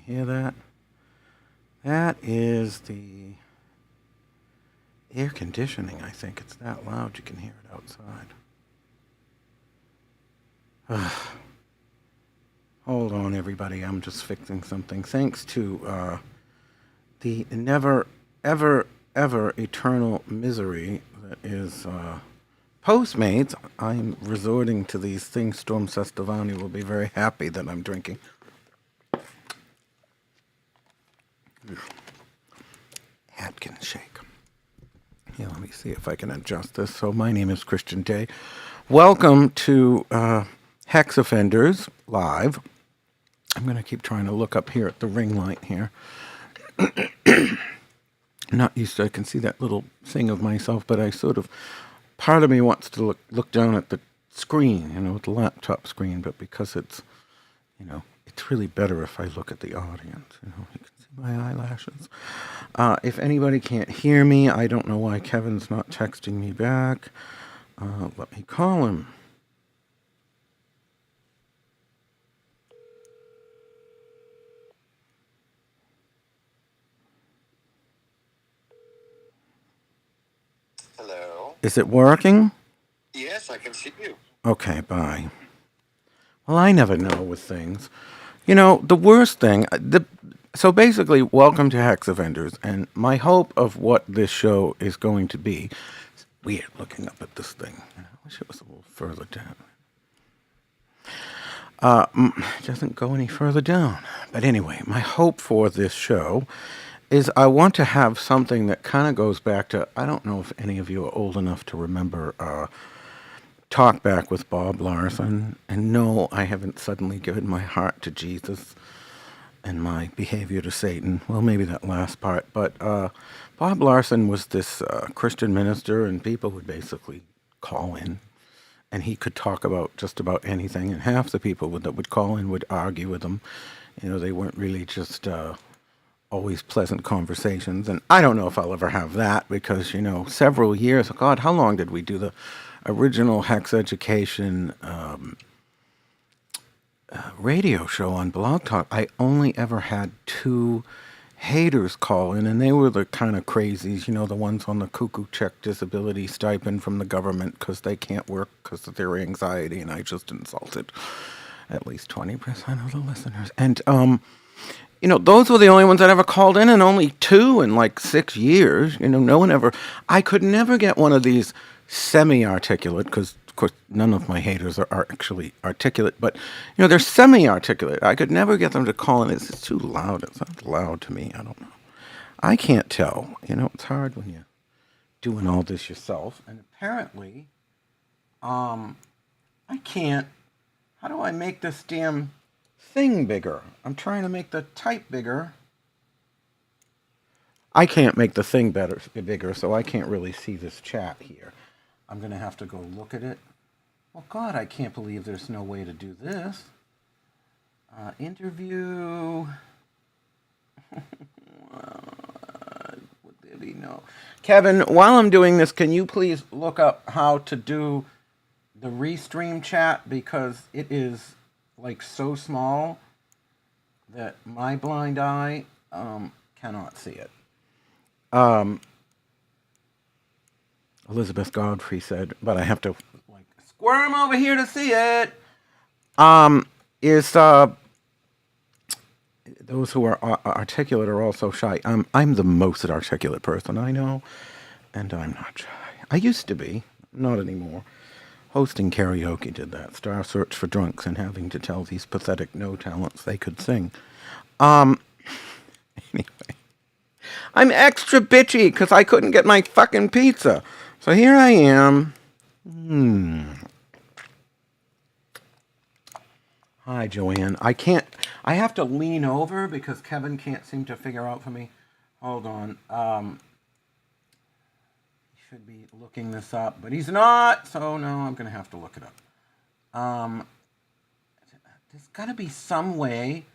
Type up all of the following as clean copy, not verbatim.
hear that? That is the air conditioning, I think. It's that loud you can hear it outside. Hold on, everybody. I'm just fixing something. Thanks to the never, ever, ever eternal misery that is Postmates, I'm resorting to these things. Storm Sestavani will be very happy that I'm drinking. Atkins shake. Yeah, let me see if I can adjust this. So my name is Christian Day. Welcome to Hex Offenders Live. I'm going to keep trying to look up here at the ring light here. Not used to, I can see that little thing of myself, but I sort of, part of me wants to look down at the screen, the laptop screen, but because it's, it's really better if I look at the audience, you can see my eyelashes. If anybody can't hear me, I don't know why Kevin's not texting me back. Let me call him. Hello. Is it working? Yes, I can see you. Okay, bye. Well, I never know with things. The worst thing, so basically, welcome to Hex Offenders, and my hope of what this show is going to be, it's weird looking up at this thing. I wish it was a little further down. It doesn't go any further down. But anyway, my hope for this show is I want to have something that kind of goes back to, I don't know if any of you are old enough to remember Talk Back with Bob Larson. And no, I haven't suddenly given my heart to Jesus and my behavior to Satan. Well, maybe that last part. But Bob Larson was this Christian minister, and people would basically call in. And he could talk about just about anything. And half the people that would call in would argue with him. They weren't really just always pleasant conversations. And I don't know if I'll ever have that because, several years, God, how long did we do the original Hex Education radio show on Blog Talk? I only ever had 2 haters call in, and they were the kind of crazies, the ones on the cuckoo check disability stipend from the government because they can't work because of their anxiety, and I just insulted at least 20% of the listeners. And, those were the only ones that ever called in, and only 2 in like 6 years. No one ever, I could never get one of these semi-articulate, because of course none of my haters are actually articulate, but they're semi-articulate. I could never get them to call in. It's too loud. It sounds loud to me. I don't know. I can't tell. It's hard when you're doing all this yourself. And apparently, I can't. How do I make this damn thing bigger? I'm trying to make the type bigger. I can't make the thing bigger, so I can't really see this chat here. I'm going to have to go look at it. Well, God, I can't believe there's no way to do this. Interview. Would there be no? Kevin, while I'm doing this, can you please look up how to do the restream chat? Because it is like so small that my blind eye cannot see it. Elizabeth Godfrey said, but I have to like squirm over here to see it. Those who are articulate are also shy. I'm the most articulate person I know, and I'm not shy. I used to be, not anymore. Hosting karaoke did that. Star Search for Drunks and having to tell these pathetic no talents they could sing. Anyway. I'm extra bitchy because I couldn't get my fucking pizza. So here I am. Hi, Joanne. I have to lean over because Kevin can't seem to figure out for me. Hold on. He should be looking this up, but he's not. So no, I'm going to have to look it up. There's got to be some way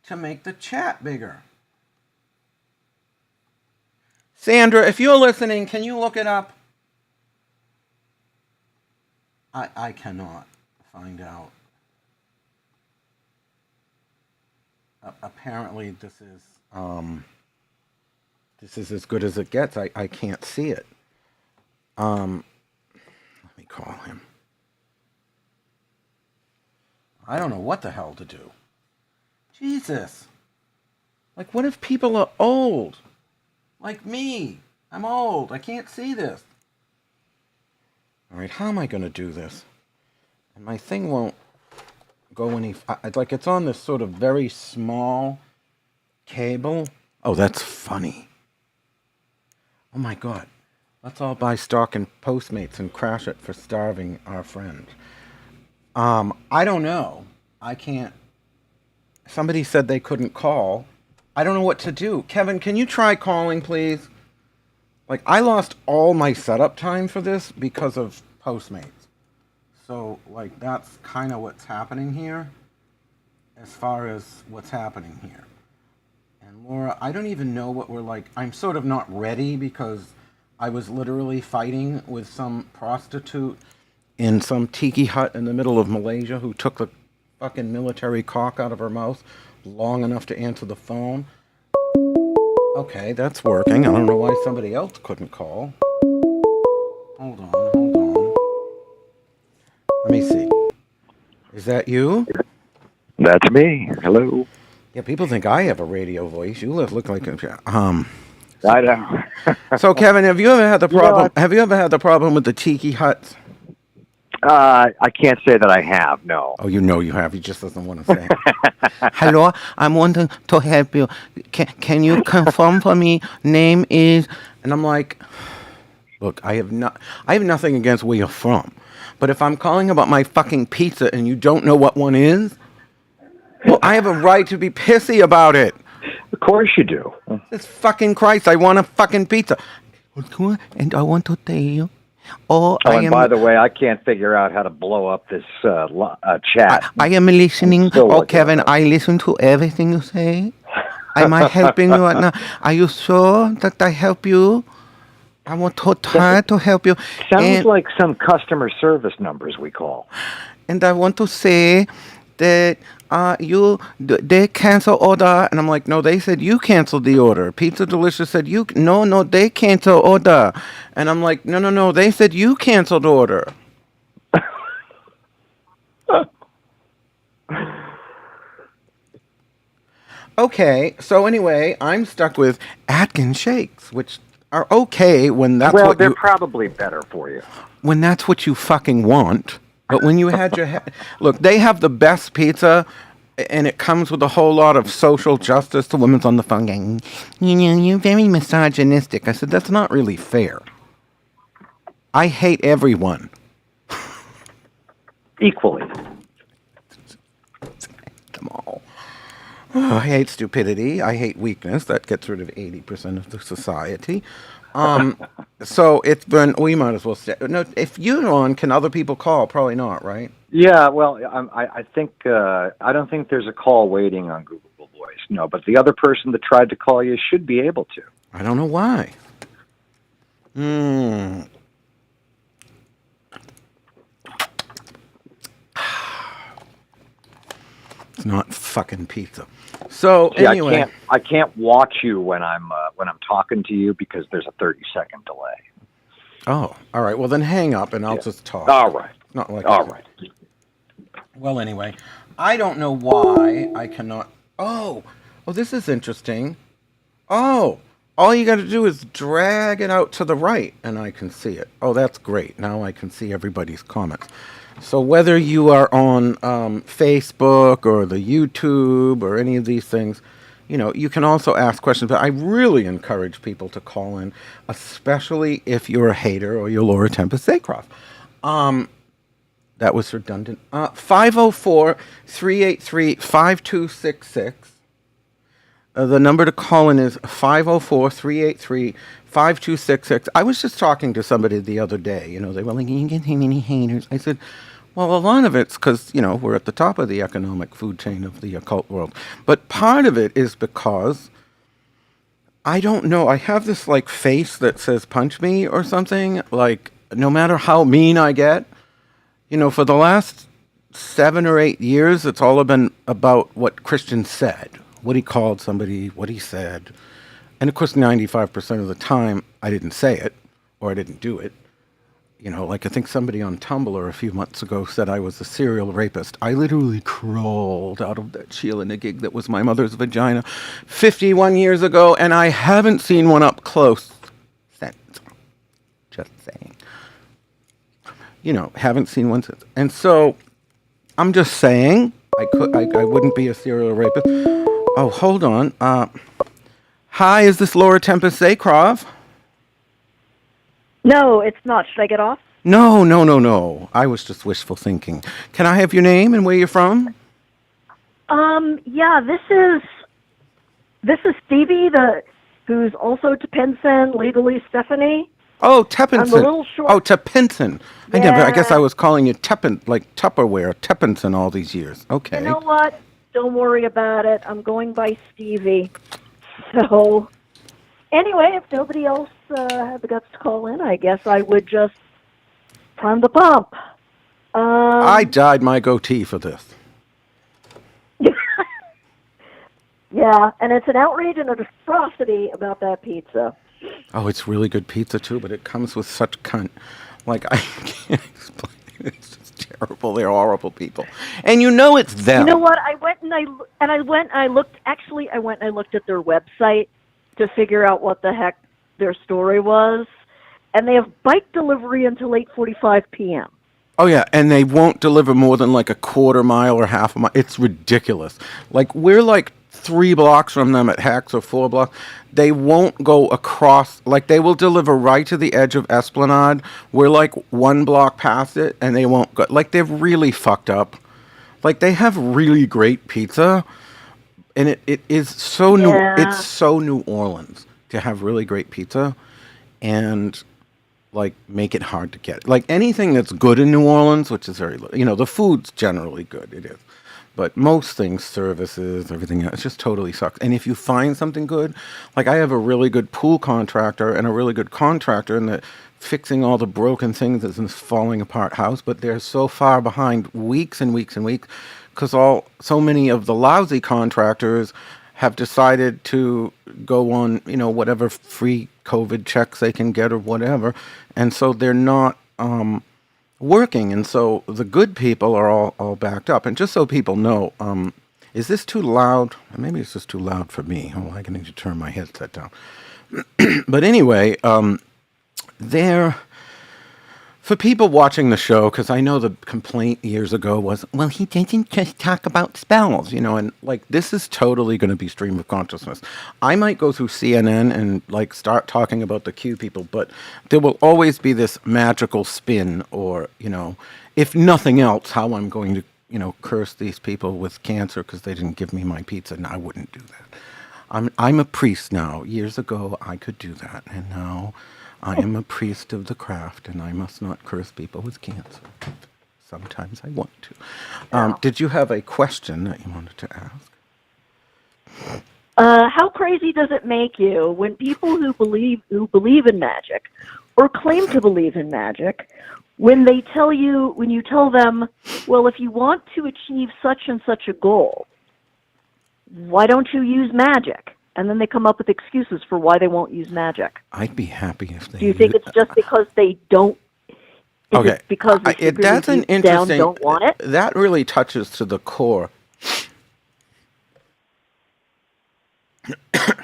to make the chat bigger. Sandra, if you're listening, can you look it up? I cannot find out. Apparently, this is as good as it gets. I can't see it. Let me call him. I don't know what the hell to do. Jesus. Like, what if people are old? Like me. I'm old. I can't see this. All right, how am I going to do this? And my thing won't go any... like, it's on this sort of very small cable. Oh, that's funny. Oh, my God. Let's all buy stock in Postmates and crash it for starving our friends. I don't know. I can't... Somebody said they couldn't call. I don't know what to do. Kevin, can you try calling, please? Like, I lost all my setup time for this because of Postmates. So, like, that's kind of what's happening here as far as what's happening here. And Laura, I don't even know what we're like. I'm sort of not ready because I was literally fighting with some prostitute in some tiki hut in the middle of Malaysia who took the fucking military cock out of her mouth long enough to answer the phone. Okay, that's working. I don't know why somebody else couldn't call. Hold on. Let me see. Is that you? That's me. Hello. Yeah, people think I have a radio voice. You look like a... I know. So, Kevin, have you ever had the problem? You know, Have you ever had the problem with the tiki huts? I can't say that I have, no. Oh, you know you have. He just doesn't want to say it. Hello, I'm wanting to help you. Can you confirm for me? Name is... And I'm like, look, I have nothing against where you're from. But if I'm calling about my fucking pizza and you don't know what one is, well, I have a right to be pissy about it. Of course you do. It's fucking Christ. I want a fucking pizza. And I want to tell you. And by the way, I can't figure out how to blow up this chat. I am listening. Oh, Kevin, I listen to everything you say. Am I helping you right now? Are you sure that I help you? I want to try to help you. Sounds like some customer service numbers we call. And I want to say that they cancel order. And I'm like, no, they said you canceled the order. Pizza Delicious said no, they cancel order. And I'm like, no, they said you canceled order. Okay, so anyway, I'm stuck with Atkins shakes, which are okay when that's well, they're probably better for you. When that's what you fucking want. But when you had your look, they have the best pizza, and it comes with a whole lot of social justice. The woman's on the phone going, you're very misogynistic. I said, that's not really fair. I hate everyone. Equally. Them all. Oh, I hate stupidity. I hate weakness. That gets rid of 80% of the society. So it's been, we might as well stay. No, if you're on, can other people call? Probably not, right? Yeah, well, I think, I don't think there's a call waiting on Google Voice. No, but the other person that tried to call you should be able to. I don't know why. It's not fucking pizza. So See, anyway, I can't watch you when I'm talking to you because there's a 30-second delay. Oh, all right. Well, then hang up and I'll just talk. All right. Not like all right. Well, anyway, I don't know why I cannot. Oh, this is interesting. Oh, all you got to do is drag it out to the right, and I can see it. Oh, that's great. Now I can see everybody's comments. So whether you are on Facebook or the YouTube or any of these things, you can also ask questions. But I really encourage people to call in, especially if you're a hater or you're Laura Tempest Saycroft. That was redundant. 504-383-5266. The number to call in is 504-383-5266. I was just talking to somebody the other day. They were like, you get too many haters. I said, well, a lot of it's because, we're at the top of the economic food chain of the occult world. But part of it is because, I don't know, I have this, face that says punch me or something. No matter how mean I get, for the last 7 or 8 years, it's all been about what Christians said what he called somebody, what he said. And of course, 95% of the time, I didn't say it or I didn't do it. You know, like I think somebody on Tumblr a few months ago said I was a serial rapist. I literally crawled out of that Sheila gig that was my mother's vagina 51 years ago, and I haven't seen one up close since. Just saying. You know, haven't seen one since. And so, I'm just saying, I wouldn't be a serial rapist. Oh, hold on. Hi, is this Laura Tempest Zakrov? No, it's not. Should I get off? No, no, no, no. I was just wishful thinking. Can I have your name and where you're from? Yeah, this is Stevie, who's also Tepinson, legally Stephanie. Oh, Teppinson. I'm a little short. Oh, Teppinson. Yeah. I guess I was calling you Teppin, like Tupperware, Teppinson all these years. Okay. You know what? Don't worry about it. I'm going by Stevie. So, anyway, if nobody else had the guts to call in, I guess I would just prime the pump. I dyed my goatee for this. Yeah, and it's an outrage and a atrocity about that pizza. Oh, it's really good pizza too, but it comes with such cunt. Like, I can't explain it. It's just terrible. They're horrible people. And you know it's them. You know what? I went and I looked at their website to figure out what the heck their story was, and they have bike delivery until 8:45 p.m. Oh, yeah, and they won't deliver more than like a quarter mile or half a mile. It's ridiculous. Like, we're like 3 blocks from them at Hex, or 4 blocks. They won't go across. Like, they will deliver right to the edge of Esplanade. We're like 1 block past it, and they won't go. Like, they're really fucked up. Like, they have really great pizza, and it is so new. It's so New Orleans to have really great pizza, and like make it hard to get. Like anything that's good in New Orleans, which is very, you know, the food's generally good. It is. But most things, services, everything else, just totally sucks. And if you find something good, like I have a really good pool contractor and a really good contractor in the fixing all the broken things in this falling apart house, but they're so far behind weeks and weeks and weeks because so many of the lousy contractors have decided to go on, you know, whatever free COVID checks they can get or whatever. And so they're not working. And so the good people are all backed up. And just so people know, is this too loud? Maybe it's just too loud for me. Oh, I need to turn my headset down. But anyway, for people watching the show, because I know the complaint years ago was, well, he didn't just talk about spells, you know, and like this is totally going to be stream of consciousness. I might go through CNN and like start talking about the Q people, but there will always be this magical spin, or, you know, if nothing else, how I'm going to, you know, curse these people with cancer because they didn't give me my pizza. And I wouldn't do that. I'm a priest now. Years ago, I could do that, and now I am a priest of the craft, and I must not curse people with cancer. Sometimes I want to. Did you have a question that you wanted to ask? How crazy does it make you when people who believe in magic or claim to believe in magic, when you tell them, well, if you want to achieve such and such a goal, why don't you use magic? And then they come up with excuses for why they won't use magic. I'd be happy if they. Do you think it's just because they don't? Okay, because that's an interesting. Don't want it. That really touches to the core.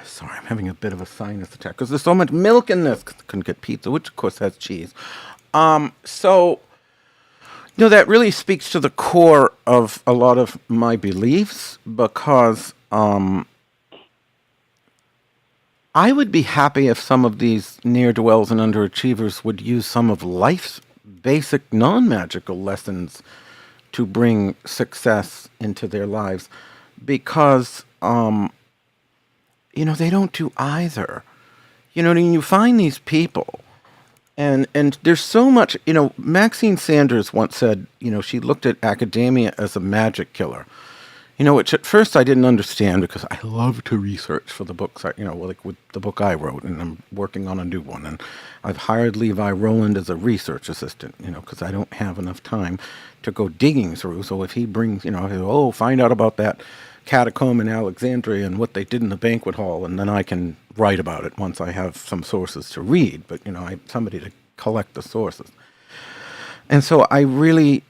Sorry, I'm having a bit of a sinus attack because there's so much milk in this. Couldn't get pizza, which of course has cheese. So, you know, that really speaks to the core of a lot of my beliefs because. I would be happy if some of these ne'er-do-wells and underachievers would use some of life's basic non-magical lessons to bring success into their lives because, you know, they don't do either. You know, when you find these people, and there's so much, you know, Maxine Sanders once said, you know, she looked at academia as a magic killer. You know, which at first I didn't understand because I love to research for the books, you know, like with the book I wrote, and I'm working on a new one. And I've hired Levi Rowland as a research assistant, you know, because I don't have enough time to go digging through. So if he brings, you know, find out about that catacomb in Alexandria and what they did in the banquet hall, and then I can write about it once I have some sources to read. But I somebody to collect the sources, and so I really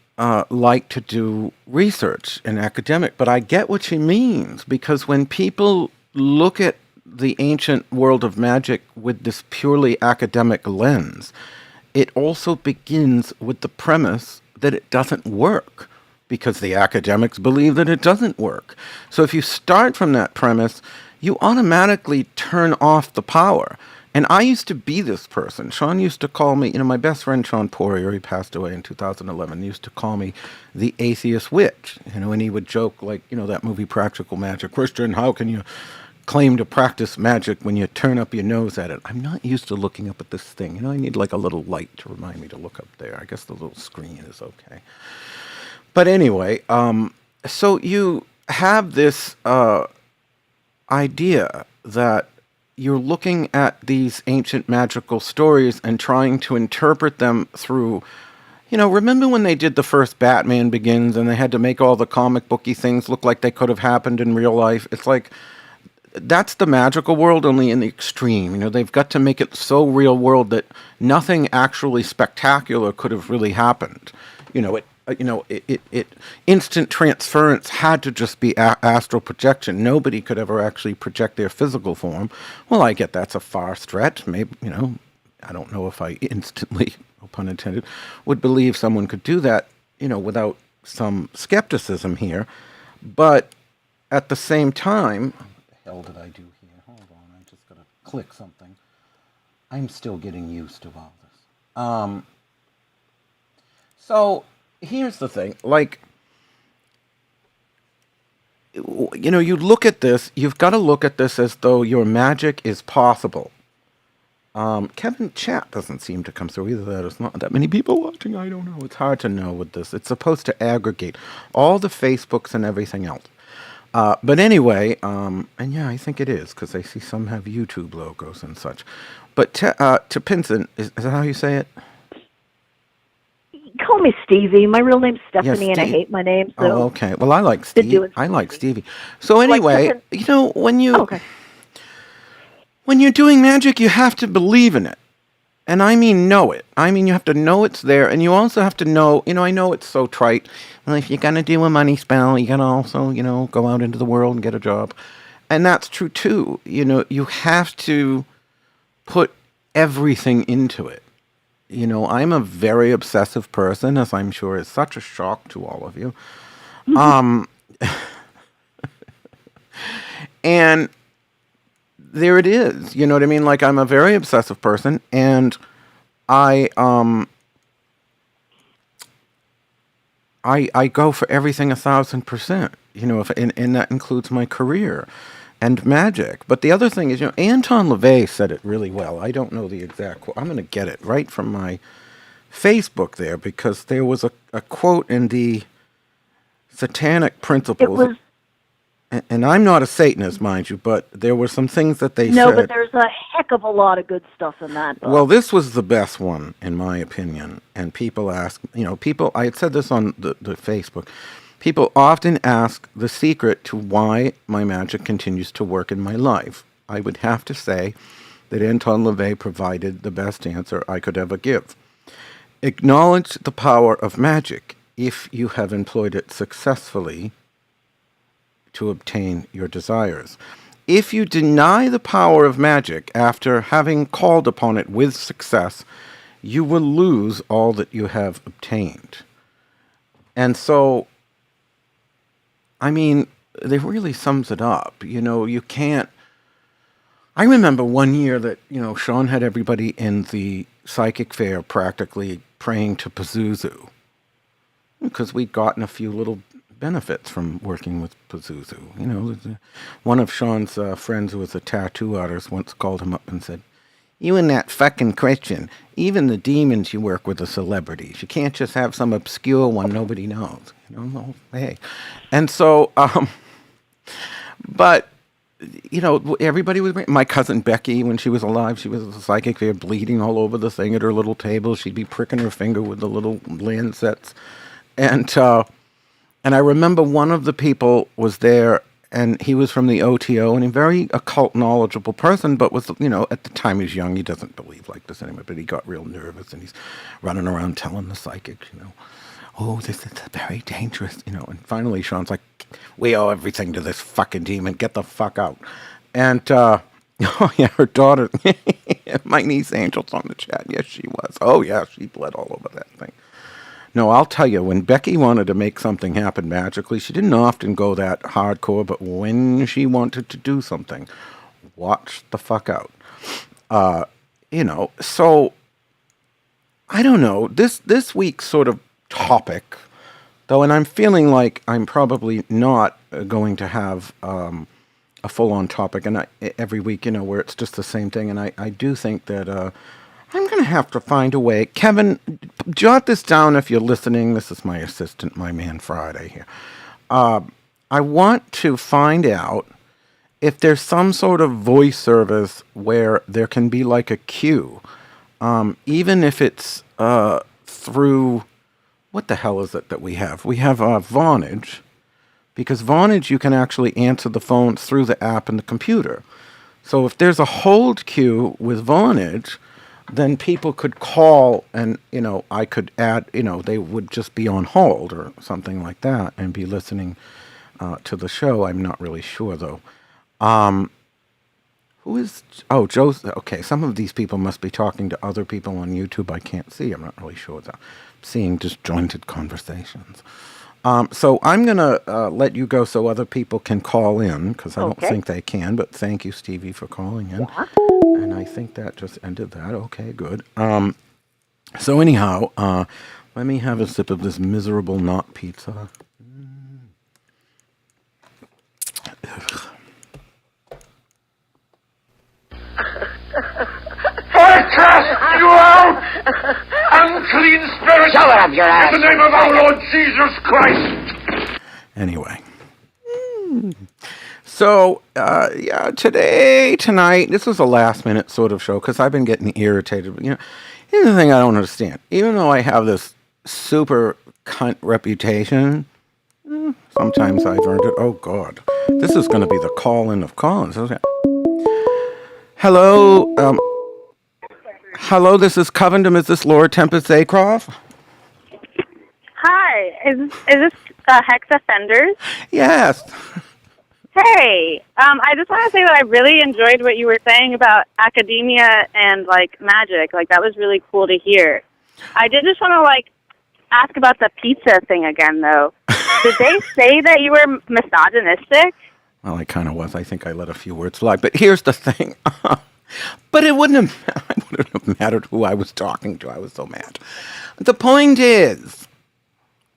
like to do research and academic. But I get what she means, because when people look at the ancient world of magic with this purely academic lens, it also begins with the premise that it doesn't work, because the academics believe that it doesn't work. So if you start from that premise, you automatically turn off the power. And I used to be this person. Sean used to call me, my best friend Sean Poirier, he passed away in 2011, used to call me the atheist witch, and he would joke like, that movie Practical Magic, Christian, how can you claim to practice magic when you turn up your nose at it? I'm not used to looking up at this thing. I need like a little light to remind me to look up there. I guess the little screen is okay. But anyway, so you have this idea that you're looking at these ancient magical stories and trying to interpret them through, remember when they did the first Batman Begins and they had to make all the comic booky things look like they could have happened in real life? It's like, that's the magical world, only in the extreme. They've got to make it so real world that nothing actually spectacular could have really happened. It instant transference had to just be astral projection. Nobody could ever actually project their physical form. Well, I get that's a far stretch. Maybe, I don't know if I instantly, no pun intended, would believe someone could do that, without some skepticism here. But at the same time, hell did I do here? Hold on, I just gotta click something. I'm still getting used to all this. So here's the thing, like, you look at this, you've got to look at this as though your magic is possible. Kevin, chat doesn't seem to come through either. There's not that many people watching. I don't know. It's hard to know with this. It's supposed to aggregate all the Facebooks and everything else. But anyway, and yeah, I think it is, because I see some have YouTube logos and such. But to Pinson, is that how you say it? Call me Stevie. My real name's Stephanie, Yeah, and I hate my name. So oh, okay. Well, I like Stevie. I like Stevie. So anyway, when you're doing magic, you have to believe in it. And I mean know it. I mean, you have to know it's there, and you also have to know, I know it's so trite. Well, if you're going to do a money spell, you got to also, go out into the world and get a job. And that's true, too. You have to put everything into it. I'm a very obsessive person, as I'm sure is such a shock to all of you. And there it is. You know what I mean? Like, I'm a very obsessive person, and I go for everything 1,000%. And that includes my career and magic. But the other thing is, Anton LaVey said it really well. I don't know the exact quote. I'm going to get it right from my Facebook there, because there was a quote in the Satanic Principles. And I'm not a Satanist, mind you, but there were some things that they said. No, but there's a heck of a lot of good stuff in that book. Well, this was the best one, in my opinion. And people ask, I had said this on the Facebook. People often ask the secret to why my magic continues to work in my life. I would have to say that Anton LaVey provided the best answer I could ever give. Acknowledge the power of magic if you have employed it successfully to obtain your desires. If you deny the power of magic after having called upon it with success, you will lose all that you have obtained. And so, I mean, it really sums it up. You can't... I remember one year that, Sean had everybody in the psychic fair practically praying to Pazuzu, because we'd gotten a few little benefits from working with Pazuzu. One of Sean's friends who was a tattoo artist once called him up and said, "You and that fucking Christian, even the demons you work with are celebrities. You can't just have some obscure one nobody knows." Well, hey. And so, but, everybody was... My cousin Becky, when she was alive, she was a psychic fair, bleeding all over the thing at her little table. She'd be pricking her finger with the little lancets. And I remember one of the people was there, and he was from the OTO, and a very occult knowledgeable person, but was, at the time he's young, he doesn't believe like this anymore, but he got real nervous, and he's running around telling the psychic, oh, this is very dangerous, and finally Sean's like, we owe everything to this fucking demon, get the fuck out. And, oh yeah, her daughter, my niece Angel's on the chat, yes she was, oh yeah, she bled all over that thing. No, I'll tell you, when Becky wanted to make something happen magically, she didn't often go that hardcore, but when she wanted to do something, watch the fuck out. So, I don't know, this week's sort of topic, though, and I'm feeling like I'm probably not going to have a full-on topic, and every week, where it's just the same thing, and I do think that... I'm going to have to find a way. Kevin, jot this down if you're listening. This is my assistant, my man Friday here. I want to find out if there's some sort of voice service where there can be like a queue, even if it's through, what the hell is it that we have? We have Vonage, because Vonage you can actually answer the phone through the app and the computer. So if there's a hold queue with Vonage, then people could call and, I could add, they would just be on hold or something like that and be listening to the show. I'm not really sure, though. Joe's, okay, some of these people must be talking to other people on YouTube I can't see. I'm not really sure, though. I'm seeing disjointed conversations. So I'm going to let you go so other people can call in, because I don't think they can, but thank you, Stevie, for calling in. Yeah. And I think that just ended that. Okay, good. So anyhow, let me have a sip of this miserable not pizza. I cast you out, unclean spirit, Shove it up your ass. in the name of our Lord Jesus Christ. Anyway. So, tonight, this was a last-minute sort of show, because I've been getting irritated. Here's the thing I don't understand. Even though I have this super cunt reputation, sometimes I've earned it. Oh, God. This is going to be the call-in of call-ins. Okay. Hello, this is Covendom. Is this Laura Tempest Aycroft? Hi, is this Hex Offenders? Yes. Hey, I just want to say that I really enjoyed what you were saying about academia and, magic. That was really cool to hear. I did just want to, ask about the pizza thing again, though. Did they say that you were misogynistic? Well, I kind of was. I think I let a few words fly. But here's the thing. But it wouldn't have mattered who I was talking to. I was so mad. The point is,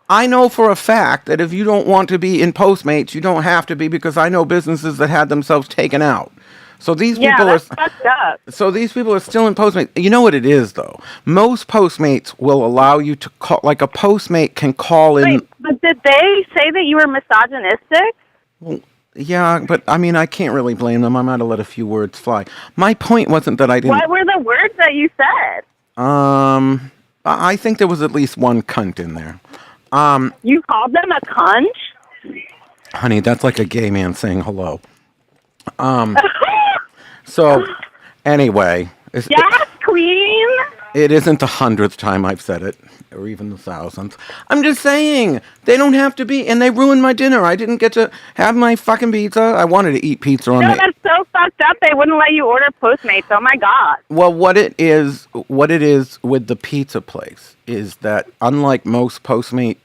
I know for a fact that if you don't want to be in Postmates, you don't have to be, because I know businesses that had themselves taken out. So these people that's fucked up. So these people are still in Postmates. You know what it is, though? Most Postmates will allow you to call, like a Postmate can call in. Wait, but did they say that you were misogynistic? Well, yeah, but I mean, I can't really blame them. I might have let a few words fly. My point wasn't that I didn't. What were the words that you said? I think there was at least one cunt in there. You called them a cunt? Honey, that's like a gay man saying hello. So, anyway. Yes, queen! It isn't the 100th time I've said it, or even the 1,000th. I'm just saying, they don't have to be, and they ruined my dinner. I didn't get to have my fucking pizza. I wanted to eat pizza on that's so fucked up. They wouldn't let you order Postmates. Oh my God. Well, what it is with the pizza place is that, unlike most Postmate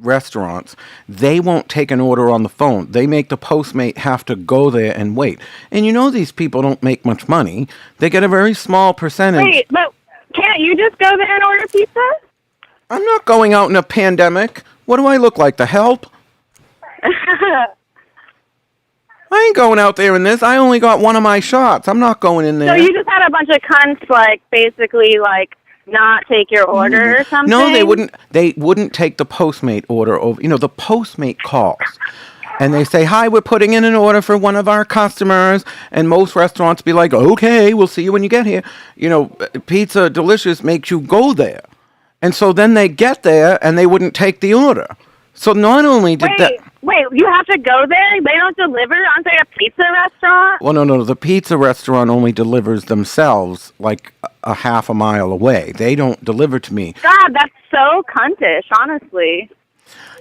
restaurants, they won't take an order on the phone. They make the Postmate have to go there and wait. And these people don't make much money. They get a very small percentage. Wait, but can't you just go there and order pizza? I'm not going out in a pandemic. What do I look like, the help? I ain't going out there in this. I only got one of my shots. I'm not going in there. So you just had a bunch of cunts, basically, not take your order or something? No, they wouldn't. They wouldn't take the Postmate order over. The Postmate calls. And they say, hi, we're putting in an order for one of our customers. And most restaurants be like, okay, we'll see you when you get here. Pizza Delicious makes you go there. And so then they get there and they wouldn't take the order. So not only did Wait, you have to go there? They don't deliver? Aren't they a pizza restaurant? Well, no. The pizza restaurant only delivers themselves like a half a mile away. They don't deliver to me. God, that's so cuntish, honestly.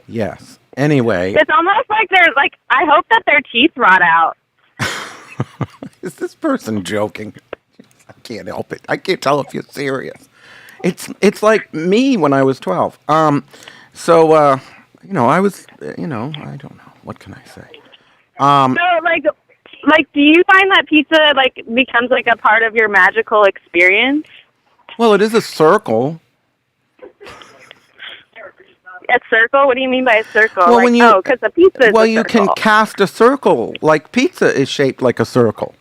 Yes. Anyway. It's almost like they're like, I hope that their teeth rot out. Is this person joking? I can't help it. I can't tell if you're serious. It's like me when I was 12. I was, I don't know. What can I say? So, do you find that pizza, becomes, a part of your magical experience? Well, it is a circle. A circle? What do you mean by a circle? Well, because the pizza is a you circle. can cast a circle. Like pizza is shaped like a circle.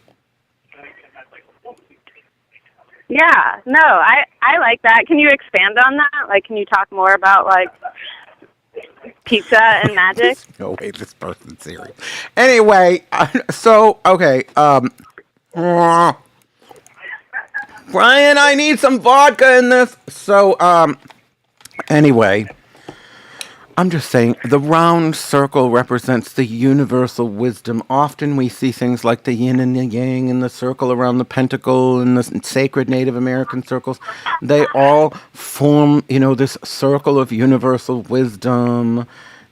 Yeah, no, I like that. Can you expand on that? Can you talk more about, pizza and magic? No way, this person's serious. Anyway, okay. Brian, I need some vodka in this. Anyway, I'm just saying, the round circle represents the universal wisdom. Often we see things like the yin and the yang and the circle around the pentacle and the sacred Native American circles. They all form, this circle of universal wisdom.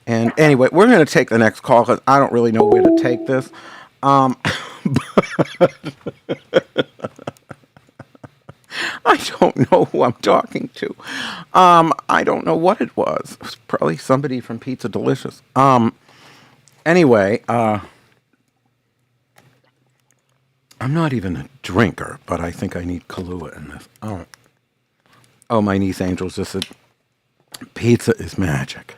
And anyway, we're going to take the next call because I don't really know where to take this. I don't know who I'm talking to. I don't know what it was. It was probably somebody from Pizza Delicious. Anyway, I'm not even a drinker, but I think I need Kahlua in this. Oh, my niece Angel just said, pizza is magic.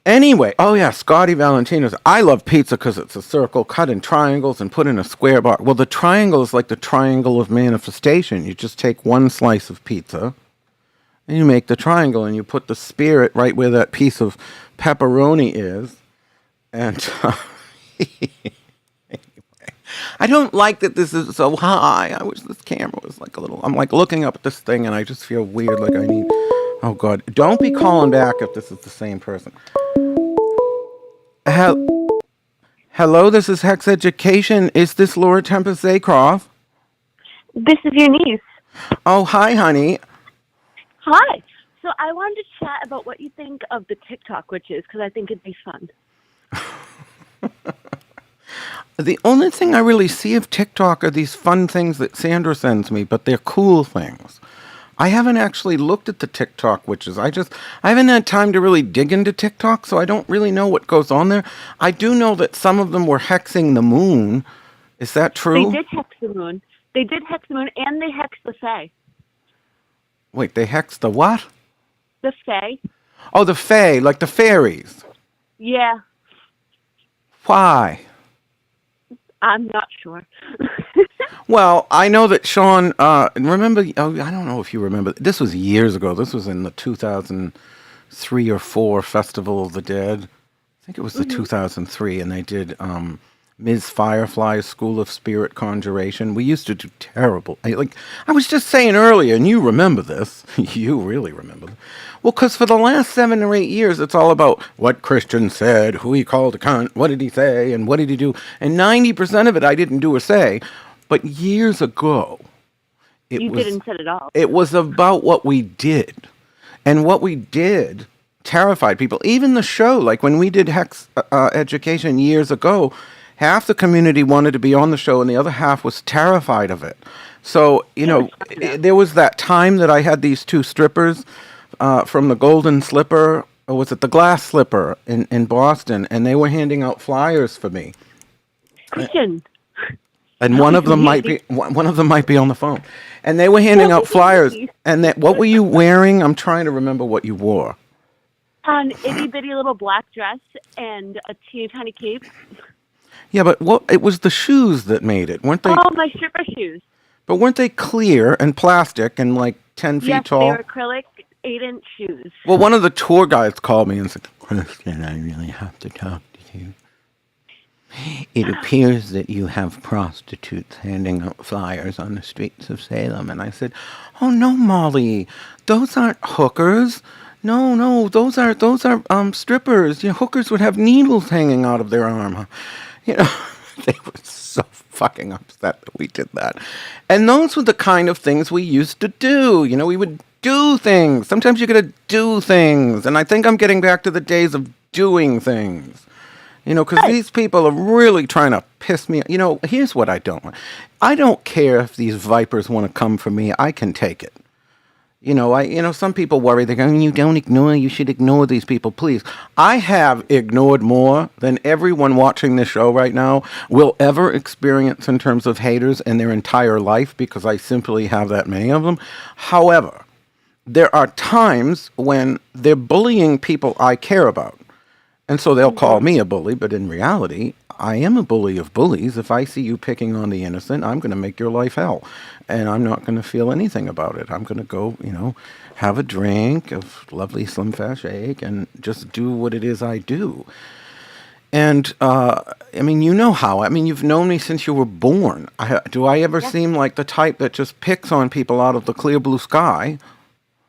Anyway, Scotty Valentino's. I love pizza because it's a circle cut in triangles and put in a square box. Well, the triangle is like the triangle of manifestation. You just take one slice of pizza and you make the triangle and you put the spirit right where that piece of pepperoni is. And anyway, I don't like that this is so high. I wish this camera was like a little. I'm like looking up at this thing and I just feel weird, like I need. Oh God! Don't be calling back if this is the same person. Hello, this is Hex Education. Is this Laura Tempest Zaycroft? This is your niece. Oh, hi, honey. Hi. So I wanted to chat about what you think of the TikTok witches, because I think it'd be fun. The only thing I really see of TikTok are these fun things that Sandra sends me, but they're cool things. I haven't actually looked at the TikTok witches. I haven't had time to really dig into TikTok, so I don't really know what goes on there. I do know that some of them were hexing the moon. Is that true? They did hex the moon. They did hex the moon, and they hexed the Fae. Wait, they hexed the what? The Fae. Oh, the Fae, like the fairies. Yeah. Why? I'm not sure. Well, I know that Sean, remember, I don't know if you remember, this was years ago. This was in the 2003 or 4 Festival of the Dead. I think it was the 2003, and they did Ms. Firefly's School of Spirit Conjuration. We used to do terrible. I was just saying earlier, and you remember this. You really remember this. Well, because for the last 7 or 8 years, it's all about what Christian said, who he called a cunt, what did he say, and what did he do. And 90% of it I didn't do or say. But years ago, You didn't say it all. It was about what we did. And what we did terrified people. Even the show, like when we did Hex Education years ago, half the community wanted to be on the show and the other half was terrified of it. So, there was that time that I had these 2 strippers from the Golden Slipper, or was it the Glass Slipper in Boston, and they were handing out flyers for me. Christian. And one of them might be on the phone. And they were handing out flyers. And what were you wearing? I'm trying to remember what you wore. An itty bitty little black dress and a teeny tiny cape. Yeah, but it was the shoes that made it, weren't they? Oh, my stripper shoes. But weren't they clear and plastic and like 10 feet tall? Yes, they were acrylic 8-inch shoes. Well, one of the tour guides called me and said, Christian, I really have to talk to you. It appears that you have prostitutes handing out flyers on the streets of Salem. And I said, oh, no, Molly, those aren't hookers. No, those are strippers. You know, hookers would have needles hanging out of their arm. You know, they were so fucking upset that we did that. And those were the kind of things we used to do. You know, we would do things. Sometimes you got to do things. And I think I'm getting back to the days of doing things. You know, because these people are really trying to piss me. You know, here's what I don't want. I don't care if these vipers want to come for me. I can take it. You know, some people worry. They're going, you don't ignore. You should ignore these people, please. I have ignored more than everyone watching this show right now will ever experience in terms of haters in their entire life, because I simply have that many of them. However, there are times when they're bullying people I care about. And so they'll call me a bully, but in reality, I am a bully of bullies. If I see you picking on the innocent, I'm going to make your life hell. And I'm not going to feel anything about it. I'm going to go, you know, have a drink of lovely Slim Fast Shake and just do what it is I do. And, I mean, you know how. I mean, you've known me since you were born. Do I ever seem like the type that just picks on people out of the clear blue sky?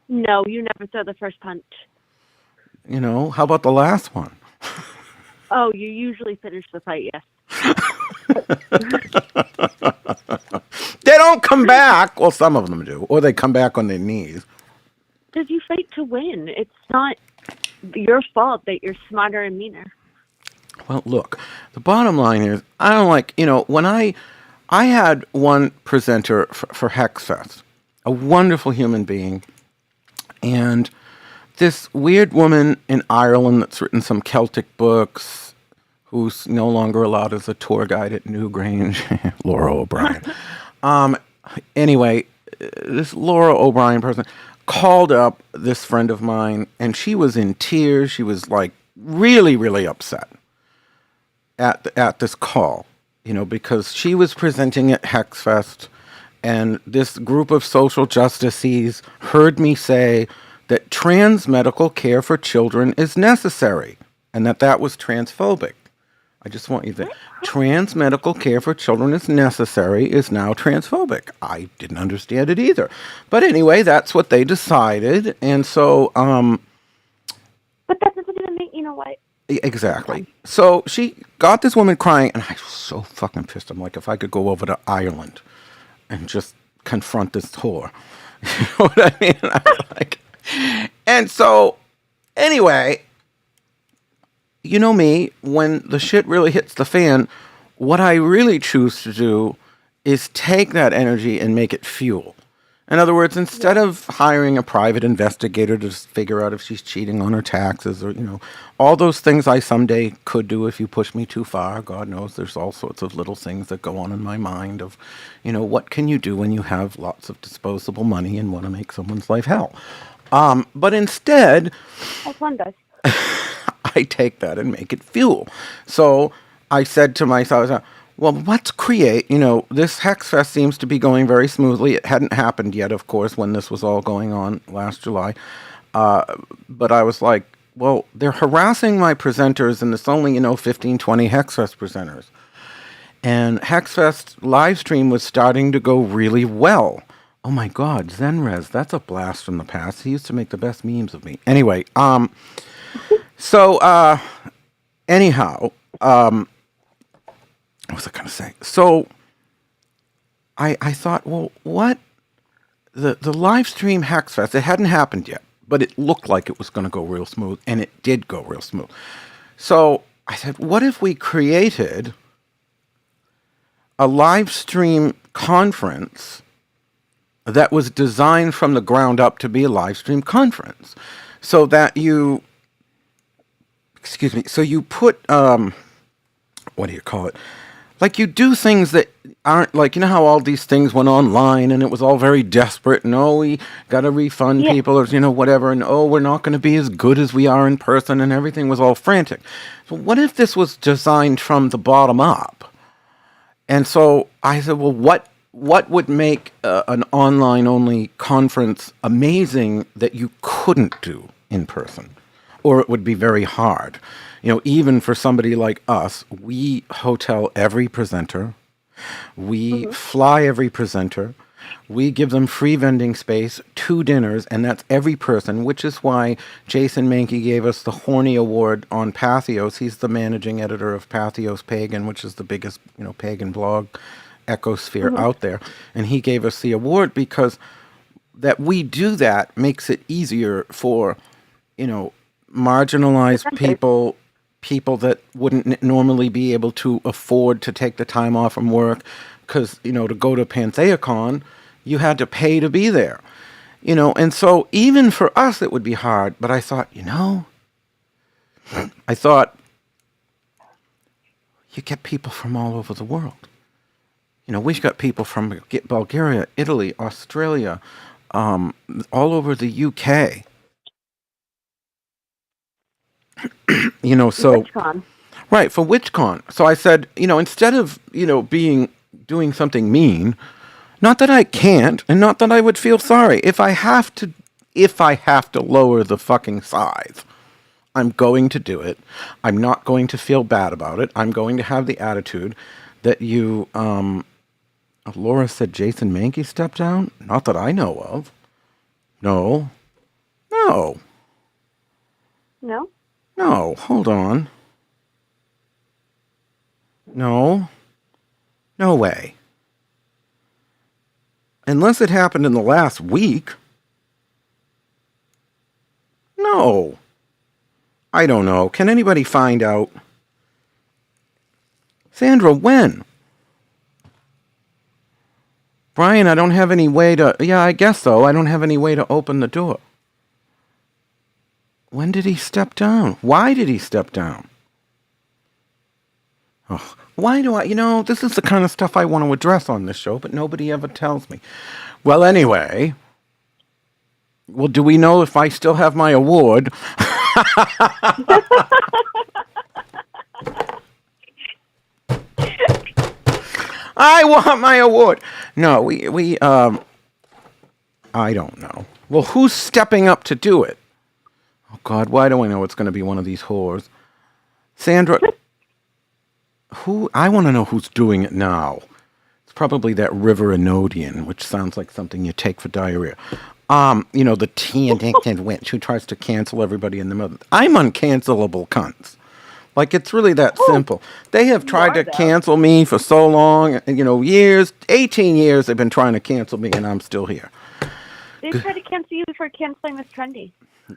No, you never throw the first punch. You know, how about the last one? Oh, you usually finish the fight, yes. They don't come back. Well, some of them do. Or they come back on their knees. Because you fight to win. It's not your fault that you're smarter and meaner. Well, look, the bottom line is, I don't like, you know, when I had one presenter for Hex Fest, a wonderful human being, and this weird woman in Ireland that's written some Celtic books, who's no longer allowed as a tour guide at Newgrange, Laura O'Brien. Anyway, this Laura O'Brien person called up this friend of mine, and she was in tears. She was like really, really upset at this call, you know, because she was presenting at Hex Fest, and this group of social justices heard me say that trans medical care for children is necessary, and that was transphobic. I just want you to trans medical care for children is necessary is now transphobic. I didn't understand it either. But anyway, that's what they decided. And so But that doesn't even make, you know what? Exactly. So she got this woman crying, and I was so fucking pissed. I'm like, if I could go over to Ireland and just confront this whore. You know what I mean? I was like, and so, anyway, you know me, when the shit really hits the fan, what I really choose to do is take that energy and make it fuel. In other words, instead of hiring a private investigator to figure out if she's cheating on her taxes or, you know, all those things I someday could do if you push me too far. God knows there's all sorts of little things that go on in my mind of, you know, what can you do when you have lots of disposable money and want to make someone's life hell? But instead, That's one does. I take that and make it fuel. So I said to myself, well, let's create, you know, this Hex Fest seems to be going very smoothly. It hadn't happened yet, of course, when this was all going on last July. But I was like, well, they're harassing my presenters, and it's only, you know, 15, 20 Hex Fest presenters. And Hex Fest live stream was starting to go really well. Oh my God, Zenrez, that's a blast from the past. He used to make the best memes of me. Anyway, anyhow, what was I going to say? So I thought, well, what? The live stream Hex Fest, it hadn't happened yet, but it looked like it was going to go real smooth, and it did go real smooth. So I said, what if we created a live stream conference that was designed from the ground up to be a live stream conference, so that you put, what do you call it? Like, you do things that aren't, like, you know how all these things went online and it was all very desperate, and, oh, we got to refund people, or, you know, whatever, and, oh, we're not going to be as good as we are in person, and everything was all frantic. So what if this was designed from the bottom up? And so I said, well, what would make an online-only conference amazing that you couldn't do in person? or it would be very hard. Even for somebody like us, we hotel every presenter, we fly every presenter, we give them free vending space, 2 dinners, and that's every person, which is why Jason Mankey gave us the Horny Award on Pathos. He's the managing editor of Pathos Pagan, which is the biggest, pagan blog ecosphere out there. And he gave us the award because that we do that makes it easier for, marginalized people that wouldn't normally be able to afford to take the time off from work because, to go to PantheaCon, you had to pay to be there, and so even for us, it would be hard. But I thought, you get people from all over the world. We've got people from Bulgaria, Italy, Australia, all over the UK. So WitchCon. right for WitchCon. So I said, instead of doing something mean, not that I can't, and not that I would feel sorry if I have to lower the fucking size. I'm going to do it. I'm not going to feel bad about it. I'm going to have the attitude that you. Laura said Jason Mankey stepped down. Not that I know of. No. No? No, hold on. No way. Unless it happened in the last week. No. I don't know. Can anybody find out? Sandra, when? Brian, I don't have any way to... Yeah, I guess so. I don't have any way to open the door. When did he step down? Why did he step down? Oh, why do I... this is the kind of stuff I want to address on this show, but nobody ever tells me. Well, anyway... Well, do we know if I still have my award? I want my award. No, we I don't know. Well, who's stepping up to do it? Oh, God, why do I know it's going to be one of these whores? Sandra, I want to know who's doing it now. It's probably that River Anodian, which sounds like something you take for diarrhea. The tea-addicted witch who tries to cancel everybody in the middle. I'm uncancelable cunts. Like, it's really that simple. They have tried to cancel me for so long, years, 18 years they've been trying to cancel me, and I'm still here. They tried to cancel you for canceling Miss Trendy.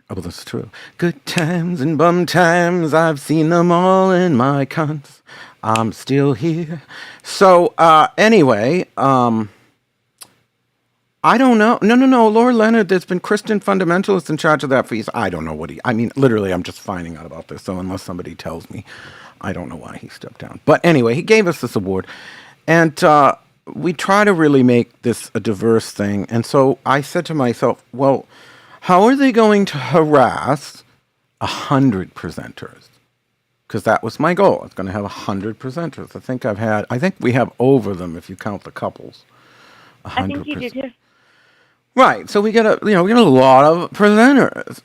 Oh, that's true. Good times and bum times, I've seen them all in my cunts. I'm still here. So, anyway, I don't know. No. Laura Leonard, there's been Christian fundamentalists in charge of that for years. I don't know literally, I'm just finding out about this. So unless somebody tells me, I don't know why he stepped down. But anyway, he gave us this award. And we try to really make this a diverse thing. And so I said to myself, well, how are they going to harass 100 presenters? Because that was my goal. I was going to have 100 presenters. I think we have over them if you count the couples. I think you do too. Right, so we get a lot of presenters,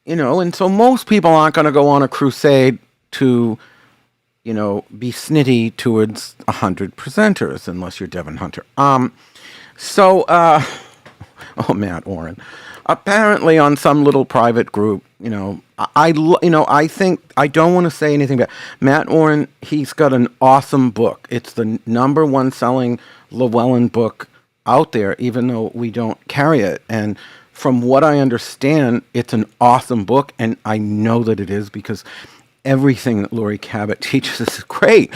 and so most people aren't going to go on a crusade to, be snitty towards 100 presenters unless you're Devin Hunter. Matt Oren, apparently on some little private group, I think I don't want to say anything about Matt Oren. He's got an awesome book. It's the #1 selling Llewellyn book out there, even though we don't carry it. And from what I understand, it's an awesome book, and I know that it is because everything that Laurie Cabot teaches is great,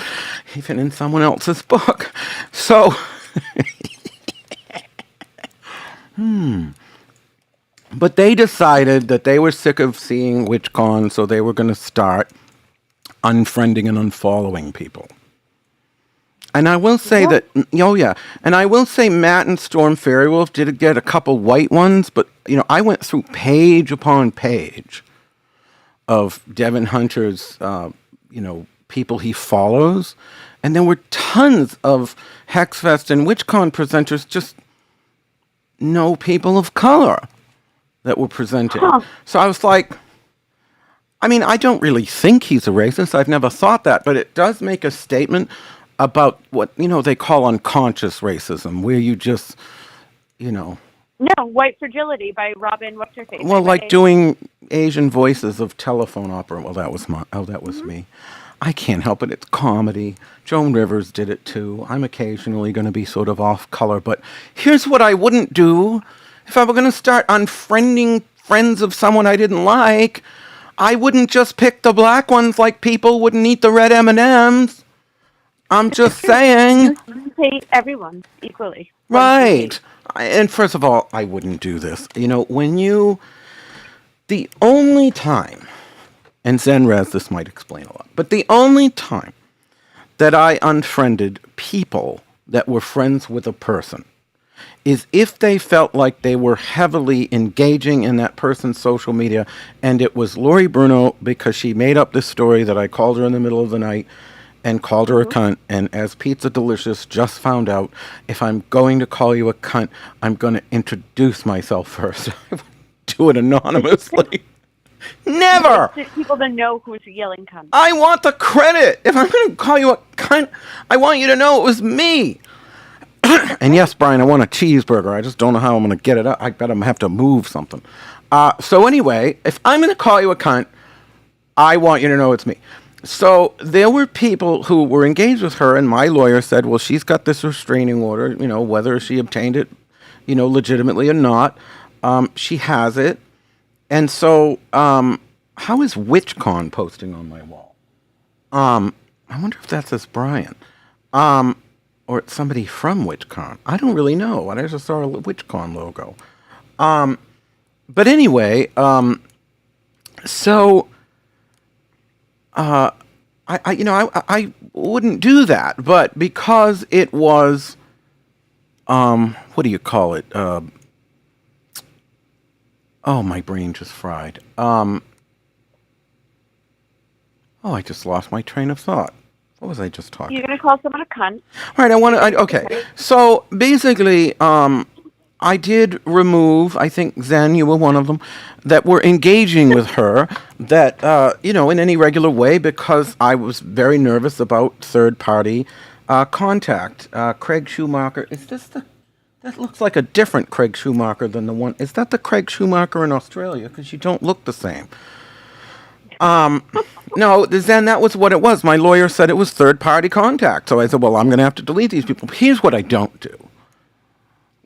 even in someone else's book. So, But they decided that they were sick of seeing WitchCon, so they were going to start unfriending and unfollowing people. And I will say and I will say Matt and Storm Fairywolf did get a couple white ones, but, I went through page upon page of Devin Hunter's, people he follows, and there were tons of Hexfest and WitchCon presenters, just no people of color that were presenting. Huh. So I was like, I mean, I don't really think he's a racist. I've never thought that, but it does make a statement about what, they call unconscious racism, where you just, No, White Fragility by Robin, what's her face? well, like doing Asian voices of telephone opera. Well, that was me. I can't help it. It's comedy. Joan Rivers did it too. I'm occasionally going to be sort of off color, but here's what I wouldn't do. If I were going to start unfriending friends of someone I didn't like, I wouldn't just pick the black ones like people wouldn't eat the red M&Ms. I'm just saying. You hate everyone equally. Right. And first of all, I wouldn't do this. The only time, and Zenrez, this might explain a lot, but the only time that I unfriended people that were friends with a person is if they felt like they were heavily engaging in that person's social media, and it was Lori Bruno because she made up this story that I called her in the middle of the night and called her a cunt, and as Pizza Delicious just found out, if I'm going to call you a cunt, I'm going to introduce myself first. I wouldn't do it anonymously. Never! People to know who's yelling cunt. I want the credit. If I'm going to call you a cunt, I want you to know it was me. And yes, Brian, I want a cheeseburger. I just don't know how I'm going to get it up. I bet I'm going to have to move something. So anyway, if I'm going to call you a cunt, I want you to know it's me. So there were people who were engaged with her, and my lawyer said, well, she's got this restraining order, whether she obtained it, legitimately or not. She has it. And so how is WitchCon posting on my wall? I wonder if that says Brian. Or it's somebody from WitchCon. I don't really know. I just saw a WitchCon logo. But anyway, so I wouldn't do that. But because it was, what do you call it? Oh, my brain just fried. I just lost my train of thought. What was I just talking? You're gonna call someone a cunt. All right, okay. So basically, I did remove, I think, Zen, you were one of them, that were engaging with her, that, in any regular way, because I was very nervous about third-party contact. Craig Schumacher, that looks like a different Craig Schumacher than the one, is that the Craig Schumacher in Australia? Because you don't look the same. No, Zen, that was what it was. My lawyer said it was third-party contact. So I said, well, I'm going to have to delete these people. Here's what I don't do.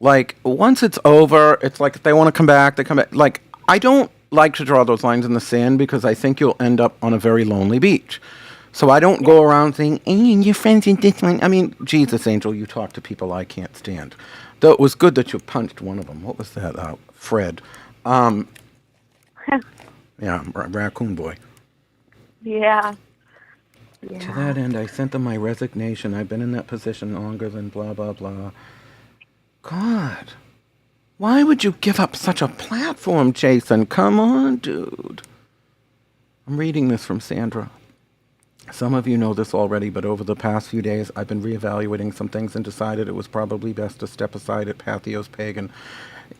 Like, once it's over, it's like if they want to come back, they come back. Like, I don't like to draw those lines in the sand because I think you'll end up on a very lonely beach. So I don't go around saying, hey, your friends in this one. I mean, Jesus, Angel, you talk to people I can't stand. Though it was good that you punched one of them. What was that? Fred. Yeah, Raccoon Boy. Yeah. To that end, I sent them my resignation. I've been in that position longer than blah, blah, blah. God. Why would you give up such a platform, Jason? Come on, dude. I'm reading this from Sandra. Some of you know this already, but over the past few days, I've been reevaluating some things and decided it was probably best to step aside at Patheos Pagan.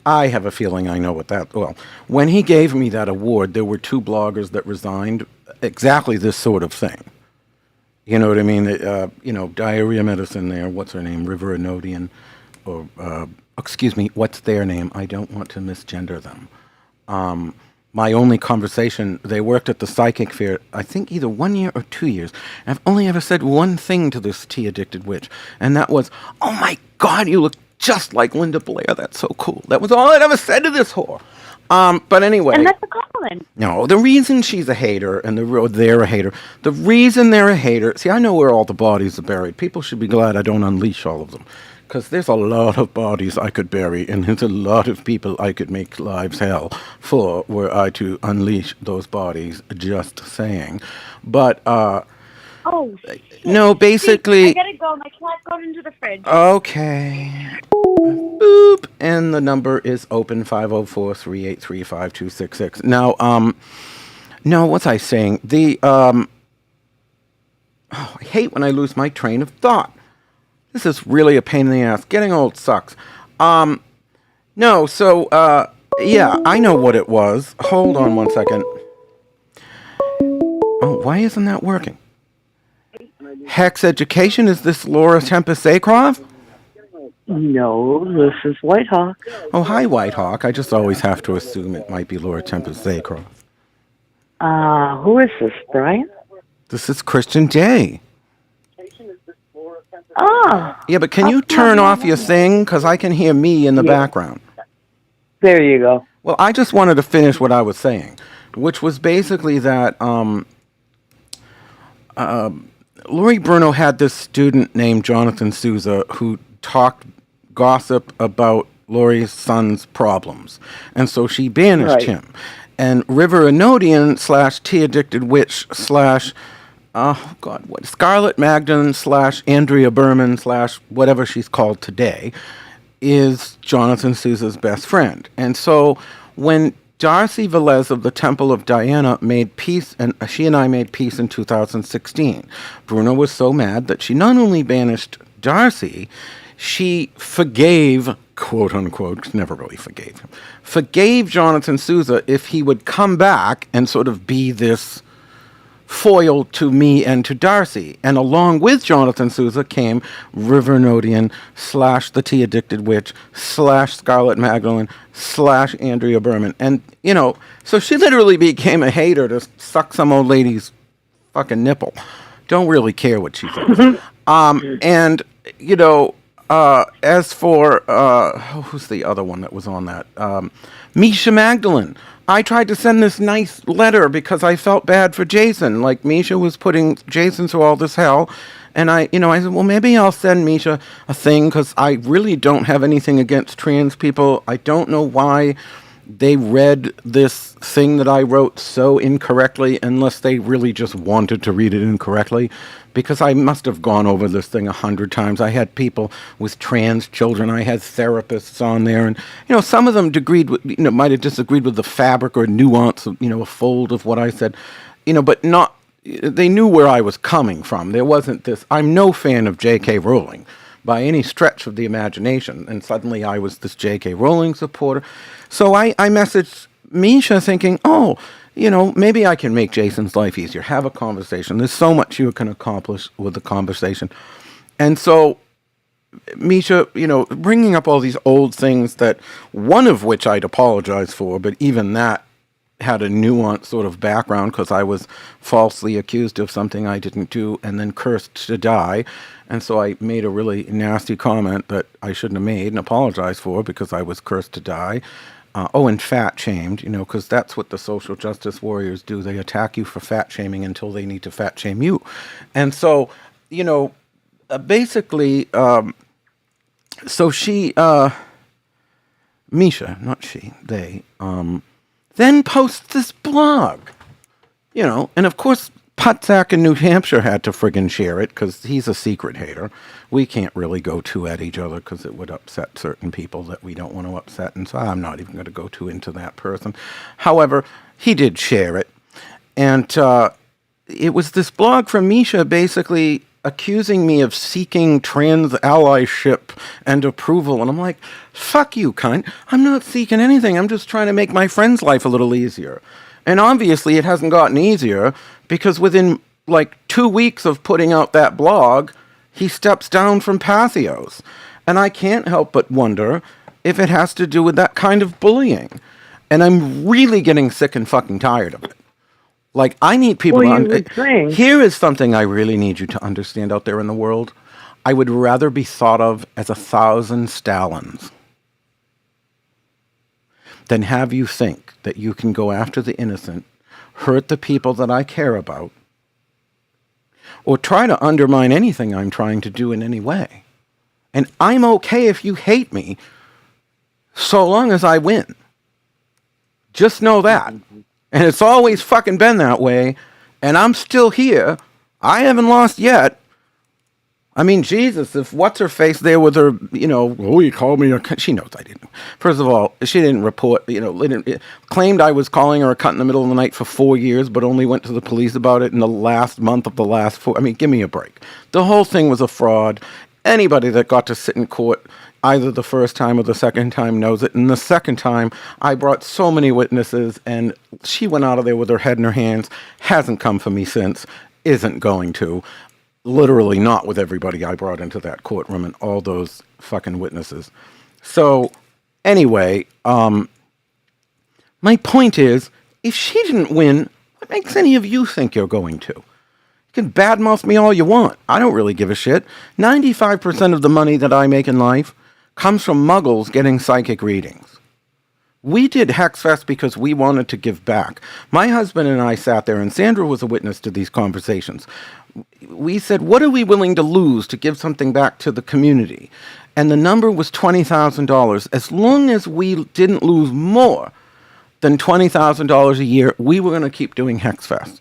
I have a feeling I know what that... Well, when he gave me that award, there were 2 bloggers that resigned. Exactly this sort of thing. You know what I mean? Diarrhea Medicine there. What's her name? River Anodian. Or, excuse me, what's their name? I don't want to misgender them. My only conversation, they worked at the Psychic Fair, I think either 1 year or 2 years. And I've only ever said one thing to this tea-addicted witch. And that was, oh my God, you look just like Linda Blair. That's so cool. That was all I'd ever said to this whore. But anyway. And that's a compliment. No, the reason she's a hater and they're a hater, the reason they're a hater, see, I know where all the bodies are buried. People should be glad I don't unleash all of them. Because there's a lot of bodies I could bury, and there's a lot of people I could make lives hell for were I to unleash those bodies, just saying. But, oh, shit. No, basically... I gotta go. My cat got into the fridge. Okay. Boop. And the number is open, 504-383-5266. Now, no, what's I saying? I hate when I lose my train of thought. This is really a pain in the ass. Getting old sucks. Yeah, I know what it was. Hold on one second. Why isn't that working? Hex Education, is this Laura Tempest Aycroft? No, this is Whitehawk. Oh, hi, Whitehawk. I just always have to assume it might be Laura Tempest Aycroft. Who is this, Brian? This is Christian J. Ah. Yeah, but can you turn off your thing? Because I can hear me in the background. There you go. Well, I just wanted to finish what I was saying, which was basically that Lori Bruno had this student named Jonathan Souza who talked gossip about Lori's son's problems. And so she banished him. And River Anodian / Tea-Addicted Witch / Scarlet Magdalene / Andrea Berman / whatever she's called today is Jonathan Souza's best friend. And so when Darcy Velez of the Temple of Diana made peace, and she and I made peace in 2016, Bruno was so mad that she not only banished Darcy, she forgave, quote unquote, never really forgave him, forgave Jonathan Souza if he would come back and sort of be this foil to me and to Darcy. And along with Jonathan Souza came River Nodian / the Tea-Addicted Witch / Scarlet Magdalene / Andrea Berman. And, you know, so she literally became a hater to suck some old lady's fucking nipple. Don't really care what she says. And, you know, as for, who's the other one that was on that? Misha Magdalene. I tried to send this nice letter because I felt bad for Jason. Like, Misha was putting Jason through all this hell. And I said, well, maybe I'll send Misha a thing because I really don't have anything against trans people. I don't know why they read this thing that I wrote so incorrectly unless they really just wanted to read it incorrectly, because I must have gone over this thing 100 times. I had people with trans children. I had therapists on there, and, you know, some of them might have disagreed with the fabric or nuance of, you know, a fold of what I said, you know, but not, they knew where I was coming from. There wasn't this, I'm no fan of J.K. Rowling by any stretch of the imagination, and suddenly I was this J.K. Rowling supporter. So I messaged Misha thinking, oh, you know, maybe I can make Jason's life easier, have a conversation. There's so much you can accomplish with the conversation. And so Misha, you know, bringing up all these old things that, one of which I'd apologize for, but even that had a nuanced sort of background because I was falsely accused of something I didn't do and then cursed to die. And so I made a really nasty comment that I shouldn't have made and apologized for because I was cursed to die. And fat shamed, you know, because that's what the social justice warriors do. They attack you for fat shaming until they need to fat shame you. And so, you know, basically, so she, Misha, not she, they, then posts this blog, you know, and of course, Putzak in New Hampshire had to friggin' share it because he's a secret hater. We can't really go too at each other because it would upset certain people that we don't want to upset, and so I'm not even going to go too into that person. However, he did share it, and it was this blog from Misha basically accusing me of seeking trans allyship and approval, and I'm like, fuck you, cunt. I'm not seeking anything. I'm just trying to make my friend's life a little easier. And obviously it hasn't gotten easier because within like 2 weeks of putting out that blog, he steps down from Pathos. And I can't help but wonder if it has to do with that kind of bullying. And I'm really getting sick and fucking tired of it. Like, I need people to here is something I really need you to understand out there in the world. I would rather be thought of as 1,000 Stalins than have you think that you can go after the innocent, hurt the people that I care about, or try to undermine anything I'm trying to do in any way. And I'm okay if you hate me, so long as I win. Just know that. And it's always fucking been that way, and I'm still here. I haven't lost yet. I mean, Jesus, if what's-her-face there with her, you know, oh, you called me a cunt. She knows I didn't. First of all, she didn't report, you know, claimed I was calling her a cunt in the middle of the night for 4 years, but only went to the police about it in the last month of the last 4. I mean, give me a break. The whole thing was a fraud. Anybody that got to sit in court either the first time or the second time knows it. And the second time, I brought so many witnesses, and she went out of there with her head in her hands, hasn't come for me since, isn't going to. Literally not with everybody I brought into that courtroom and all those fucking witnesses. So, anyway, my point is, if she didn't win, what makes any of you think you're going to? You can badmouth me all you want. I don't really give a shit. 95% of the money that I make in life comes from muggles getting psychic readings. We did Hexfest because we wanted to give back. My husband and I sat there, and Sandra was a witness to these conversations. We said, what are we willing to lose to give something back to the community? And the number was $20,000. As long as we didn't lose more than $20,000 a year, we were going to keep doing Hexfest.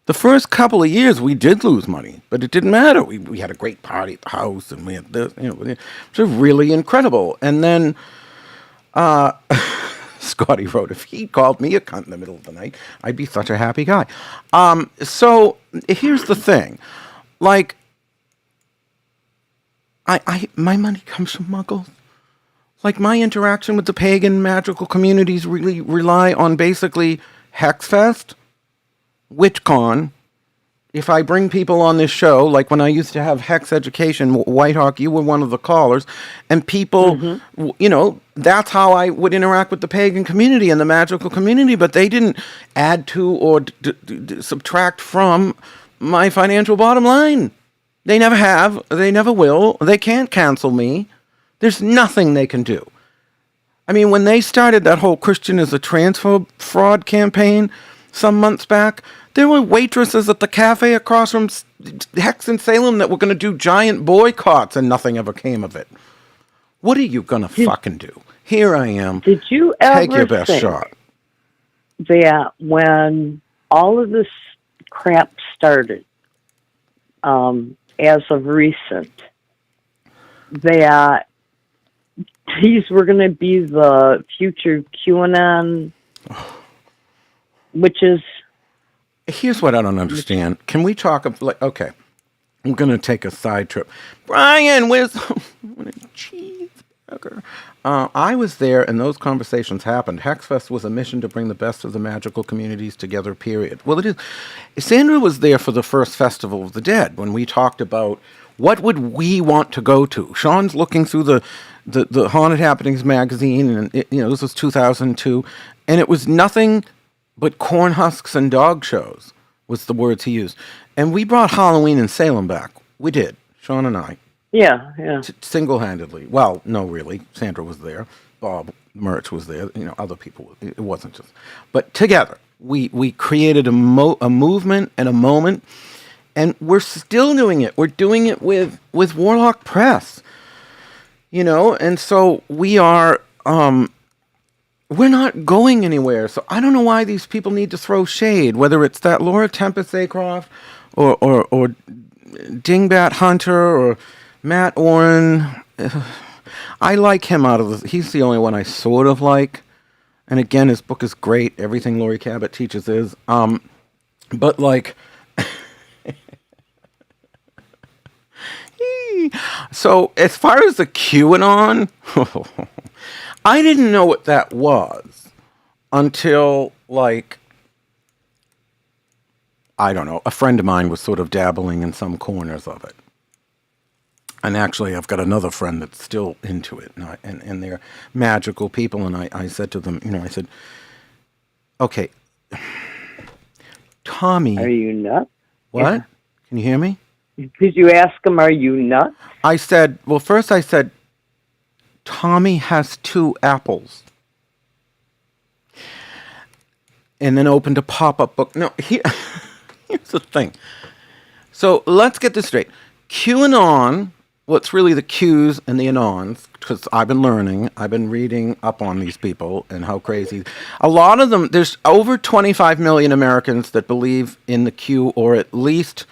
The first couple of years, we did lose money, but it didn't matter. We had a great party at the house, and we had this, it was really incredible. And then Scotty wrote, if he called me a cunt in the middle of the night, I'd be such a happy guy. So here's the thing. Like, my money comes from muggles. Like, my interaction with the pagan magical communities really rely on basically Hexfest, WitchCon. If I bring people on this show, like when I used to have Hex Education, Whitehawk, you were one of the callers, and people, that's how I would interact with the pagan community and the magical community, but they didn't add to or subtract from my financial bottom line. They never have. They never will. They can't cancel me. There's nothing they can do. I mean, when they started that whole Christian is a transfer fraud campaign some months back, there were waitresses at the cafe across from Hex in Salem that were going to do giant boycotts, and nothing ever came of it. What are you going to fucking do? Here I am. Did you ever take your best think shot? That when all of this crap started, as of recent, that these were going to be the future QAnon, which is... Here's what I don't understand. Can we talk of, like, okay, I'm going to take a side trip. Brian, where's cheeseburger? I was there, and those conversations happened. Hexfest was a mission to bring the best of the magical communities together, period. Well, it is. Sandra was there for the first Festival of the Dead when we talked about what would we want to go to. Sean's looking through the Haunted Happenings magazine, and this was 2002, and it was nothing but corn husks and dog shows was the words he used. And we brought Halloween in Salem back. We did, Sean and I. Yeah. Single-handedly. Well, no, really. Sandra was there. Bob Murch was there. Other people. It wasn't just. But together, we created a movement and a moment, and we're still doing it. We're doing it with Warlock Press. And so we are... we're not going anywhere. So I don't know why these people need to throw shade, whether it's that Laura Tempest Acroft or Dingbat Hunter or Matt Oren. I like him he's the only one I sort of like. And again, his book is great. Everything Laurie Cabot teaches is. But like, so as far as the QAnon, I didn't know what that was until, like, I don't know, a friend of mine was sort of dabbling in some corners of it. And actually, I've got another friend that's still into it, and they're magical people. And I said to them, I said, okay, Tommy. Are you nuts? What? Yeah. Can you hear me? Did you ask him, are you nuts? I said, well, first I said, Tommy has 2 apples. And then opened a pop-up book. No, here's the thing. So let's get this straight. QAnon, what's really the Qs and the Anons, because I've been learning, I've been reading up on these people and how crazy. A lot of them, there's over 25 million Americans that believe in the Q, or at least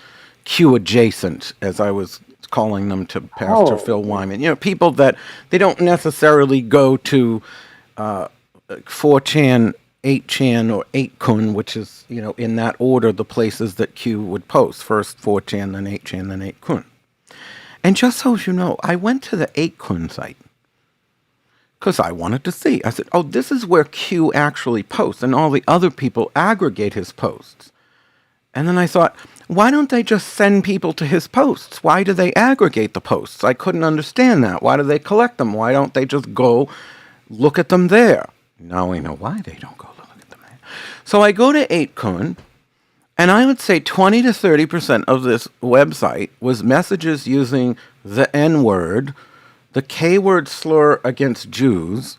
Q adjacent, as I was calling them to Pastor Phil Wyman. People that they don't necessarily go to 4chan, 8chan, or 8kun, which is, in that order, the places that Q would post. First 4chan, then 8chan, then 8kun. And just so you know, I went to the 8kun site because I wanted to see. I said, oh, this is where Q actually posts, and all the other people aggregate his posts. And then I thought, why don't they just send people to his posts? Why do they aggregate the posts? I couldn't understand that. Why do they collect them? Why don't they just go look at them there? Now we know why they don't go look at them there. So I go to 8kun, and I would say 20 to 30% of this website was messages using the N-word, the K-word slur against Jews.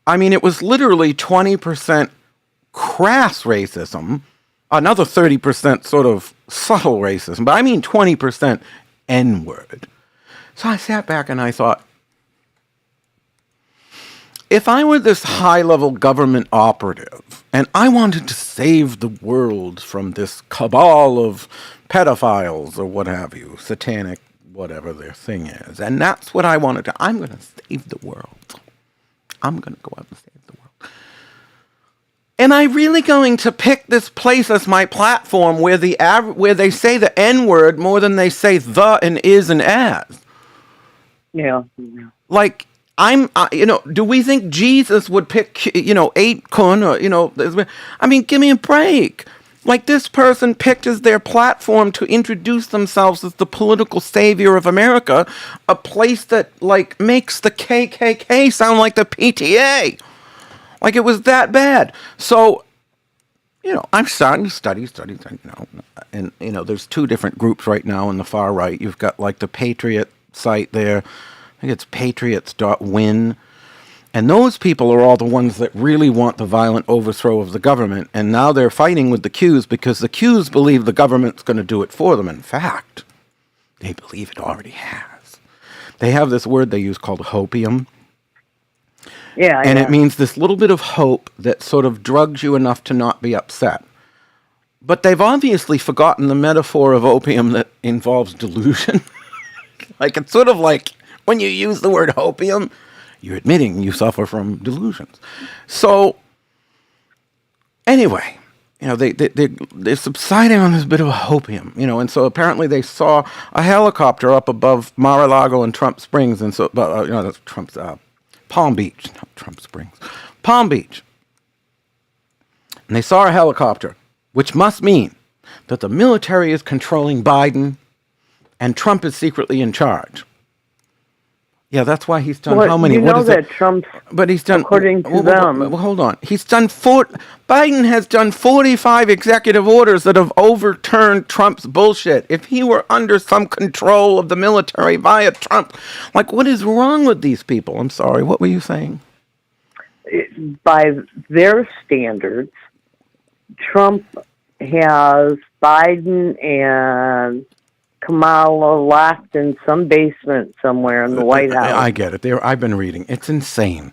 I mean, it was literally 20% crass racism, another 30% sort of subtle racism, but I mean 20% N-word. So I sat back and I thought, if I were this high-level government operative and I wanted to save the world from this cabal of pedophiles or what have you, satanic, whatever their thing is, and that's what I wanted to, I'm going to save the world. I'm going to go out and save the world. Am I really going to pick this place as my platform where they say the N-word more than they say the and is and as? Yeah. Like, do we think Jesus would pick, 8kun or, I mean, give me a break. Like, this person picked as their platform to introduce themselves as the political savior of America, a place that, like, makes the KKK sound like the PTA. Like, it was that bad. So, I'm starting to study, and, there's two different groups right now on the far right. You've got, like, the Patriot site there. I think it's patriots.win. And those people are all the ones that really want the violent overthrow of the government. And now they're fighting with the Qs because the Qs believe the government's going to do it for them. In fact, they believe it already has. They have this word they use called hopium. Yeah. And it means this little bit of hope that sort of drugs you enough to not be upset. But they've obviously forgotten the metaphor of opium that involves delusion. Like, it's sort of like when you use the word hopium, you're admitting you suffer from delusions. So, anyway, they're subsiding on this bit of a hopium, and so apparently they saw a helicopter up above Mar-a-Lago and Trump Springs, and so, that's Trump's, Palm Beach, not Trump Springs, Palm Beach. And they saw a helicopter, which must mean that the military is controlling Biden and Trump is secretly in charge. Yeah, that's why he's done how many? You know that Trump's, but he's done, according to them. Well, hold on. He's done Biden has done 45 executive orders that have overturned Trump's bullshit. If he were under some control of the military via Trump, like, what is wrong with these people? I'm sorry, what were you saying? By their standards, Trump has Biden and Kamala locked in some basement somewhere in the White House. I get it. I've been reading. It's insane.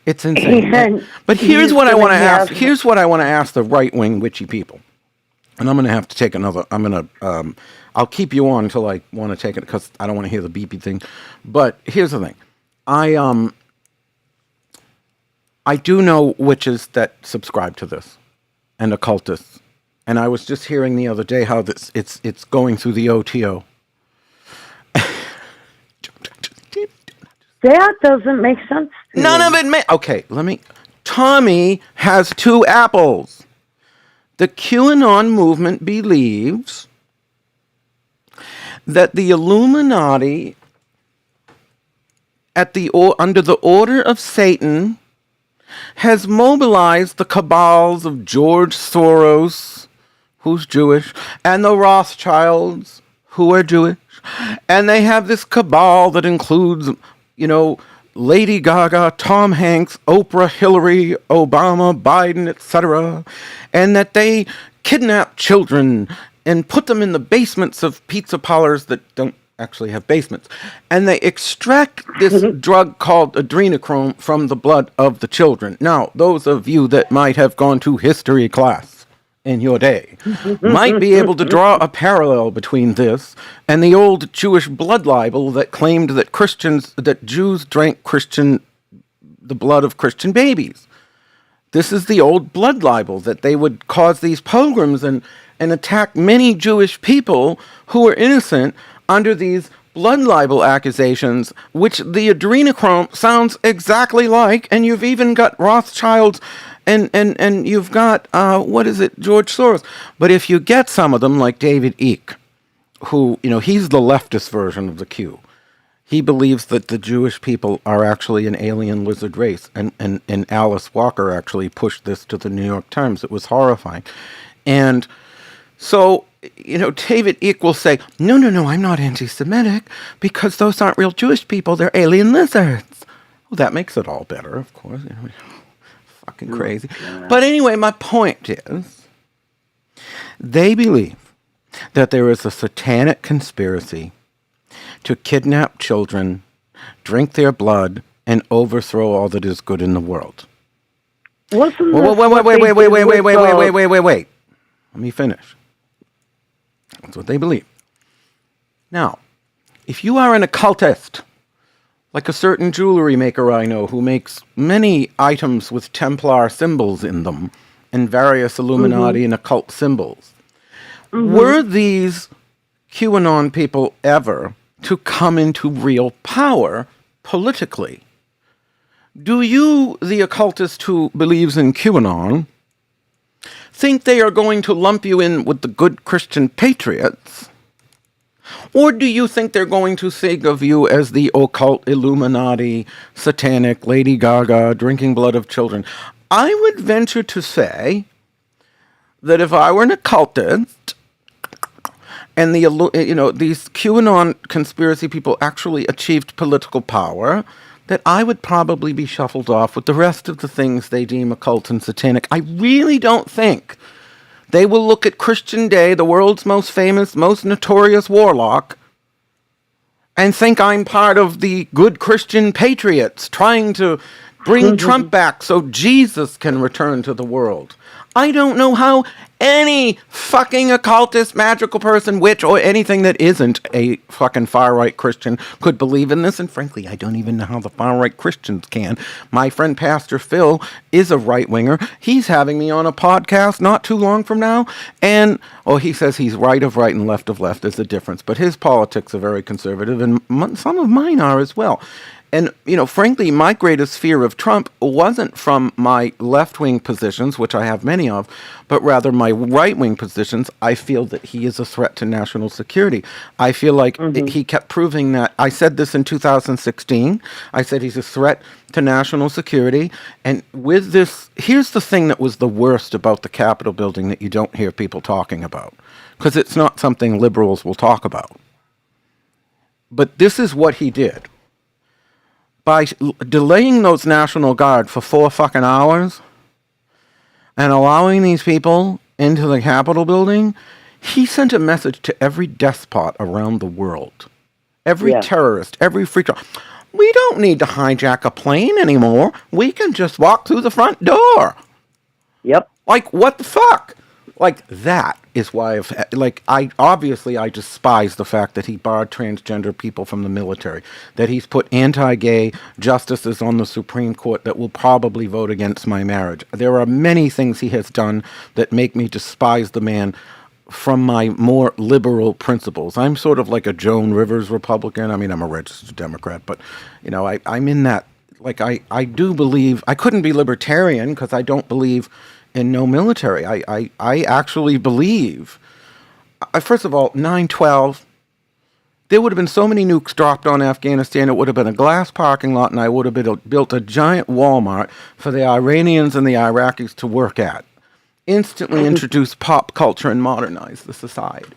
It's insane. But here's what I want to ask. Here's what I want to ask the right-wing witchy people. And I'm going to have to take another. I'll keep you on until I want to take it because I don't want to hear the beepy thing. But here's the thing. I do know witches that subscribe to this and occultists. And I was just hearing the other day how it's going through the OTO. That doesn't make sense to None me. of it okay, Tommy has two apples. The QAnon movement believes that the Illuminati under the order of Satan has mobilized the cabals of George Soros, who's Jewish, and the Rothschilds, who are Jewish. And they have this cabal that includes, Lady Gaga, Tom Hanks, Oprah, Hillary, Obama, Biden, etc. And that they kidnap children and put them in the basements of pizza parlors that don't actually have basements. And they extract this drug called adrenochrome from the blood of the children. Now, those of you that might have gone to history class in your day might be able to draw a parallel between this and the old Jewish blood libel that claimed that Jews drank the blood of Christian babies. This is the old blood libel that they would cause these pogroms and attack many Jewish people who were innocent under these blood libel accusations, which the adrenochrome sounds exactly like, and you've even got Rothschilds and you've got, George Soros. But if you get some of them, like David Icke, who, he's the leftist version of the Q. He believes that the Jewish people are actually an alien lizard race. And Alice Walker actually pushed this to the New York Times. It was horrifying. And so, David Icke will say, no, I'm not anti-Semitic because those aren't real Jewish people. They're alien lizards. Well, that makes it all better, of course. Fucking crazy. Yeah. But anyway, my point is, they believe that there is a satanic conspiracy to kidnap children, drink their blood, and overthrow all that is good in the world. Wait. Let me finish. That's what they believe. Now, if you are an occultist, like a certain jewelry maker I know who makes many items with Templar symbols in them and various Illuminati and occult symbols, were these QAnon people ever to come into real power politically? Do you, the occultist who believes in QAnon, think they are going to lump you in with the good Christian patriots? Or do you think they're going to think of you as the occult Illuminati, satanic, Lady Gaga, drinking blood of children? I would venture to say that if I were an occultist and these QAnon conspiracy people actually achieved political power, that I would probably be shuffled off with the rest of the things they deem occult and satanic. I really don't think they will look at Christian Day, the world's most famous, most notorious Warlock, and think I'm part of the good Christian patriots trying to bring Trump back so Jesus can return to the world. I don't know how any fucking occultist, magical person, witch, or anything that isn't a fucking far-right Christian could believe in this. And frankly, I don't even know how the far-right Christians can. My friend Pastor Phil is a right-winger. He's having me on a podcast not too long from now. And, he says he's right of right and left of left. There's a difference. But his politics are very conservative, and some of mine are as well. And, frankly, my greatest fear of Trump wasn't from my left-wing positions, which I have many of, but rather my right-wing positions. I feel that he is a threat to national security. I feel like he kept proving that. I said this in 2016. I said he's a threat to national security. And with this, here's the thing that was the worst about the Capitol building that you don't hear people talking about, because it's not something liberals will talk about. But this is what he did. By delaying those National Guard for 4 fucking hours and allowing these people into the Capitol building, he sent a message to every despot around the world. Every terrorist, every freak. We don't need to hijack a plane anymore. We can just walk through the front door. Yep. Like, what the fuck? Like, that is why I despise the fact that he barred transgender people from the military, that he's put anti-gay justices on the Supreme Court that will probably vote against my marriage. There are many things he has done that make me despise the man from my more liberal principles. I'm sort of like a Joan Rivers Republican. I mean, I'm a registered Democrat, but, I'm in that, I do believe, I couldn't be libertarian because I don't believe in no military. I actually believe, first of all, 9/12, there would have been so many nukes dropped on Afghanistan, it would have been a glass parking lot, and I would have built a giant Walmart for the Iranians and the Iraqis to work at. Instantly introduce pop culture and modernize the society.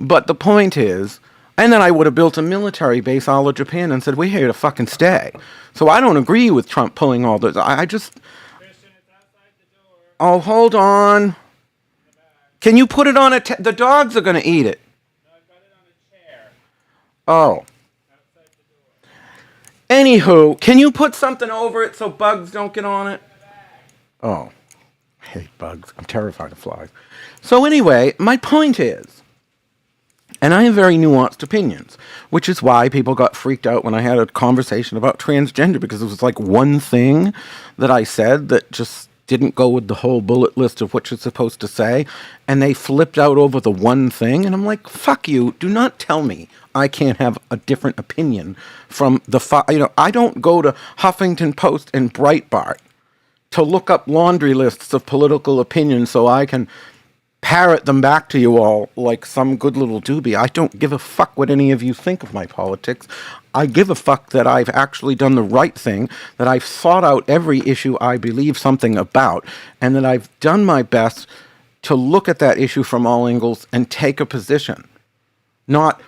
But the point is, and then I would have built a military base all of Japan and said, we're here to fucking stay. So I don't agree with Trump pulling all those. I just... Oh, hold on. Can you put it on the dogs are going to eat it. No, I've got it on a chair. Oh. Outside the door. Anywho, can you put something over it so bugs don't get on it? Oh. I hate bugs. I'm terrified of flies. So anyway, my point is, and I have very nuanced opinions, which is why people got freaked out when I had a conversation about transgender, because it was like one thing that I said that just didn't go with the whole bullet list of what you're supposed to say, and they flipped out over the one thing, and I'm like, fuck you, do not tell me I can't have a different opinion from I don't go to Huffington Post and Breitbart to look up laundry lists of political opinions so I can parrot them back to you all like some good little doobie. I don't give a fuck what any of you think of my politics. I give a fuck that I've actually done the right thing, that I've sought out every issue I believe something about, and that I've done my best to look at that issue from all angles and take a position. Not,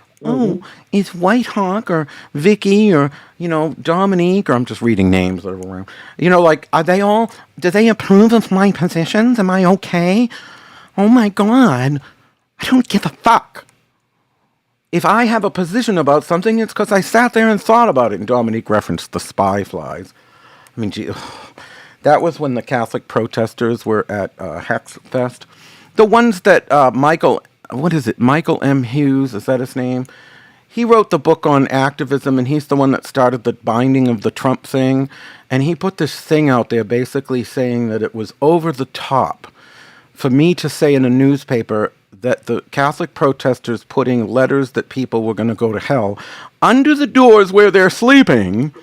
is White Hawk or Vicky or, Dominique, or I'm just reading names that are around. Do they approve of my positions? Am I okay? Oh my God, I don't give a fuck. If I have a position about something, it's because I sat there and thought about it. And Dominique referenced the spy flies. I mean, gee, that was when the Catholic protesters were at Hex Fest. The ones that Michael M. Hughes, is that his name? He wrote the book on activism, and he's the one that started the binding of the Trump thing. And he put this thing out there basically saying that it was over the top for me to say in a newspaper that the Catholic protesters putting letters that people were going to go to hell under the doors where they're sleeping.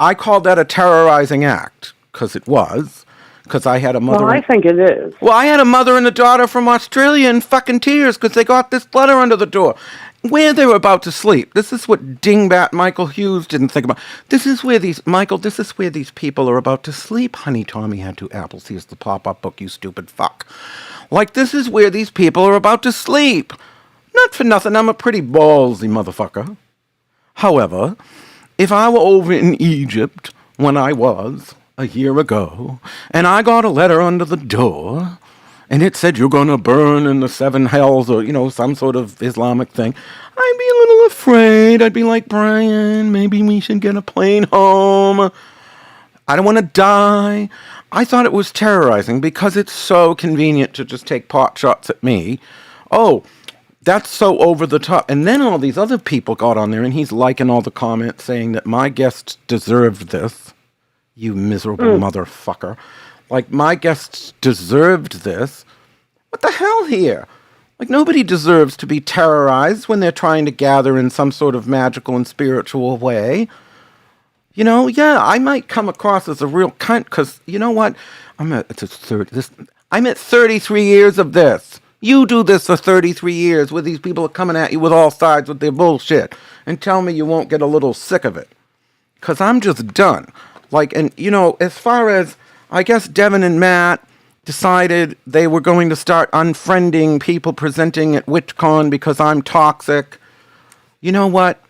I called that a terrorizing act, because it was. Because I had a mother. Well, I think it is. Well, I had a mother and a daughter from Australia in fucking tears because they got this letter under the door where they were about to sleep. This is what dingbat Michael Hughes didn't think about. This is where these people are about to sleep. Honey, Tommy had two apples. Here's the pop-up book, you stupid fuck. Like, this is where these people are about to sleep. Not for nothing, I'm a pretty ballsy motherfucker. However, if I were over in Egypt when I was a year ago, and I got a letter under the door, and it said you're going to burn in the seven hells or, some sort of Islamic thing, I'd be a little afraid. I'd be like, Brian, maybe we should get a plane home. I don't want to die. I thought it was terrorizing because it's so convenient to just take pot shots at me. Oh, that's so over the top. And then all these other people got on there, and he's liking all the comments saying that my guests deserved this. You miserable motherfucker. Like, my guests deserved this. What the hell here? Like, nobody deserves to be terrorized when they're trying to gather in some sort of magical and spiritual way. I might come across as a real cunt because, you know what? I'm at 33 years of this. You do this for 33 years where these people are coming at you with all sides with their bullshit and tell me you won't get a little sick of it. Because I'm just done. Like, and, as far as, I guess Devin and Matt decided they were going to start unfriending people presenting at WitchCon because I'm toxic. You know what?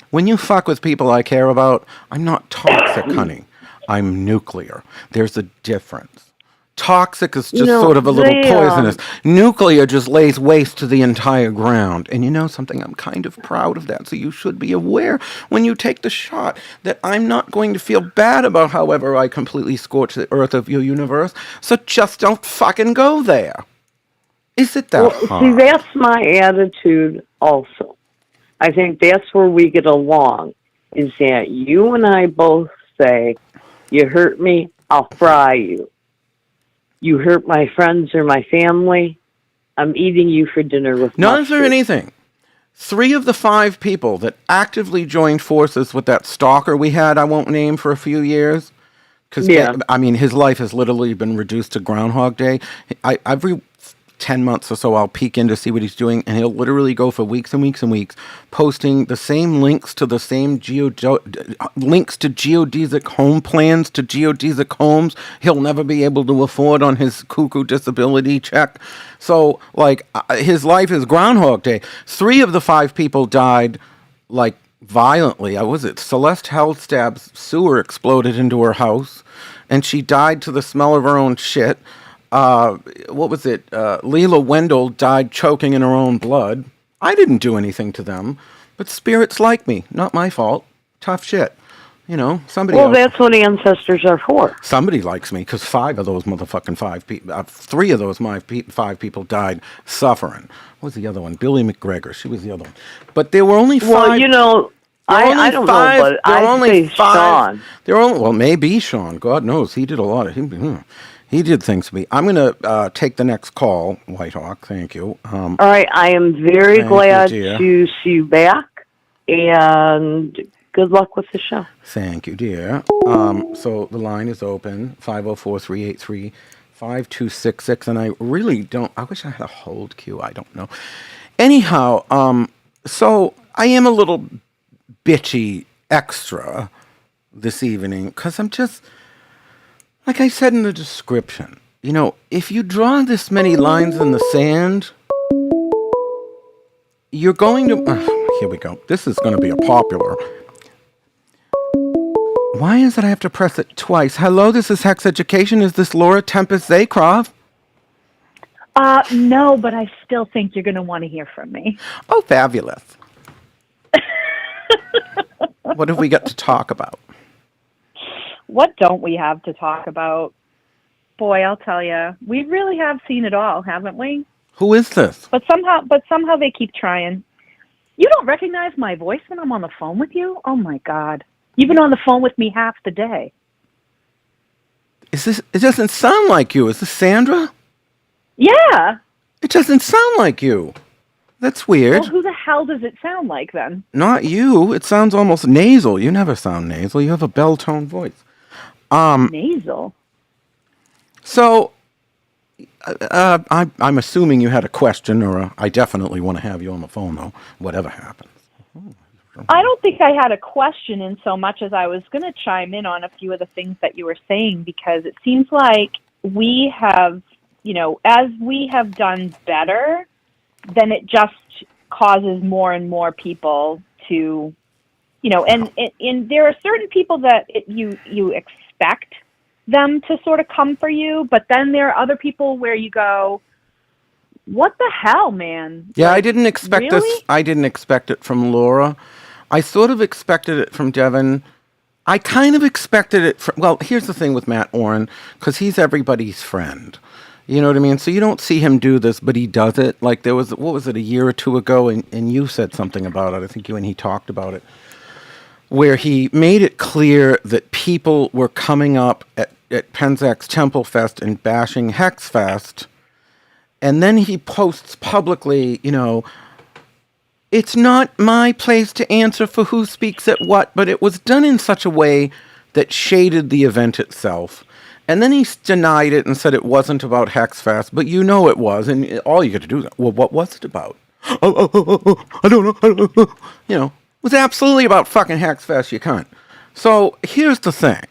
When you fuck with people I care about, I'm not toxic, honey. I'm nuclear. There's a difference. Toxic is just sort of a little poisonous. Nuclear just lays waste to the entire ground. And you know something? I'm kind of proud of that. So you should be aware when you take the shot that I'm not going to feel bad about however I completely scorch the earth of your universe. So just don't fucking go there. Is it that hard? See, that's my attitude also. I think that's where we get along, is that you and I both say, you hurt me, I'll fry you. You hurt my friends or my family, I'm eating you for dinner with Not mustard. for anything. 3 of the 5 people that actively joined forces with that stalker we had, I won't name, for a few years. Because, his life has literally been reduced to Groundhog Day. Every 10 months or so, I'll peek in to see what he's doing, and he'll literally go for weeks and weeks and weeks, posting the same links to the same links to geodesic home plans to geodesic homes he'll never be able to afford on his cuckoo disability check. So, his life is Groundhog Day. 3 of the 5 people died, violently. Celeste Hellstab's sewer exploded into her house, and she died to the smell of her own shit. Leela Wendell died choking in her own blood. I didn't do anything to them, but spirits like me. Not my fault. Tough shit. Somebody else. That's what ancestors are for. Somebody likes me, because 5 of those motherfucking 5 people, 3 of those 5 people died suffering. What was the other one? Billy McGregor. She was the other one. But there were only 5. Well, I don't know, but I say Sean. Maybe Sean. God knows. He did a lot of... He did things to me. I'm going to take the next call, Whitehawk. Thank you. All right, I am very Thank you, glad dear. to see you back, and good luck with the show. Thank you, dear. So the line is open, 504-383-5266, and I really don't, I wish I had a hold cue. I don't know. Anyhow, so I am a little bitchy extra this evening because I'm just, like I said in the description, you know, if you draw this many lines in the sand, you're going to, here we go. This is going to be a popular. Why is it I have to press it twice? Hello, this is Hex Education. Is this Laura Tempest Zaycroft? No, but I still think you're going to want to hear from me. Oh, fabulous. What have we got to talk about? What don't we have to talk about? Boy, I'll tell you, we really have seen it all, haven't we? Who is this? But somehow they keep trying. You don't recognize my voice when I'm on the phone with you? Oh my God. You've been on the phone with me half the day. Is this? It doesn't sound like you. Is this Sandra? Yeah. It doesn't sound like you. That's weird. Well, who the hell does it sound like then? Not you. It sounds almost nasal. You never sound nasal. You have a bell-tone voice. Nasal? So, I'm assuming you had a question, or I definitely want to have you on the phone, though, whatever happens. I don't think I had a question in so much as I was going to chime in on a few of the things that you were saying, because it seems like we have, you know, as we have done better, then it just causes more and more people to, you know, and there are certain people that you expect them to sort of come for you, but then there are other people where you go, what the hell, man? Yeah, like, I didn't expect really? this. I didn't expect it from Laura. I sort of expected it from Devin. I kind of expected it from, well, here's the thing with Matt Oren, because he's everybody's friend. You know what I mean? So you don't see him do this, but he does it. Like there was, what was it, a year or two ago, and you said something about it. I think you and he talked about it, where he made it clear that people were coming up at Penzak's Temple Fest and bashing Hex Fest. And then he posts publicly, you know, it's not my place to answer for who speaks at what, but it was done in such a way that shaded the event itself. And then he denied it and said it wasn't about Hex Fest, but you know it was. And all you got to do is, well, what was it about? I don't know. You know, it was absolutely about fucking Hex Fest, you cunt. So here's the thing.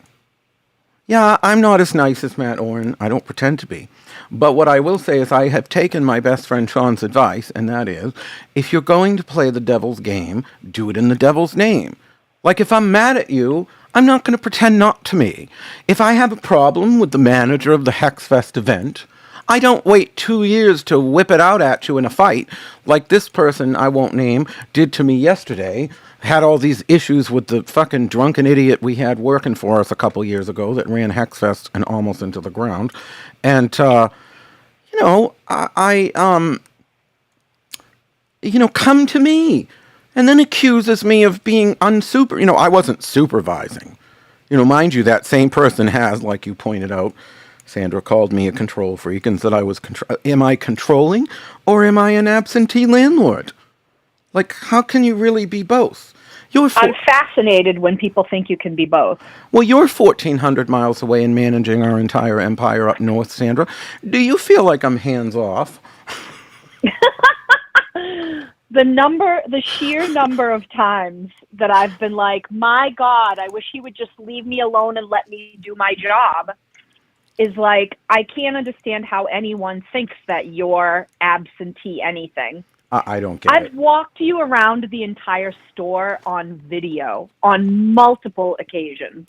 Yeah, I'm not as nice as Matt Oren. I don't pretend to be. But what I will say is I have taken my best friend Sean's advice, and that is, if you're going to play the devil's game, do it in the devil's name. Like, if I'm mad at you, I'm not going to pretend not to me. If I have a problem with the manager of the Hexfest event, I don't wait 2 years to whip it out at you in a fight, like this person I won't name did to me yesterday. Had all these issues with the fucking drunken idiot we had working for us a couple years ago that ran Hexfest and almost into the ground. And, you know, you know, come to me and then accuses me of being you know, I wasn't supervising. You know, mind you, that same person has, like you pointed out, Sandra called me a control freak and said I was, am I controlling or am I an absentee landlord? Like, how can you really be both? I'm fascinated when people think you can be both. Well, you're 1,400 miles away and managing our entire empire up north, Sandra. Do you feel like I'm hands off? The sheer number of times that I've been like, my God, I wish he would just leave me alone and let me do my job, is like, I can't understand how anyone thinks that you're absentee anything. I don't get it. I've walked you around the entire store on video on multiple occasions.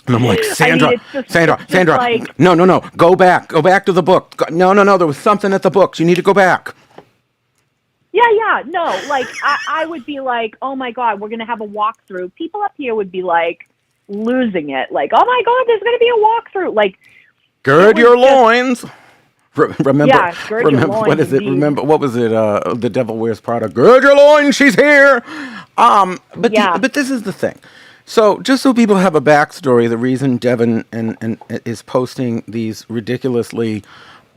And I'm like, Sandra, I mean, it's just Sandra, like, no, go back to the book. No, there was something at the books. You need to go back. Yeah, no, like, I would be like, oh my God, we're going to have a walkthrough. People up here would be like losing it. Like, oh my God, there's going to be a walkthrough. Like, gird your loins. Remember, gird your loins, what is it? indeed. Remember, what was it? The Devil Wears Prada. Gird your loins, she's here. But this is the thing. So, just so people have a backstory, the reason Devin and is posting these ridiculously,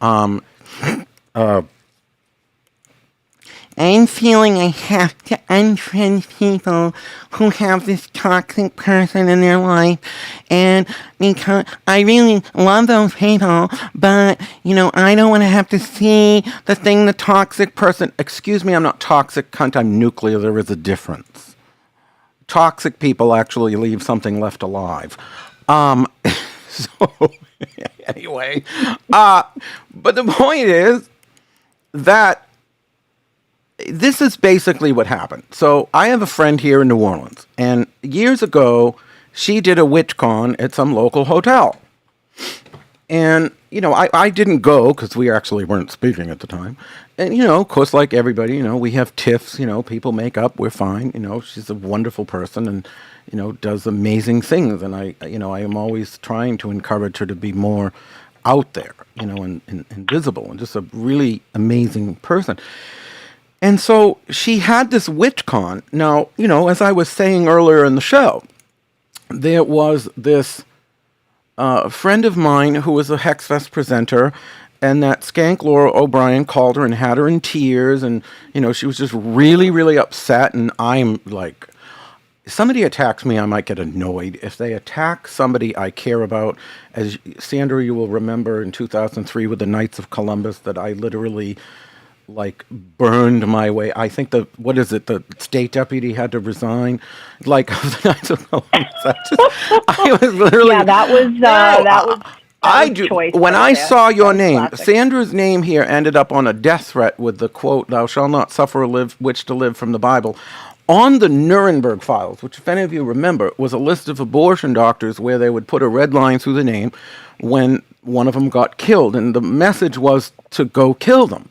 um, I'm feeling I have to unfriend people who have this toxic person in their life, and because I really love those people, but, I don't want to have to see the toxic person, excuse me, I'm not toxic, cunt, I'm nuclear, there is a difference. Toxic people actually leave something left alive. So, anyway, but the point is that this is basically what happened. So I have a friend here in New Orleans, and years ago, she did a WitchCon at some local hotel. And, I didn't go because we actually weren't speaking at the time. And, of course, like everybody, we have tiffs, people make up, we're fine. She's a wonderful person and, does amazing things. And I am always trying to encourage her to be more out there, and visible, and just a really amazing person. And so she had this WitchCon. Now, as I was saying earlier in the show, there was this friend of mine who was a Hex Fest presenter, and that skank Laura O'Brien called her and had her in tears, and, she was just really, really upset, and I'm like, if somebody attacks me, I might get annoyed. If they attack somebody I care about, as Sandra, you will remember in 2003 with the Knights of Columbus, that I literally burned my way. I think the state deputy had to resign, of the Knights of Columbus. I was literally. Yeah, that was. I do. When I saw your name, Sandra's name here ended up on a death threat with the quote, "Thou shalt not suffer a witch to live," from the Bible. On the Nuremberg files, which if any of you remember, was a list of abortion doctors where they would put a red line through the name when one of them got killed, and the message was to go kill them.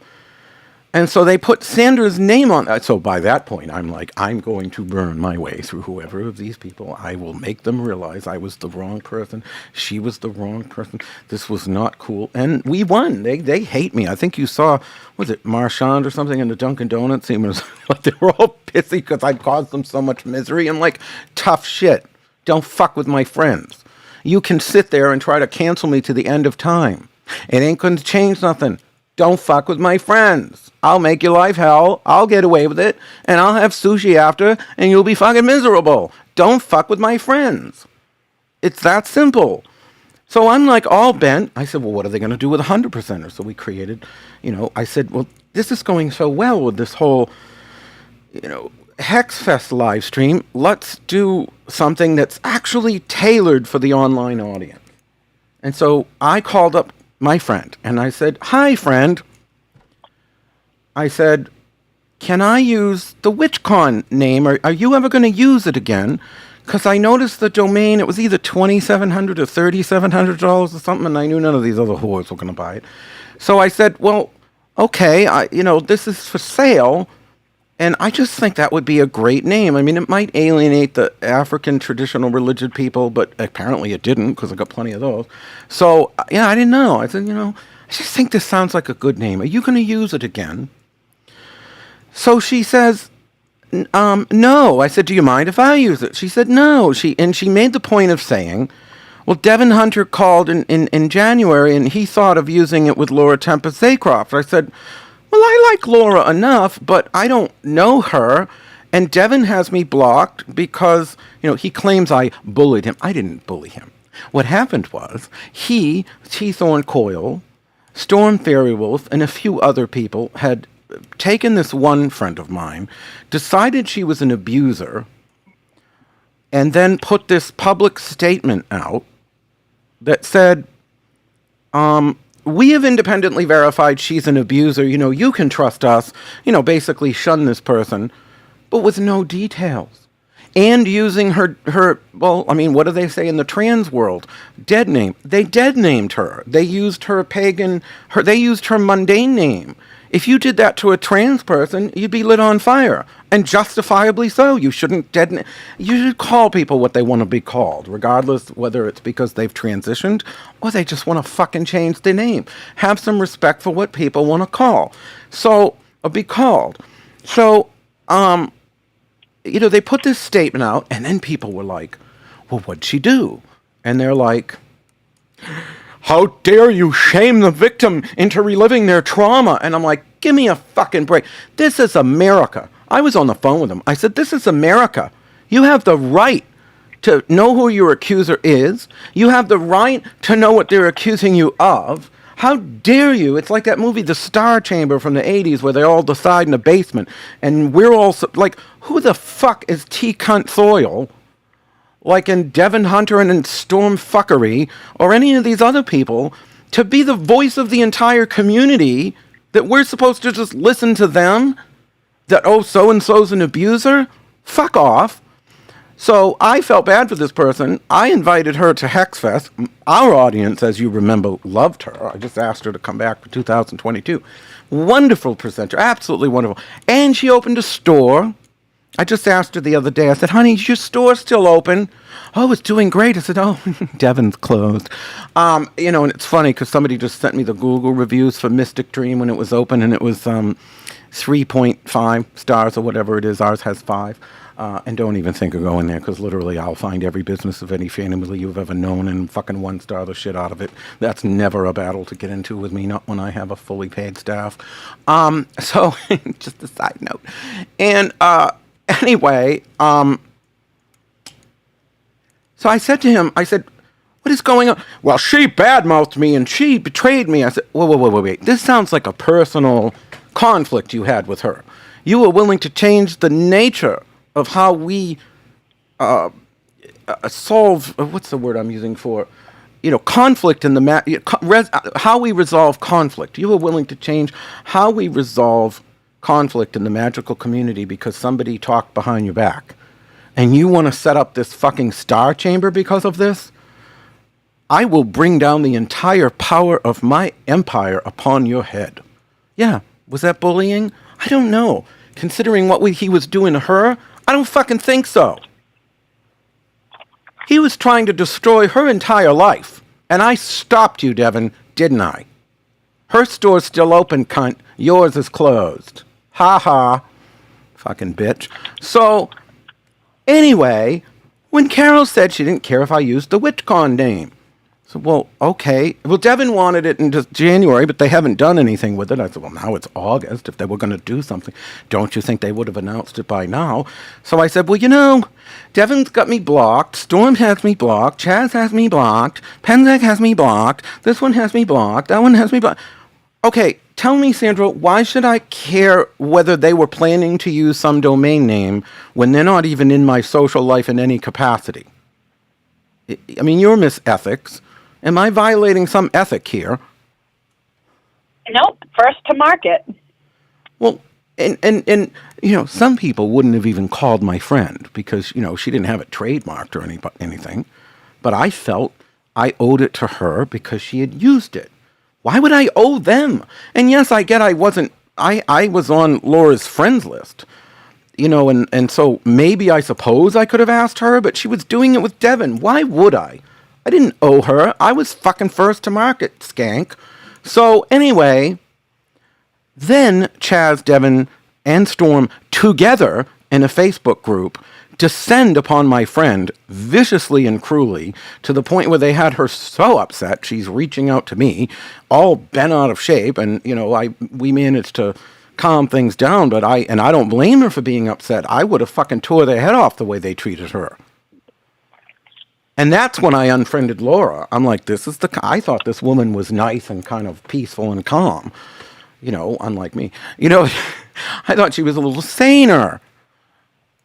And so they put Sandra's name on that. So by that point, I'm like, I'm going to burn my way through whoever of these people. I will make them realize I was the wrong person. She was the wrong person. This was not cool. And we won. They hate me. I think you saw, was it Marchand or something in the Dunkin' Donuts scene? It was like they were all pissy because I'd caused them so much misery. I'm like, tough shit. Don't fuck with my friends. You can sit there and try to cancel me to the end of time. It ain't going to change nothing. Don't fuck with my friends. I'll make your life hell. I'll get away with it. And I'll have sushi after, and you'll be fucking miserable. Don't fuck with my friends. It's that simple. So I'm like all bent. I said, well, what are they going to do with 100%ers? So we created, I said, well, this is going so well with this whole, Hexfest live stream. Let's do something that's actually tailored for the online audience. And so I called up my friend, and I said, hi, friend. I said, can I use the WitchCon name? Are you ever going to use it again? Because I noticed the domain, it was either $2,700 or $3,700 or something, and I knew none of these other whores were going to buy it. So I said, well, okay, this is for sale, and I just think that would be a great name. I mean, it might alienate the African traditional religion people, but apparently it didn't, because I got plenty of those. So, I didn't know. I said, I just think this sounds like a good name. Are you going to use it again? So she says, no. I said, do you mind if I use it? She said, no. She made the point of saying, well, Devin Hunter called in January, and he thought of using it with Laura Tempest Zaycroft. I said, well, I like Laura enough, but I don't know her, and Devin has me blocked because, he claims I bullied him. I didn't bully him. What happened was he, T-Thorn Coyle, Storm Fairy Wolf, and a few other people had taken this one friend of mine, decided she was an abuser, and then put this public statement out that said, we have independently verified she's an abuser. You can trust us. Basically shun this person, but with no details. And using her, what do they say in the trans world? Dead name. They dead named her. They used her they used her mundane name. If you did that to a trans person, you'd be lit on fire. And justifiably so. You shouldn't you should call people what they want to be called, regardless whether it's because they've transitioned or they just want to fucking change their name. Have some respect for what people want to call. So, or be called. So, they put this statement out, and then people were like, well, what'd she do? And they're like, how dare you shame the victim into reliving their trauma? And I'm like, give me a fucking break. This is America. I was on the phone with them. I said, this is America. You have the right to know who your accuser is. You have the right to know what they're accusing you of. How dare you? It's like that movie, The Star Chamber from the 80s, where they all decide in the basement. And we're all, like, who the fuck is T. Cunt Soil? Like in Devin Hunter and in Storm Fuckery, or any of these other people, to be the voice of the entire community, that we're supposed to just listen to them? That, oh, so-and-so's an abuser? Fuck off. So I felt bad for this person. I invited her to Hex Fest. Our audience, as you remember, loved her. I just asked her to come back for 2022. Wonderful presenter, absolutely wonderful. And she opened a store. I just asked her the other day, I said, honey, is your store still open? Oh, it's doing great. I said, oh, Devon's closed. And it's funny because somebody just sent me the Google reviews for Mystic Dream when it was open, and it was 3.5 stars or whatever it is. Ours has 5. And don't even think of going there, because literally I'll find every business of any family you've ever known and fucking 1-star the shit out of it. That's never a battle to get into with me, not when I have a fully paid staff. So, just a side note. And anyway, so I said to him, what is going on? Well, she badmouthed me and she betrayed me. I said, wait. This sounds like a personal conflict you had with her. You were willing to change the nature of how we solve, what's the word I'm using for, conflict in the, how we resolve conflict. You were willing to change how we resolve conflict in the magical community because somebody talked behind your back. And you want to set up this fucking star chamber because of this? I will bring down the entire power of my empire upon your head. Yeah, was that bullying? I don't know. Considering what he was doing to her, I don't fucking think so. He was trying to destroy her entire life. And I stopped you, Devin, didn't I? Her store's still open, cunt. Yours is closed. Ha ha. Fucking bitch. So, anyway, when Carol said she didn't care if I used the WitchCon name. So, well, okay. Well, Devin wanted it in just January, but they haven't done anything with it. I said, well, now it's August. If they were going to do something, don't you think they would have announced it by now? So I said, well, Devin's got me blocked. Storm has me blocked. Chaz has me blocked. Penzak has me blocked. This one has me blocked. That one has me blocked. Okay, tell me, Sandra, why should I care whether they were planning to use some domain name when they're not even in my social life in any capacity? I mean, you're Miss Ethics. Am I violating some ethic here? Nope. First to market. Well, and some people wouldn't have even called my friend because, she didn't have it trademarked or anything. But I felt I owed it to her because she had used it. Why would I owe them? And yes, I get I was on Laura's friends list. And so maybe I suppose I could have asked her, but she was doing it with Devin. Why would I? I didn't owe her. I was fucking first to market, skank. So anyway, then Chaz, Devin, and Storm together in a Facebook group descend upon my friend viciously and cruelly to the point where they had her so upset she's reaching out to me, all bent out of shape, and we managed to calm things down, but I don't blame her for being upset. I would have fucking tore their head off the way they treated her. And that's when I unfriended Laura. I'm like, I thought this woman was nice and kind of peaceful and calm, unlike me. I thought she was a little saner.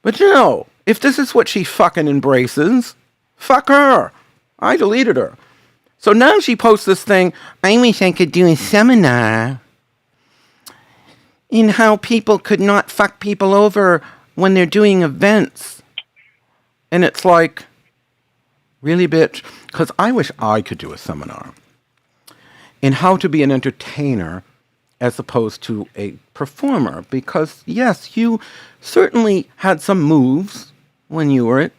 But if this is what she fucking embraces, fuck her. I deleted her. So now she posts this thing, I wish I could do a seminar in how people could not fuck people over when they're doing events. And it's like, really, bitch? Because I wish I could do a seminar in how to be an entertainer as opposed to a performer. Because, yes, you certainly had some moves when you were at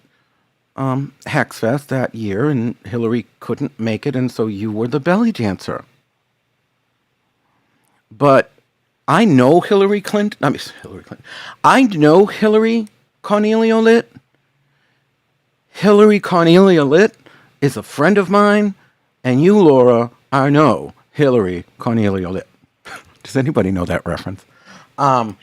Hexfest that year, and Hillary couldn't make it, and so you were the belly dancer. But I know Hillary Clinton. I know Hillary Cornelio Litt. Hillary Cornelia Litt is a friend of mine, and you, Laura, are no Hillary Cornelia Litt. Does anybody know that reference? And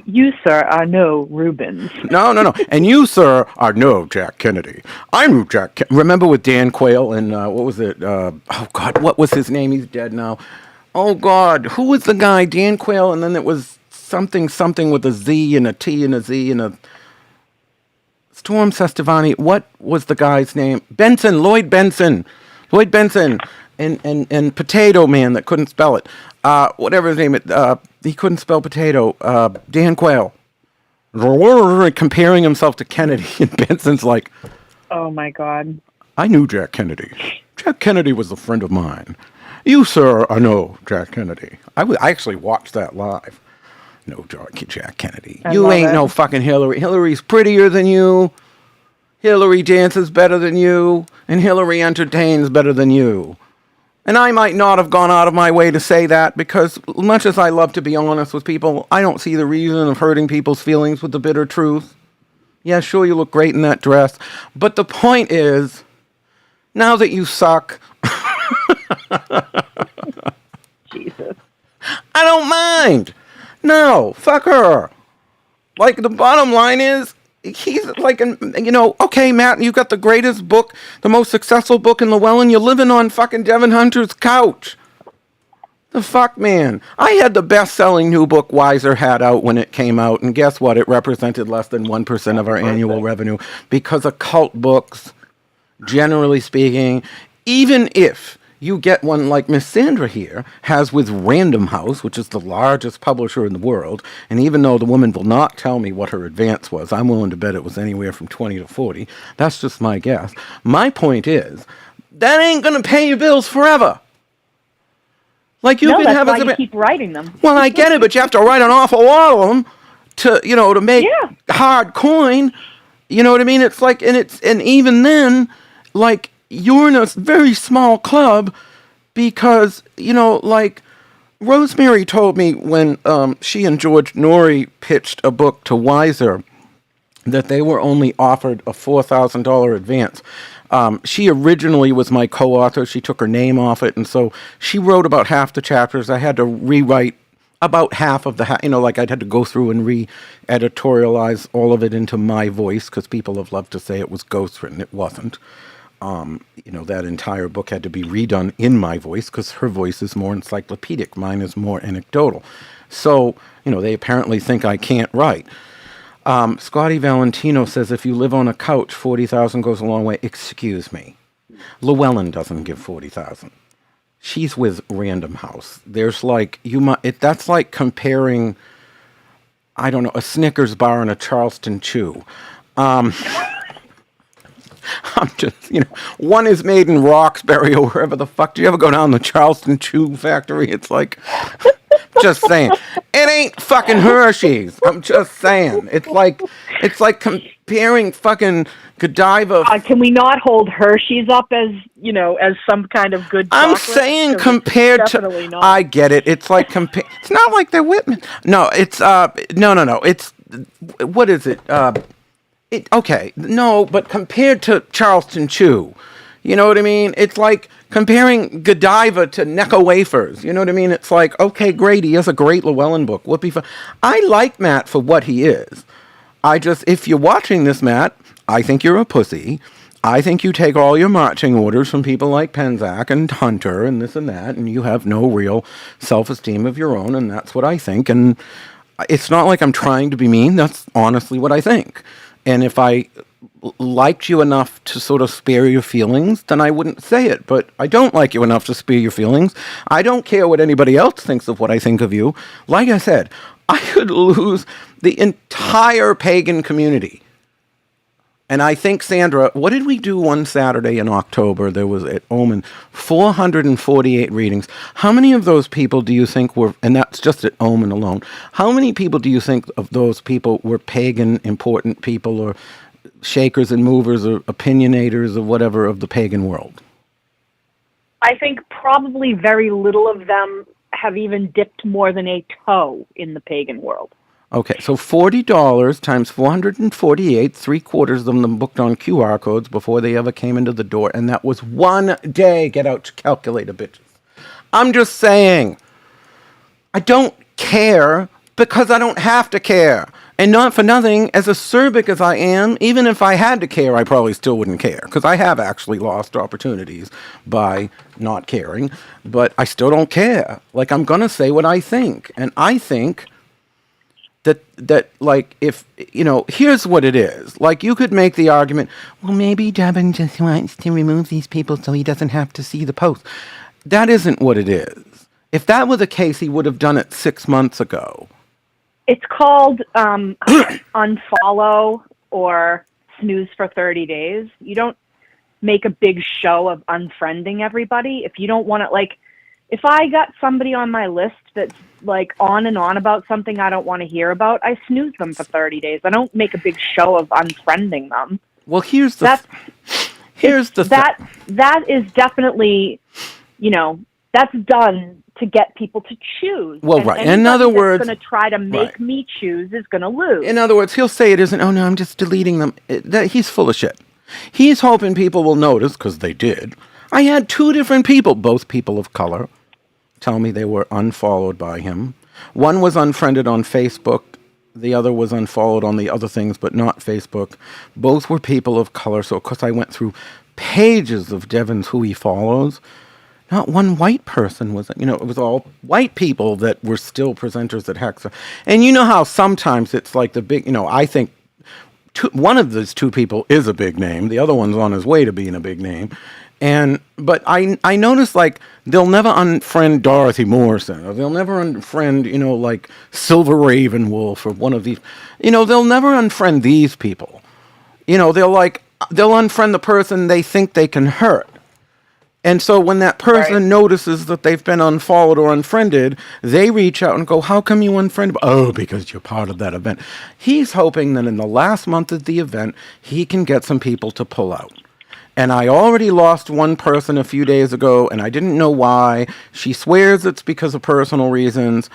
you, sir, are no Rubens. No. And you, sir, are no Jack Kennedy. I knew Jack Remember with Dan Quayle and, what was it? Oh, God, what was his name? He's dead now. Oh, God, who was the guy? Dan Quayle, and then it was something with a Z and a T and a Z and a... Storm Sestavani. What was the guy's name? Lloyd Benson. And Potato Man that couldn't spell it. Whatever his name is. He couldn't spell potato. Dan Quayle. Comparing himself to Kennedy. And Benson's like, Oh, my God. I knew Jack Kennedy. Jack Kennedy was a friend of mine. You, sir, are no Jack Kennedy. I actually watched that live. No Jack Kennedy. You ain't no fucking Hillary. Hillary's prettier than you. Hillary dances better than you. And Hillary entertains better than you. And I might not have gone out of my way to say that because much as I love to be honest with people, I don't see the reason of hurting people's feelings with the bitter truth. Yeah, sure, you look great in that dress. But the point is, now that you suck... Jesus. I don't mind. No, fuck her. Like, the bottom line is, he's like, okay, Matt, you got the greatest book, the most successful book in Llewellyn. You're living on fucking Devin Hunter's couch. The fuck, man. I had the best-selling new book Weiser had out when it came out, and guess what? It represented less than 1% of our annual revenue because occult books, generally speaking, even if you get one like Miss Sandra here has with Random House, which is the largest publisher in the world, and even though the woman will not tell me what her advance was, I'm willing to bet it was anywhere from 20 to 40. That's just my guess. My point is, that ain't going to pay your bills forever. Like you can have why you keep writing them. Well, I get it, but you have to write an awful lot of them to make hard coin. You know what I mean? It's like, and even then, like, you're in a very small club because, like Rosemary told me when she and George Norrie pitched a book to Weiser that they were only offered a $4,000 advance. She originally was my co-author. She took her name off it, and so she wrote about half the chapters. I had to rewrite about half of the, like I'd had to go through and re-editorialize all of it into my voice because people have loved to say it was ghostwritten. It wasn't. That entire book had to be redone in my voice because her voice is more encyclopedic. Mine is more anecdotal. So, they apparently think I can't write. Scotty Valentino says, if you live on a couch, 40,000 goes a long way. Excuse me. Llewellyn doesn't give 40,000. She's with Random House. There's like, that's like comparing, I don't know, a Snickers bar and a Charleston Chew. I'm just, one is made in Roxbury or wherever the fuck. Do you ever go down the Charleston Chew factory? It's like, just saying. It ain't fucking Hershey's. I'm just saying. It's like comparing fucking Godiva. Can we not hold Hershey's up as, as some kind of good chocolate? I'm saying compared to, not. I get it. It's like, it's not like they're Whitman. No, it's, no. It's, what is it? But compared to Charleston Chew, you know what I mean? It's like comparing Godiva to Necco wafers. You know what I mean? It's like, okay, great, he has a great Llewellyn book. I like Matt for what he is. If you're watching this, Matt, I think you're a pussy. I think you take all your marching orders from people like Penzak and Hunter and this and that, and you have no real self-esteem of your own, and that's what I think. And it's not like I'm trying to be mean. That's honestly what I think. And if I liked you enough to sort of spare your feelings, then I wouldn't say it. But I don't like you enough to spare your feelings. I don't care what anybody else thinks of what I think of you. Like I said, I could lose the entire pagan community. And I think, Sandra, what did we do one Saturday in October? There was at Omen 448 readings. How many of those people do you think were, and that's just at Omen alone, how many people do you think of those people were pagan, important people, or shakers and movers, or opinionators, or whatever of the pagan world? I think probably very little of them have even dipped more than a toe in the pagan world. Okay, so $40 times 448, 3/4 of them booked on QR codes before they ever came into the door, and that was one day. Get out your calculator, bitches. I'm just saying, I don't care because I don't have to care. And not for nothing, as acerbic as I am, even if I had to care, I probably still wouldn't care. Because I have actually lost opportunities by not caring, but I still don't care. Like, I'm going to say what I think. And I think that like, if, here's what it is. Like, you could make the argument, well, maybe Devin just wants to remove these people so he doesn't have to see the post. That isn't what it is. If that were the case, he would have done it 6 months ago. It's called unfollow or snooze for 30 days. You don't make a big show of unfriending everybody. If you don't want to, like, if I got somebody on my list that's like on and on about something I don't want to hear about, I snooze them for 30 days. I don't make a big show of unfriending them. Well, here's the that is definitely, that's done to get people to choose. Well, and right. In other words, going to try to make me choose is going to lose. In other words, he'll say it isn't. Oh no, I'm just deleting them. He's full of shit. He's hoping people will notice, because they did. I had 2 different people, both people of color, tell me they were unfollowed by him. One was unfriended on Facebook. The other was unfollowed on the other things, but not Facebook. Both were people of color. So, of course, I went through pages of Devin's who he follows. Not one white person was, it was all white people that were still presenters at Hex. And you know how sometimes it's like the big, I think one of those 2 people is a big name. The other one's on his way to being a big name. But I noticed, like, they'll never unfriend Dorothy Morrison, or they'll never unfriend, like Silver Ravenwolf or one of these, they'll never unfriend these people. They'll unfriend the person they think they can hurt. And so when that person notices that they've been unfollowed or unfriended, they reach out and go, how come you unfriended? Oh, because you're part of that event. He's hoping that in the last month of the event, he can get some people to pull out. And I already lost one person a few days ago, and I didn't know why. She swears it's because of personal reasons.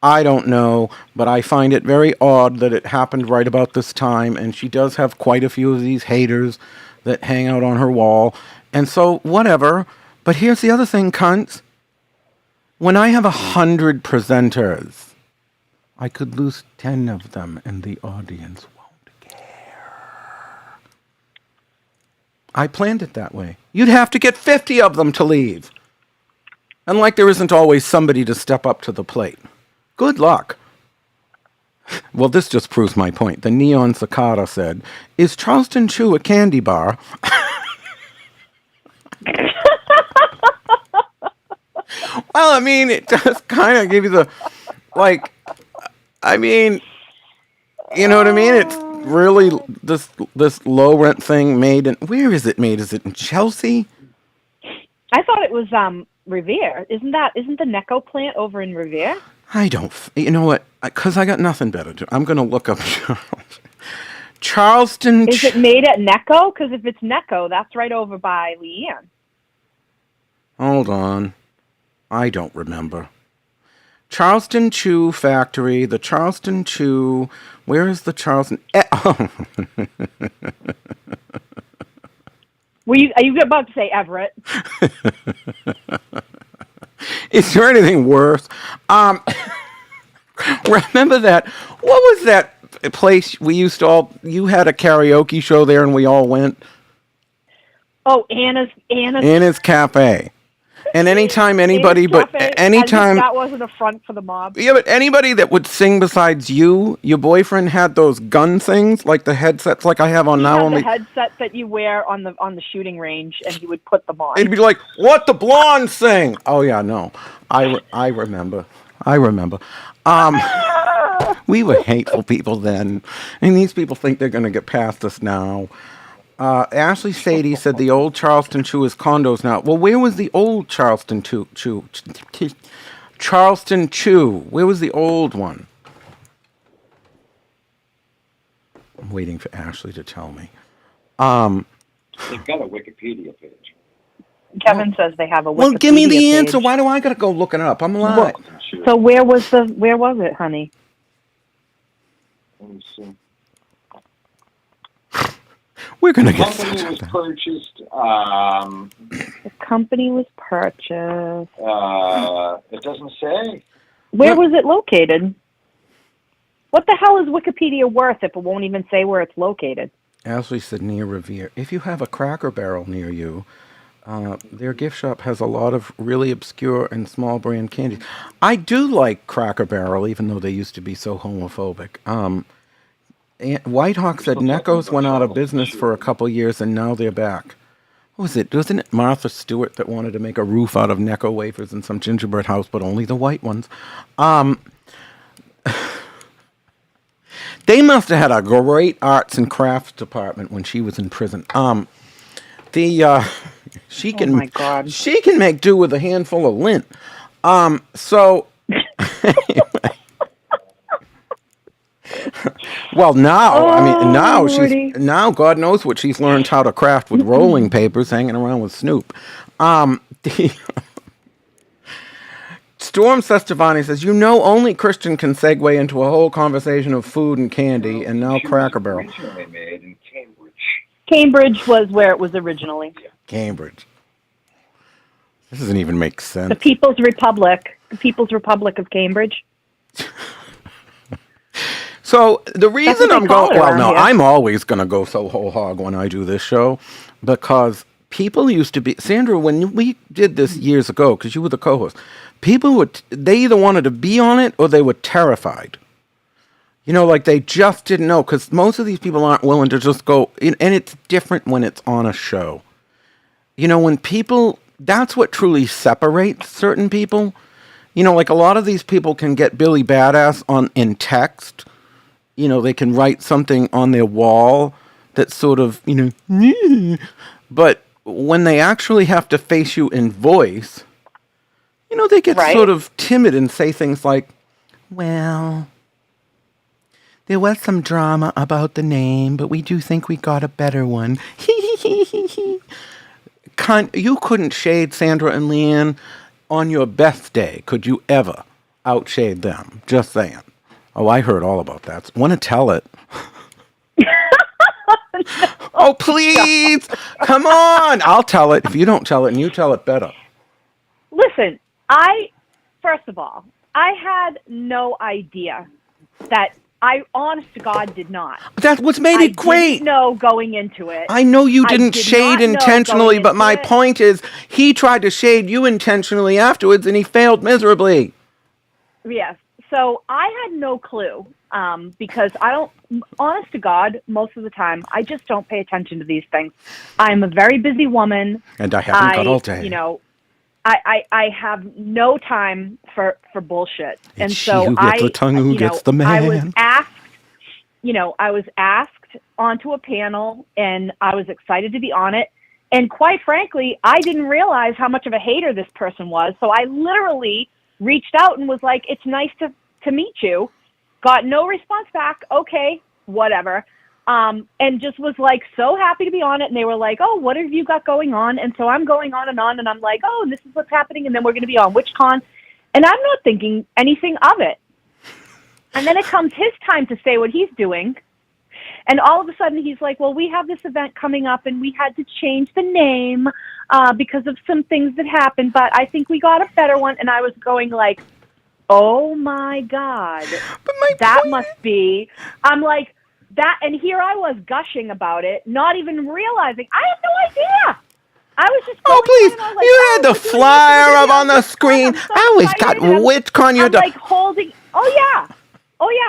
I don't know, but I find it very odd that it happened right about this time, and she does have quite a few of these haters that hang out on her wall. And so, whatever. But here's the other thing, cunts. When I have 100 presenters, I could lose 10 of them, and the audience won't care. I planned it that way. You'd have to get 50 of them to leave. And like there isn't always somebody to step up to the plate. Good luck. Well, this just proves my point. The Neon Cicada said, is Charleston Chew a candy bar? Well, I mean, it does kind of give you the, like, I mean, you know what I mean? It's really this low rent thing made in, where is it made? Is it in Chelsea? I thought it was Revere. Isn't the Necco plant over in Revere? I don't, you know what? Because I got nothing better to do. I'm going to look up Charleston. Is it made at Necco? Because if it's Necco, that's right over by Leanne. Hold on. I don't remember. Charleston Chew Factory, the Charleston Chew. Where is the Charleston? Are you about to say Everett? Is there anything worse? Remember that? What was that place we used to all? You had a karaoke show there, and we all went. Oh, Anna's Cafe. And anytime anybody, but anytime that wasn't a front for the mob. Yeah, but anybody that would sing besides you, your boyfriend had those gun things, like the headsets, like I have on now. Only the headset that you wear on the shooting range, and he would put them on. It'd be like, "What the blonde sing?" Oh yeah, no, I remember. We were hateful people then, and these people think they're going to get past us now. Ashley Sadie said the old Charleston Chew is condos now. Well, where was the old Charleston Chew? Charleston Chew. Where was the old one? I'm waiting for Ashley to tell me. They've got a Wikipedia page. Kevin says they have a Wikipedia Well, give me the page. answer. Why do I got to go looking it up? I'm alive. So where was it, honey? Let me see. We're going to The get company was such a... purchased. The company was purchased. It doesn't say. Where was it located? What the hell is Wikipedia worth if it won't even say where it's located? Ashley said near Revere. If you have a Cracker Barrel near you, their gift shop has a lot of really obscure and small brand candies. I do like Cracker Barrel, even though they used to be so homophobic. Whitehawk said Necco's went out of business for a couple years and now they're back. What was it? Wasn't it Martha Stewart that wanted to make a roof out of Necco wafers in some gingerbread house, but only the white ones? They must have had a great arts and crafts department when she was in prison. She can Oh my God. she can make do with a handful of lint. So anyway. Well, now now God knows what she's learned how to craft with rolling papers, hanging around with Snoop. Storm Sestavani says, only Christian can segue into a whole conversation of food and candy, and now Cracker Barrel. Originally made in Cambridge. Cambridge was where it was originally. Cambridge. This doesn't even make sense. The People's Republic. The People's Republic of Cambridge. So the reason I'm going, here. I'm always going to go so whole hog when I do this show, because people used to be, Sandra, when we did this years ago, because you were the co-host, people they either wanted to be on it or they were terrified. Like they just didn't know, because most of these people aren't willing to just go, and it's different when it's on a show. When people, that's what truly separates certain people. Like a lot of these people can get Billy Badass in text. They can write something on their wall that's sort of, but when they actually have to face you in voice, they get sort of timid and say things like, well, there was some drama about the name, but we do think we got a better one. You couldn't shade Sandra and Leanne on your best day. Could you ever outshade them? Just saying. Oh, I heard all about that. Want to tell it? Oh, please. Come on. I'll tell it. If you don't tell it and you tell it better. Listen, first of all, I had no idea that honest to God, did not. That's what's made it great. I didn't know going into it. I know you didn't shade intentionally, but my point is he tried to shade you intentionally afterwards and he failed miserably. Yes. So I had no clue because honest to God, most of the time, I just don't pay attention to these things. I'm a very busy woman. And I haven't got all day. I have no time for bullshit. It's and she so who gets the tongue who gets the man. I was asked onto a panel and I was excited to be on it. And quite frankly, I didn't realize how much of a hater this person was. So I literally reached out and was like, it's nice to meet you. Got no response back. Okay, whatever. And just was like so happy to be on it. And they were like, oh, what have you got going on? And so I'm going on. And I'm like, oh, this is what's happening. And then we're going to be on which con? And I'm not thinking anything of it. And then it comes his time to say what he's doing. And all of a sudden he's like, well, we have this event coming up and we had to change the name because of some things that happened. But I think we got a better one. And I was going like, oh, my God. I'm like, that, and here I was gushing about it, not even realizing. I had no idea. I was just going please! like, you had the flyer up on the screen. I always got which con you're like holding. Oh yeah.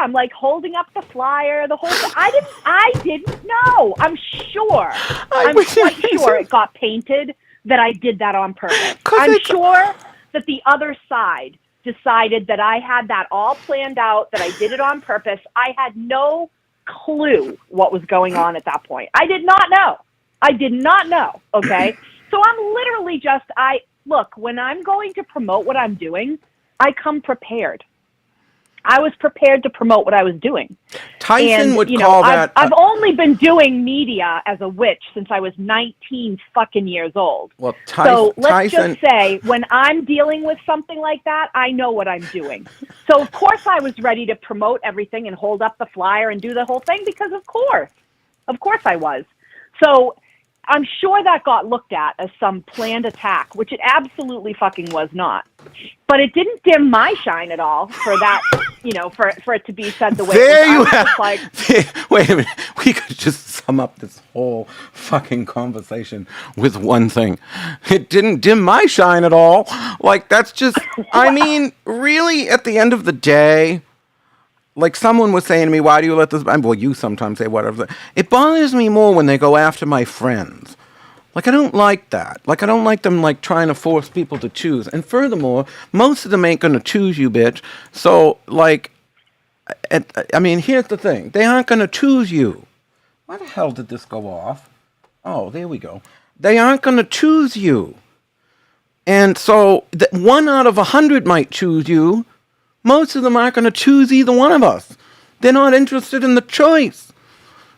I'm like holding up the flyer, the whole thing. I didn't know. I'm sure. I'm quite sure it got painted that I did that on purpose. I'm sure that the other side decided that I had that all planned out, that I did it on purpose. I had no clue what was going on at that point. I did not know. Okay. So I'm literally look, when I'm going to promote what I'm doing, I come prepared. I was prepared to promote what I was doing. Tyson And, would you know, call that. I've only been doing media as a witch since I was 19 fucking years old. Well, So let's Tyson. just say when I'm dealing with something like that, I know what I'm doing. So of course I was ready to promote everything and hold up the flyer and do the whole thing because of course I was. So I'm sure that got looked at as some planned attack, which it absolutely fucking was not. But it didn't dim my shine at all for that, you know, for it to be said the way There it you was. I have. was just like, Wait a minute. We could just sum up this whole fucking conversation with one thing. It didn't dim my shine at all. Like, that's just, I mean, really, at the end of the day, like someone was saying to me, why do you let this, well, you sometimes say whatever. It bothers me more when they go after my friends. Like, I don't like that. Like, I don't like them, like, trying to force people to choose. And furthermore, most of them ain't going to choose you, bitch. So, like, I mean, here's the thing. They aren't going to choose you. Why the hell did this go off? Oh, there we go. They aren't going to choose you. And so, 1 out of 100 might choose you. Most of them aren't going to choose either one of us. They're not interested in the choice.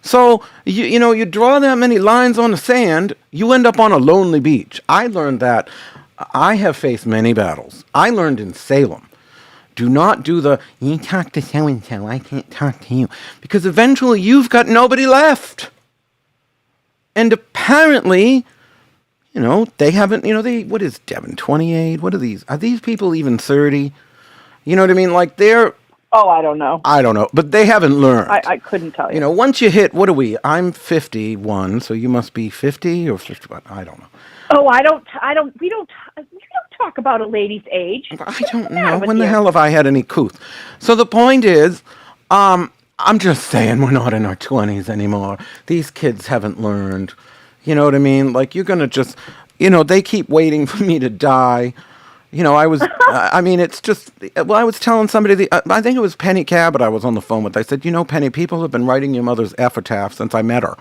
So, you know, you draw that many lines on the sand, you end up on a lonely beach. I learned that. I have faced many battles. I learned in Salem. Do not do the, you talk to so-and-so, I can't talk to you. Because eventually you've got nobody left. And apparently, you know, they haven't, you know, what is Devin, 28? What are these? Are these people even 30? You know what I mean? Like, they're... oh, I don't know. I don't know, but they haven't learned. I couldn't tell you. You know, once you hit, what are we? I'm 51, so you must be 50 or 51. I don't know. Oh, we don't talk about a lady's age. I don't know. When the hell have I had any couth? So the point is, I'm just saying we're not in our 20s anymore. These kids haven't learned. You know what I mean? Like, you're going to just, you know, they keep waiting for me to die. You know, I was, I mean, it's just, well, I was telling somebody, I think it was Penny Cabot I was on the phone with. I said, you know, Penny, people have been writing your mother's epitaph since I met her.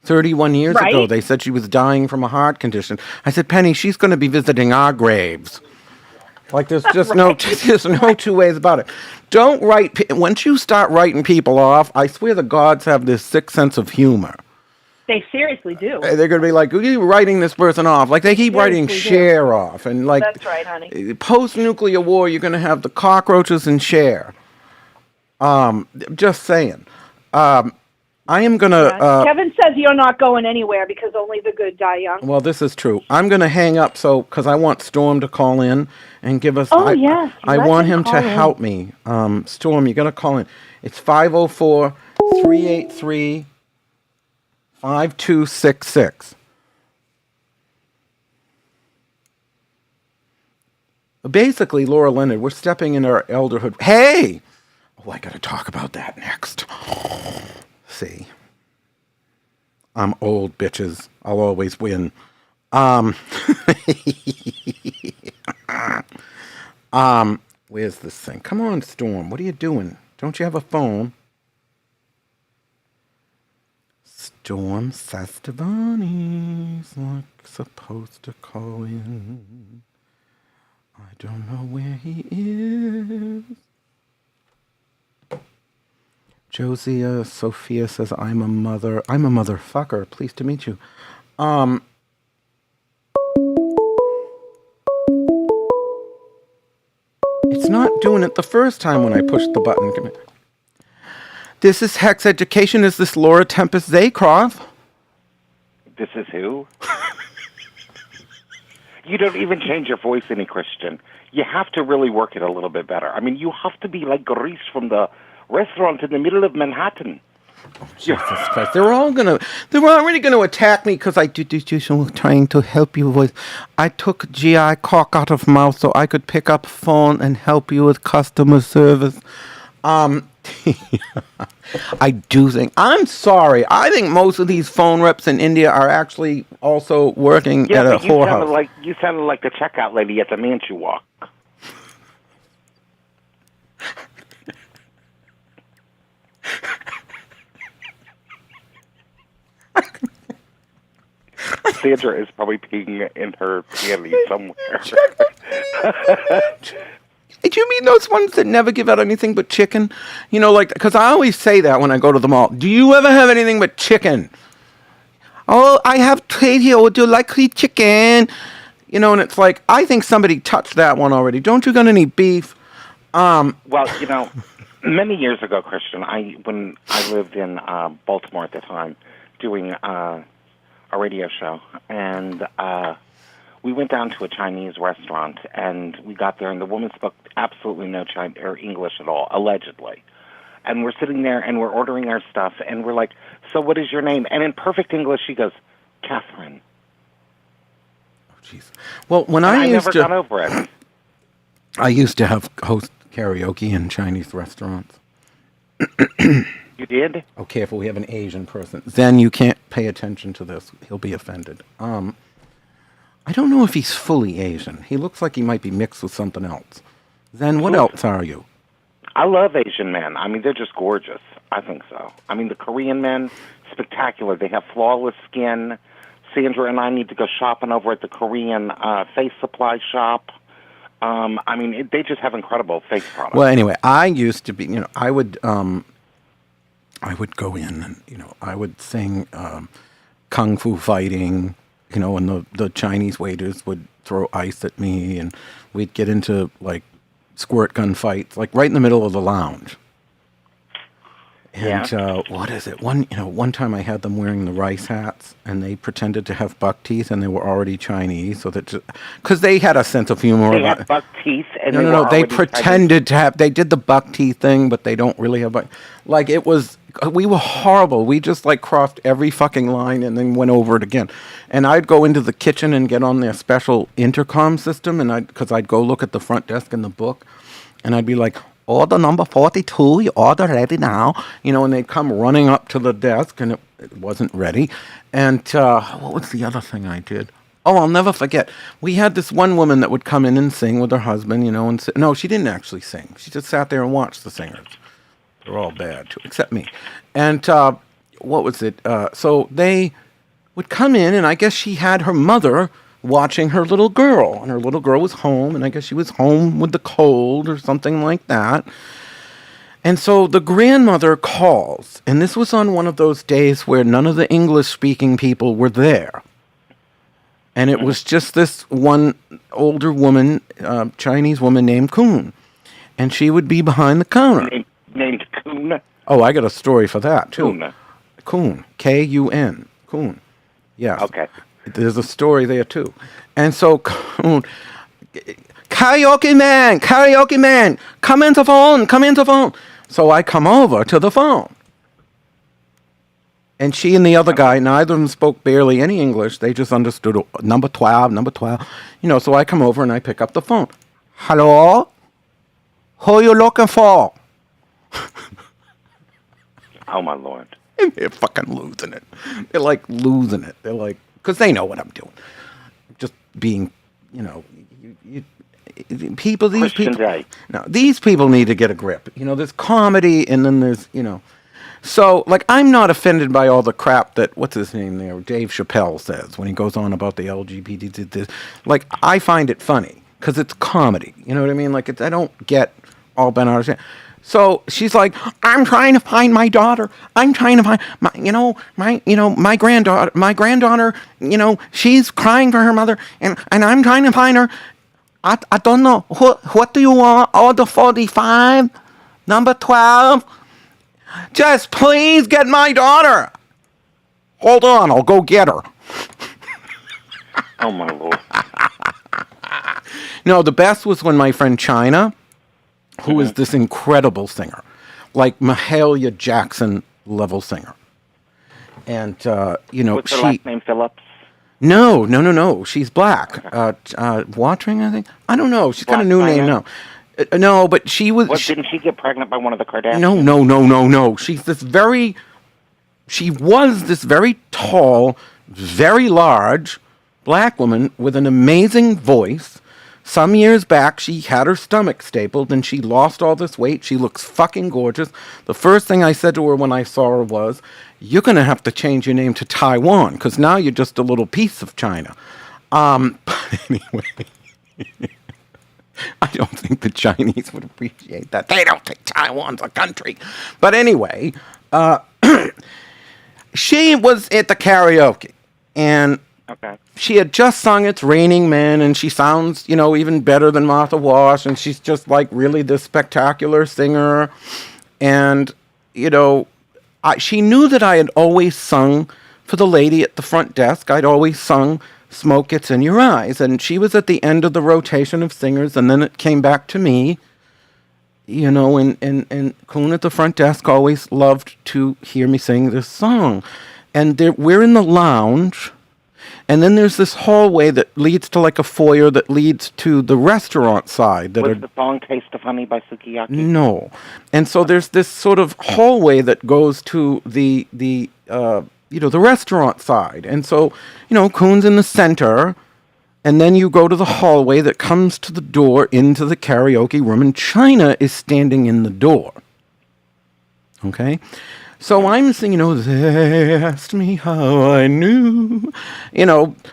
31 years ago, they said she was dying from a heart condition. I said, Penny, she's going to be visiting our graves. Like, there's just there's no two ways about it. Don't write, once you start writing people off, I swear the gods have this sick sense of humor. They seriously do. They're going to be like, are you writing this person off? Like, they keep writing Cher off. And like, that's right, honey. Post-nuclear war, you're going to have the cockroaches and Cher. Just saying. I am going to... Kevin says you're not going anywhere because only the good die young. Well, this is true. I'm going to hang up because I want Storm to call in and give us... Oh, yes. I want him to help me. Storm, you got to call in. It's 504-383... 5266. Basically, Laura Leonard, we're stepping into our elderhood. Hey! Oh, I gotta talk about that next. See. I'm old, bitches. I'll always win. Where's this thing? Come on, Storm. What are you doing? Don't you have a phone? Storm Sastavani's like supposed to call in. I don't know where he is. Josia Sophia says, I'm a mother. I'm a motherfucker. Pleased to meet you. It's not doing it the first time when I push the button. Come here. This is Hex Education. Is this Laura Tempest Zaycroft? This is who? You don't even change your voice any, Christian. You have to really work it a little bit better. I mean, you have to be like Grease from the restaurant in the middle of Manhattan. Oh, Jesus Christ. They were already going to attack me because I did trying to help you with. I took GI cock out of mouth so I could pick up phone and help you with customer service. I do think, I'm sorry, I think most of these phone reps in India are actually also working at a whorehouse. You sounded like the checkout lady at the Manchu Walk. Sandra is probably peeing in her panties somewhere. do you mean those ones that never give out anything but chicken? You know, like, because I always say that when I go to the mall. Do you ever have anything but chicken? Oh, I have trade here. Would you like to eat chicken? You know, and it's like, I think somebody touched that one already. Don't you got any beef? Well, you know, many years ago, Christian, when I lived in Baltimore at the time, doing a radio show, and we went down to a Chinese restaurant, and we got there, and the woman spoke absolutely no Chinese or English at all, allegedly. And we're sitting there, and we're ordering our stuff, and we're like, so what is your name? And in perfect English, she goes, Catherine. Oh, jeez. Well, when I used never to... got over it. I used to host karaoke in Chinese restaurants. You did? Oh, careful, we have an Asian person. Then you can't pay attention to this. He'll be offended. I don't know if he's fully Asian. He looks like he might be mixed with something else. Then what else are you? I love Asian men. I mean, they're just gorgeous. I think so. I mean, the Korean men, spectacular. They have flawless skin. Sandra and I need to go shopping over at the Korean face supply shop. I mean, they just have incredible face products. Well, anyway, I used to be, you know, I would go in and, you know, I would sing kung fu fighting, you know, and the Chinese waiters would throw ice at me, and we'd get into, like, squirt gun fights, like, right in the middle of the lounge. And what is it? One time I had them wearing the rice hats, and they pretended to have buck teeth, and they were already Chinese, so that because they had a sense of humor. They had buck teeth, and no. They pretended to have. They did the buck teeth thing, but they don't really have buck. Like it was, we were horrible. We just like crossed every fucking line and then went over it again. And I'd go into the kitchen and get on their special intercom system, and because I'd go look at the front desk in the book, and I'd be like, order number 42, your order ready now. You know, and they'd come running up to the desk, and it wasn't ready. And what was the other thing I did? Oh, I'll never forget. We had this one woman that would come in and sing with her husband, you know, and no, she didn't actually sing. She just sat there and watched the singers. They're all bad, too, except me. And what was it? So they would come in, and I guess she had her mother watching her little girl, and her little girl was home, and I guess she was home with the cold or something like that. And so the grandmother calls, and this was on one of those days where none of the English-speaking people were there. And it was just this one older woman, Chinese woman named Kun, and she would be behind the counter. Named Kun? Oh, I got a story for that, too. Kun. Kun, K-U-N, Kun. Yeah. Okay. There's a story there, too. And so, karaoke man, come into phone. So I come over to the phone. And she and the other guy, neither of them spoke barely any English. They just understood number 12. You know, so I come over and I pick up the phone. Hello? Who are you looking for? Oh, my Lord. And they're fucking losing it. They're like losing it. They're like, because they know what I'm doing. Just being, you know, people, these Christian people. Day. No, these people need to get a grip. You know, there's comedy, and then there's, you know. So, like, I'm not offended by all the crap that, what's his name there, Dave Chappelle says when he goes on about the LGBT. Like, I find it funny, because it's comedy. You know what I mean? Like, I don't get all bent out of shape. So she's like, I'm trying to find my daughter. I'm trying to find my granddaughter, you know, she's crying for her mother, and I'm trying to find her. I don't know. What do you want? Order 45? Number 12? Just please get my daughter. Hold on, I'll go get her. Oh, my Lord. No, the best was when my friend China, who is this incredible singer, like Mahalia Jackson level singer. And, you know, What's her last name, Phillips? No. She's black. Okay. Watering, I think. I don't know. She's got a new name now. No, but she was... What, didn't she get pregnant by one of the Kardashians? No. She was this very tall, very large black woman with an amazing voice. Some years back, she had her stomach stapled, and she lost all this weight. She looks fucking gorgeous. The first thing I said to her when I saw her was, you're going to have to change your name to Taiwan, because now you're just a little piece of China. But anyway. I don't think the Chinese would appreciate that. They don't think Taiwan's a country. But anyway, she was at the karaoke, and Okay. she had just sung It's Raining Men, and she sounds, even better than Martha Wash, and she's just like really this spectacular singer. And, she knew that I had always sung for the lady at the front desk. I'd always sung Smoke Gets in Your Eyes, and she was at the end of the rotation of singers, and then it came back to me, and Coon at the front desk always loved to hear me sing this song. And we're in the lounge, and then there's this hallway that leads to like a foyer that leads to the restaurant side. Was the song Taste of Honey by Sukiyaki? No. And so there's this sort of hallway that goes to the restaurant side. And so, Coon's in the center, and then you go to the hallway that comes to the door into the karaoke room, and China is standing in the door. Okay? So I'm singing, they asked me how I knew,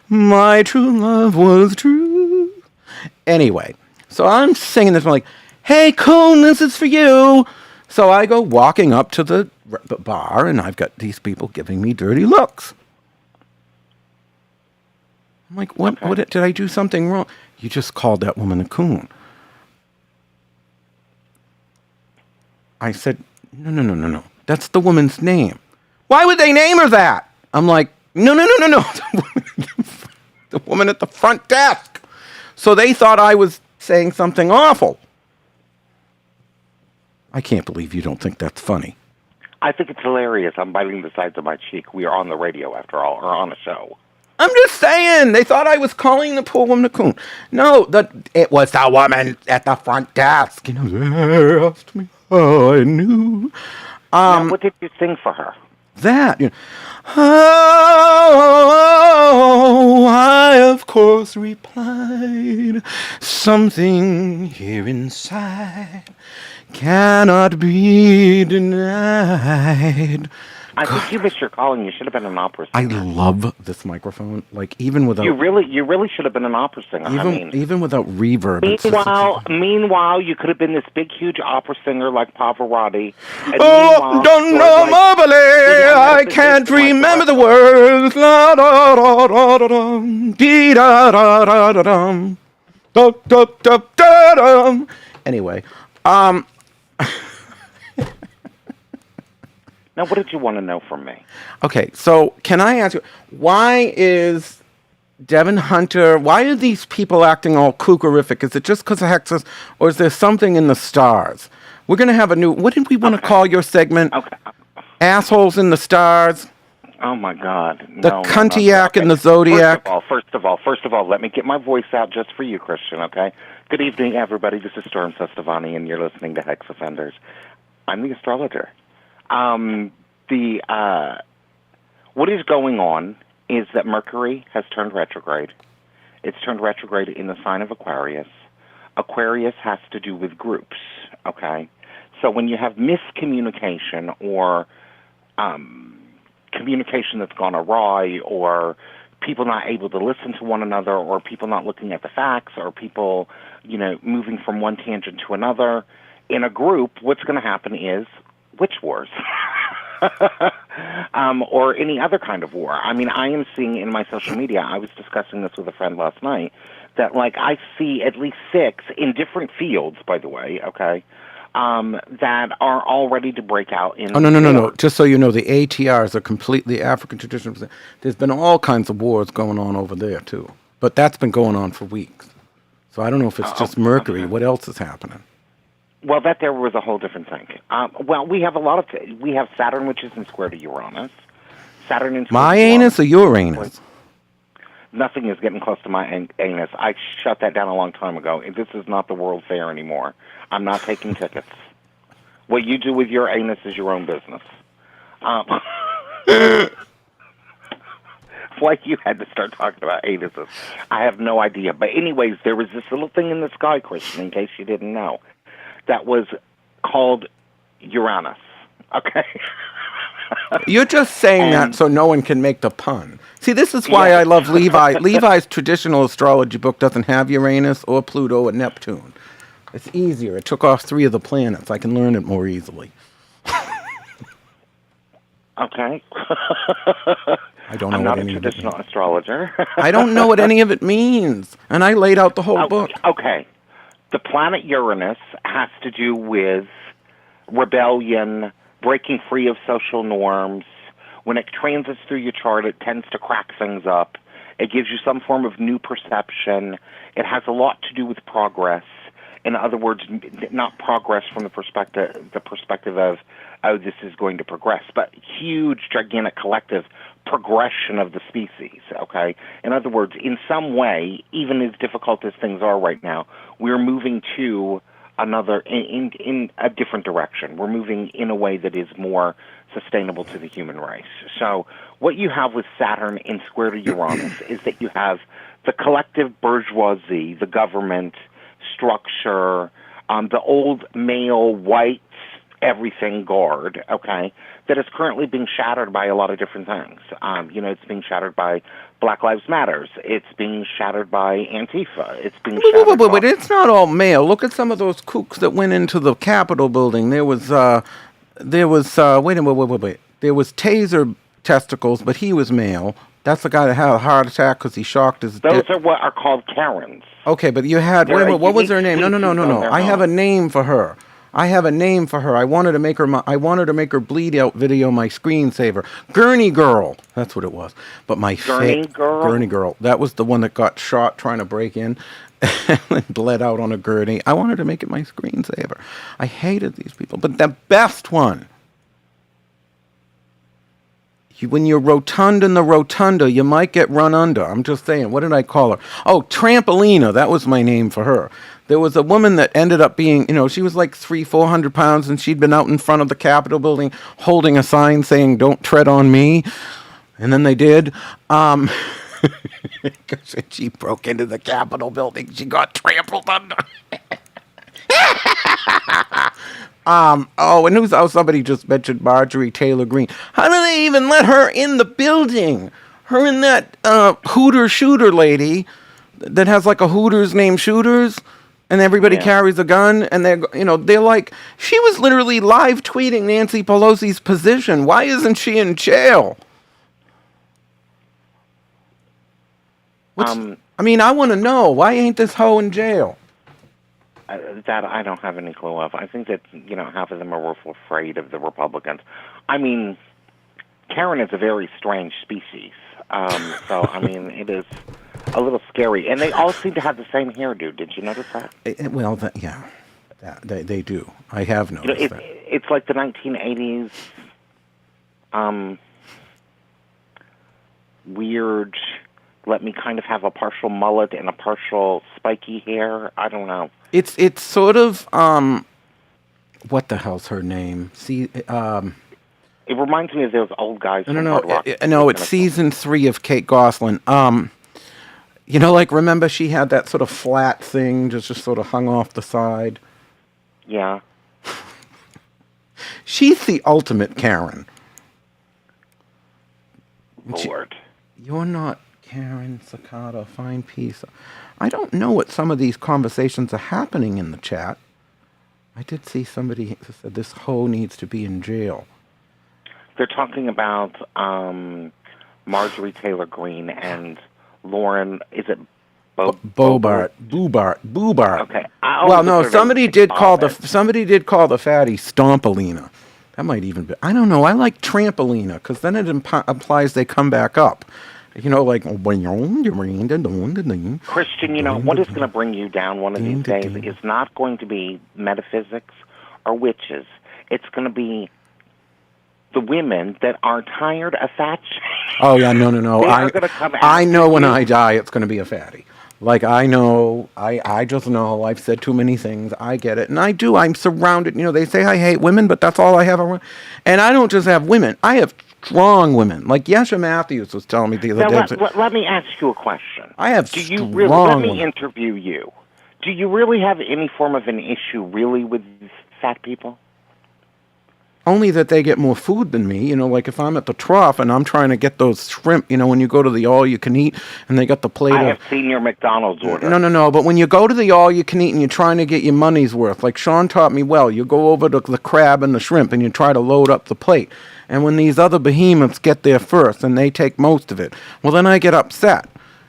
my true love was true. Anyway, so I'm singing this, I'm like, hey, Coon, this is for you. So I go walking up to the bar, and I've got these people giving me dirty looks. I'm like, what did I do something wrong? You just called that woman a coon. I said, no. That's the woman's name. Why would they name her that? I'm like, no. The woman at the front desk. So they thought I was saying something awful. I can't believe you don't think that's funny. I think it's hilarious. I'm biting the sides of my cheek. We are on the radio, after all, or on a show. I'm just saying. They thought I was calling the poor woman a coon. No, it was the woman at the front desk. They asked me how I knew. Now, what did you sing for her? That, oh, I of course replied, something here inside cannot be denied. I think you missed your calling. You should have been an opera singer. I love this microphone. Like, even without... You really should have been an opera singer. Even without reverb. Meanwhile, you could have been this big, huge opera singer like Pavarotti. Oh, don't know mobile. I can't remember the words. La da da da da dum. Dee da da da da dum. Da da da da dum. Anyway, Now, what did you want to know from me? Okay, so can I ask you, why is Devin Hunter, why are these people acting all kookerific? Is it just because of Hexes, or is there something in the stars? We're going to have a new, what did we want to call your segment? Okay. Assholes in the Stars? Oh, my God. The Cuntiac and the Zodiac? First of all, let me get my voice out just for you, Christian, okay? Good evening, everybody. This is Storm Sestavani, and you're listening to Hex Offenders. I'm the astrologer. What is going on is that Mercury has turned retrograde. It's turned retrograde in the sign of Aquarius. Aquarius has to do with groups, okay? So when you have miscommunication or communication that's gone awry, or people not able to listen to one another, or people not looking at the facts, or people, moving from one tangent to another, in a group, what's going to happen is witch wars. Or any other kind of war. I mean, I am seeing in my social media, I was discussing this with a friend last night, that, I see at least 6 in different fields, by the way, okay, that are all ready to break out in... Oh, no. Just so you know, the ATRs are completely African traditions. There's been all kinds of wars going on over there, too. But that's been going on for weeks. So I don't know if it's just Mercury. What else is happening? Well, that there was a whole different thing. We have we have Saturn, which is in square to Uranus. Saturn in square my to anus or your anus? Nothing is getting close to my anus. I shut that down a long time ago. This is not the World Fair anymore. I'm not taking tickets. What you do with your anus is your own business. Why you had to start talking about anuses, I have no idea. But anyways, there was this little thing in the sky, Christian, in case you didn't know, that was called Uranus. Okay? You're just saying that so no one can make the pun. See, this is why I love Levi. Levi's traditional astrology book doesn't have Uranus or Pluto or Neptune. It's easier. It took off 3 of the planets. I can learn it more easily. Okay. I don't know I'm what not a any of it traditional astrologer. I don't know what any of it means. And I laid out the whole book. Okay. The planet Uranus has to do with rebellion, breaking free of social norms. When it transits through your chart, it tends to crack things up. It gives you some form of new perception. It has a lot to do with progress. In other words, not progress from the perspective of, oh, this is going to progress, but huge, gigantic collective progression of the species, okay? In other words, in some way, even as difficult as things are right now, we're moving to another, in a different direction. We're moving in a way that is more sustainable to the human race. So what you have with Saturn in square to Uranus is that you have the collective bourgeoisie, the government, structure, the old male white everything guard, okay, that is currently being shattered by a lot of different things. It's being shattered by Black Lives Matters. It's being shattered by Antifa. It's being shattered by... But it's not all male. Look at some of those kooks that went into the Capitol building. There was There was Taser testicles, but he was male. That's the guy that had a heart attack because he shocked his... Those are what are called Karens. Okay, but you had... what was her name? No. I have a name for her. I wanted to make her bleed out video my screensaver. Gurney Girl. That's what it was. But my Gurney Girl. That was the one that got shot trying to break in and bled out on a gurney. I wanted to make it my screensaver. I hated these people. But the best one... When you're rotund in the rotunda, you might get run under. I'm just saying. What did I call her? Oh, Trampolina. That was my name for her. There was a woman that ended up being, she was like 400 pounds, and she'd been out in front of the Capitol building holding a sign saying, "Don't tread on me." And then they did. She broke into the Capitol building. She got trampled under. And somebody just mentioned Marjorie Taylor Greene. How do they even let her in the building? Her and that Hooter shooter lady that has like a Hooters named Shooters, and everybody carries a gun, and they're like, she was literally live tweeting Nancy Pelosi's position. Why isn't she in jail? I want to know, why ain't this hoe in jail? That I don't have any clue of. I think that, half of them are afraid of the Republicans. I mean, Karen is a very strange species. It is a little scary. And they all seem to have the same hairdo. Did you notice that? They do. I have noticed that. It's like the 1980s weird, let me kind of have a partial mullet and a partial spiky hair. I don't know. It's sort of what the hell's her name? It reminds me of those old guys. No, it's season 3 of Kate Gosselin. Remember she had that sort of flat thing just sort of hung off the side. Yeah. She's the ultimate Karen. Lord. You're not Karen Sakata, fine piece. I don't know what some of these conversations are happening in the chat. I did see somebody said this hoe needs to be in jail. They're talking about Marjorie Taylor Greene and Lauren. Is it Boebert? Okay. Somebody did call the fatty Stompolina. That might even be. I don't know. I like Trampolina because then it implies they come back up. Christian, what is going to bring you down one of these days is not going to be metaphysics or witches. It's going to be the women that are tired of fat shaming. Oh, yeah, no. I know when I die it's going to be a fatty. Like, I know, I just know, I've said too many things, I get it, and I do, I'm surrounded, they say I hate women, but that's all I have around, and I don't just have women, I have strong women, like Yesha Matthews was telling me the other day. Let me ask you a question. I have Let me interview you. Do you really have any form of an issue, really, with fat people? Only that they get more food than me. You know, like if I'm at the trough and I'm trying to get those shrimp, you know, when you go to the all-you-can-eat and they got the plate I of... have seen your McDonald's order. No. But when you go to the all-you-can-eat and you're trying to get your money's worth, like Sean taught me well, you go over to the crab and the shrimp and you try to load up the plate. And when these other behemoths get there first and they take most of it, well, then I get upset.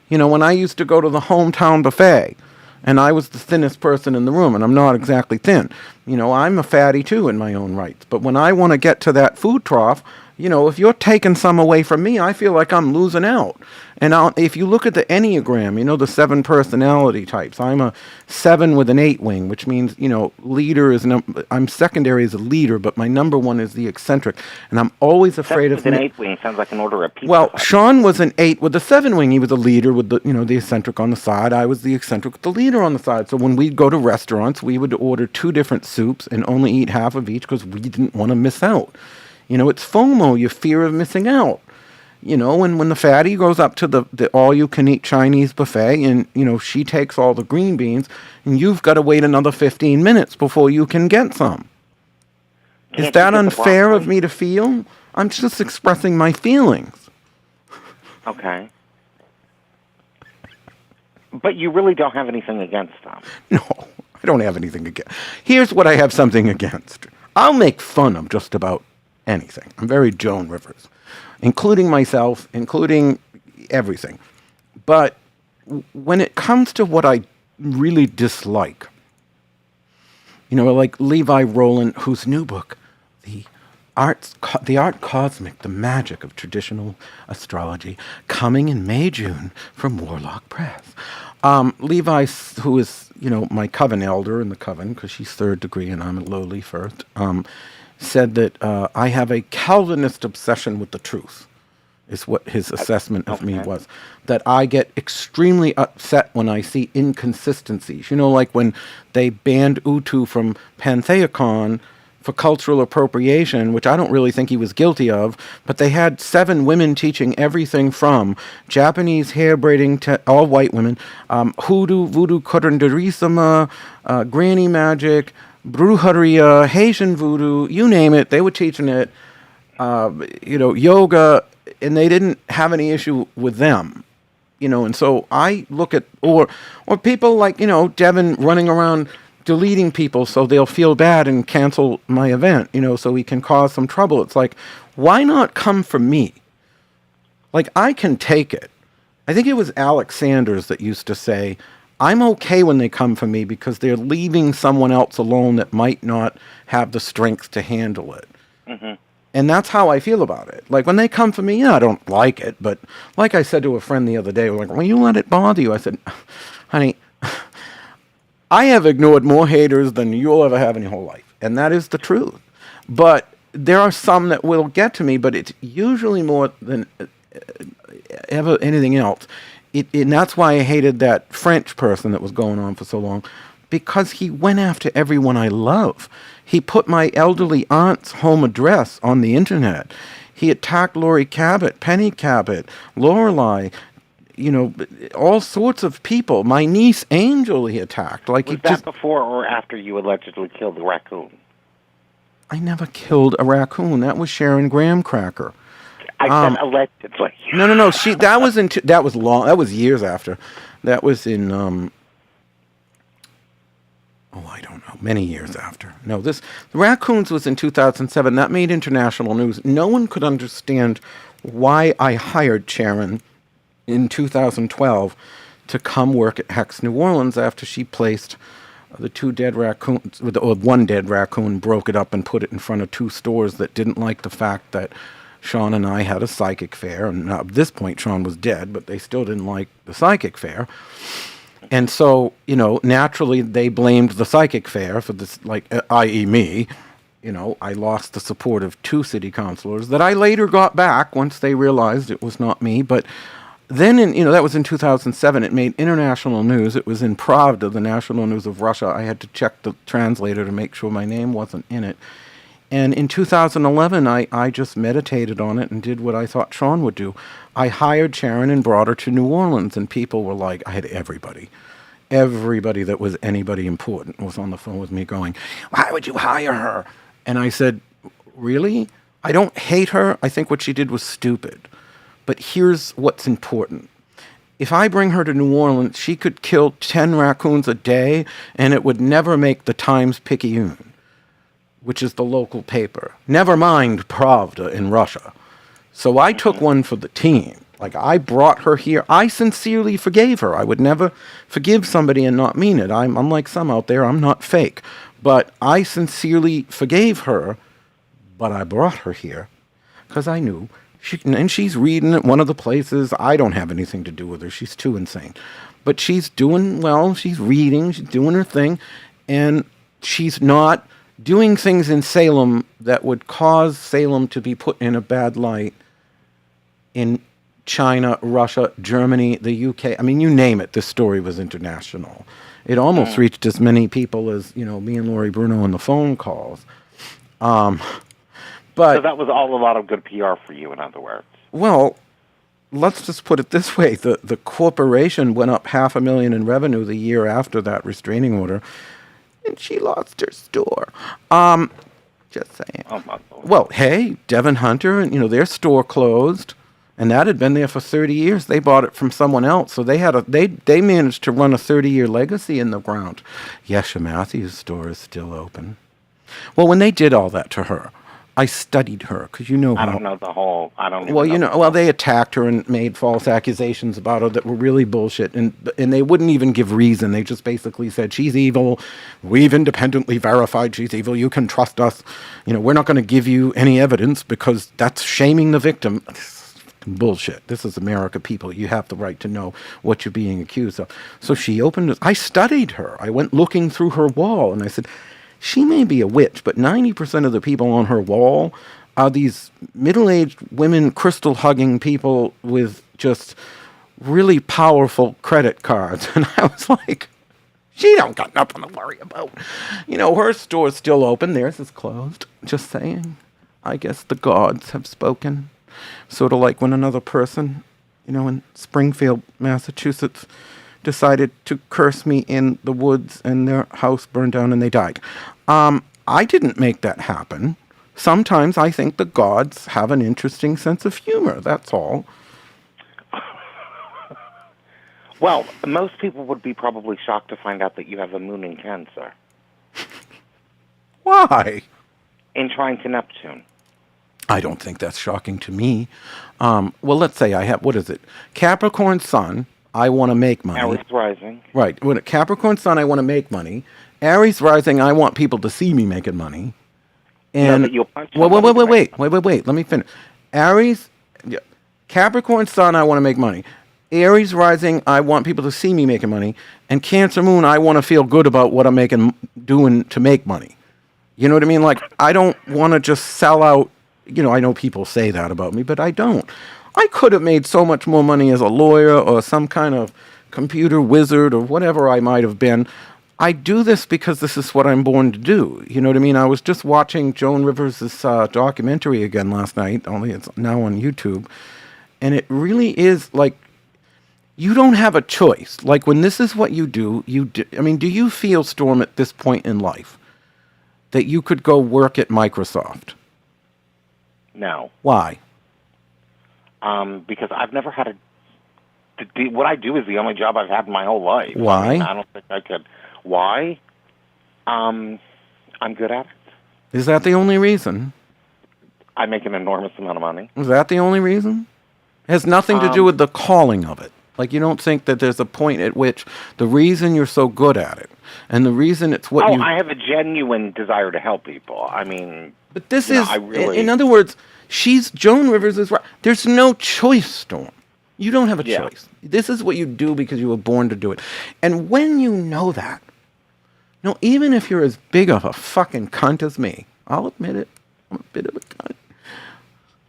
You know, when I used to go to the hometown buffet, and I was the thinnest person in the room, and I'm not exactly thin. You know, I'm a fatty too in my own rights. But when I want to get to that food trough, you know, if you're taking some away from me, I feel like I'm losing out. And if you look at the Enneagram, you know, the 7 personality types, I'm a 7 with an 8 wing, which means, you know, leader is, I'm secondary as a leader, but my number 1 is the eccentric. And I'm always afraid of... With an 8 wing sounds like an order of pizza. Well, Sean was an 8 with a 7 wing. He was a leader with the, you know, the eccentric on the side. I was the eccentric with the leader on the side. So when we'd go to restaurants, we would order 2 different soups and only eat half of each because we didn't want to miss out. You know, it's FOMO, your fear of missing out. You know, and when the fatty goes up to the all-you-can-eat Chinese buffet and, you know, she takes all the green beans and you've got to wait another 15 minutes before you can get some. Is that unfair of me to feel? I'm just expressing my feelings. Okay. But you really don't have anything against them. No, I don't have anything against. Here's what I have something against. I'll make fun of just about anything. I'm very Joan Rivers, including myself, including everything. But when it comes to what I really dislike, you know, like Levi Rowland, whose new book, The Art Cosmic, The Magic of Traditional Astrology, coming in May, June from Warlock Press. Levi, who is, you know, my coven elder in the coven, because she's 3rd degree and I'm a lowly 1st, said that I have a Calvinist obsession with the truth, is what his assessment of me was. That I get extremely upset when I see inconsistencies. You know, like when they banned Utu from Pantheacon for cultural appropriation, which I don't really think he was guilty of, but they had 7 women teaching everything from Japanese hair braiding to all white women, hoodoo, voodoo, curanderism, granny magic, brujeria, Haitian voodoo, you name it, they were teaching it, you know, yoga, and they didn't have any issue with them, you know, and so I look at, or people like, you know, Devin running around deleting people so they'll feel bad and cancel my event, you know, so he can cause some trouble. It's like, why not come for me? Like, I can take it. I think it was Alex Sanders that used to say, I'm okay when they come for me because they're leaving someone else alone that might not have the strength to handle it. Mm-hmm. And that's how I feel about it. Like, when they come for me, yeah, I don't like it. But like I said to a friend the other day, like, well, you let it bother you. I said, honey, I have ignored more haters than you'll ever have in your whole life. And that is the truth. But there are some that will get to me, but it's usually more than ever anything else. And that's why I hated that French person that was going on for so long, because he went after everyone I love. He put my elderly aunt's home address on the internet. He attacked Lori Cabot, Penny Cabot, Lorelei, you know, all sorts of people. My niece Angel he attacked. Like, was that before or after you allegedly killed the raccoon? I never killed a raccoon. That was Sharon Graham Cracker. I said allegedly. No. That was that was years after. That was in I don't know, many years after. No, the raccoons was in 2007. That made international news. No one could understand why I hired Sharon in 2012 to come work at Hex New Orleans after she placed the 2 dead raccoons, or 1 dead raccoon, broke it up and put it in front of 2 stores that didn't like the fact that Sean and I had a psychic fair. And at this point, Sean was dead, but they still didn't like the psychic fair. And so, you know, naturally, they blamed the psychic fair for this, like, i.e. me. You know, I lost the support of 2 city councilors that I later got back once they realized it was not me. But then, that was in 2007. It made international news. It was in Pravda, the national news of Russia. I had to check the translator to make sure my name wasn't in it. And in 2011, I just meditated on it and did what I thought Sean would do. I hired Sharon and brought her to New Orleans, and people were like, I had everybody that was anybody important was on the phone with me going, why would you hire her? And I said, really? I don't hate her. I think what she did was stupid. But here's what's important. If I bring her to New Orleans, she could kill 10 raccoons a day, and it would never make the Times-Picayune, which is the local paper. Never mind Pravda in Russia. So I took one for the team. Like, I brought her here. I sincerely forgave her. I would never forgive somebody and not mean it. I'm unlike some out there. I'm not fake. But I sincerely forgave her, but I brought her here because I knew. And she's reading at one of the places. I don't have anything to do with her. She's too insane. But she's doing well. She's reading. She's doing her thing. And she's not doing things in Salem that would cause Salem to be put in a bad light in China, Russia, Germany, the UK. I mean, you name it. This story was international. It almost reached as many people as, me and Lori Bruno on the phone calls. But so that was all a lot of good PR for you, in other words. Well, let's just put it this way. The corporation went up $500,000 in revenue the year after that restraining order, and she lost her store. Just saying. Oh, my Lord. Well, hey, Devin Hunter, and their store closed, and that had been there for 30 years. They bought it from someone else, so they managed to run a 30-year legacy in the ground. Yesha Matthews' store is still open. Well, when they did all that to her, I studied her because I don't know the whole. I don't. Well, they attacked her and made false accusations about her that were really bullshit, and they wouldn't even give reason. They just basically said she's evil. We've independently verified she's evil. You can trust us. We're not going to give you any evidence because that's shaming the victim. Bullshit. This is America, people. You have the right to know what you're being accused of. So she opened. I studied her. I went looking through her wall, and I said, she may be a witch, but 90% of the people on her wall are these middle-aged women, crystal-hugging people with just really powerful credit cards. And I was like, she don't got nothing to worry about. Her store's still open. Theirs is closed. Just saying. I guess the gods have spoken. Sort of like when another person, in Springfield, Massachusetts, decided to curse me in the woods and their house burned down and they died. I didn't make that happen. Sometimes I think the gods have an interesting sense of humor. That's all. Well, most people would be probably shocked to find out that you have a moon in Cancer. Why? In trine to Neptune. I don't think that's shocking to me. Well, let's say I have, what is it? Capricorn Sun, I want to make money. Aries rising. Right. When Capricorn Sun, I want to make money. Aries rising, I want people to see me making money. And you'll punch wait. Let me finish. Aries, Capricorn Sun, I want to make money. Aries rising, I want people to see me making money. And Cancer Moon, I want to feel good about what I'm doing to make money. You know what I mean? Like, I don't want to just sell out. I know people say that about me, but I don't. I could have made so much more money as a lawyer or some kind of computer wizard or whatever I might have been. I do this because this is what I'm born to do. You know what I mean? I was just watching Joan Rivers' documentary again last night, only it's now on YouTube. And it really is like, you don't have a choice. Like, when this is what you do, I mean, do you feel, Storm, at this point in life, that you could go work at Microsoft? No. Why? Because I've never had what I do is the only job I've had in my whole life. Why? I mean, I don't think I could. Why? I'm good at it. Is that the only reason? I make an enormous amount of money. Is that the only reason? It has nothing to do with the calling of it. Like, you don't think that there's a point at which the reason you're so good at it and the reason it's what I have a genuine desire to help people. I mean... But this is... in other words, Joan Rivers is right. There's no choice, Storm. You don't have a choice. This is what you do because you were born to do it. And when you know that, even if you're as big of a fucking cunt as me, I'll admit it, I'm a bit of a cunt.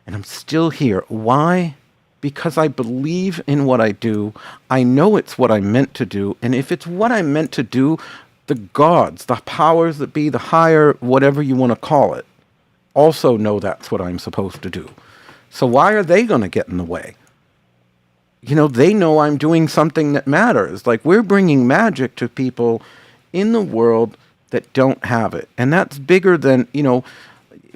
And I'm still here. Why? Because I believe in what I do. I know it's what I'm meant to do. And if it's what I'm meant to do, the gods, the powers that be, the higher, whatever you want to call it, also know that's what I'm supposed to do. So why are they going to get in the way? They know I'm doing something that matters. Like, we're bringing magic to people in the world that don't have it. And that's bigger than,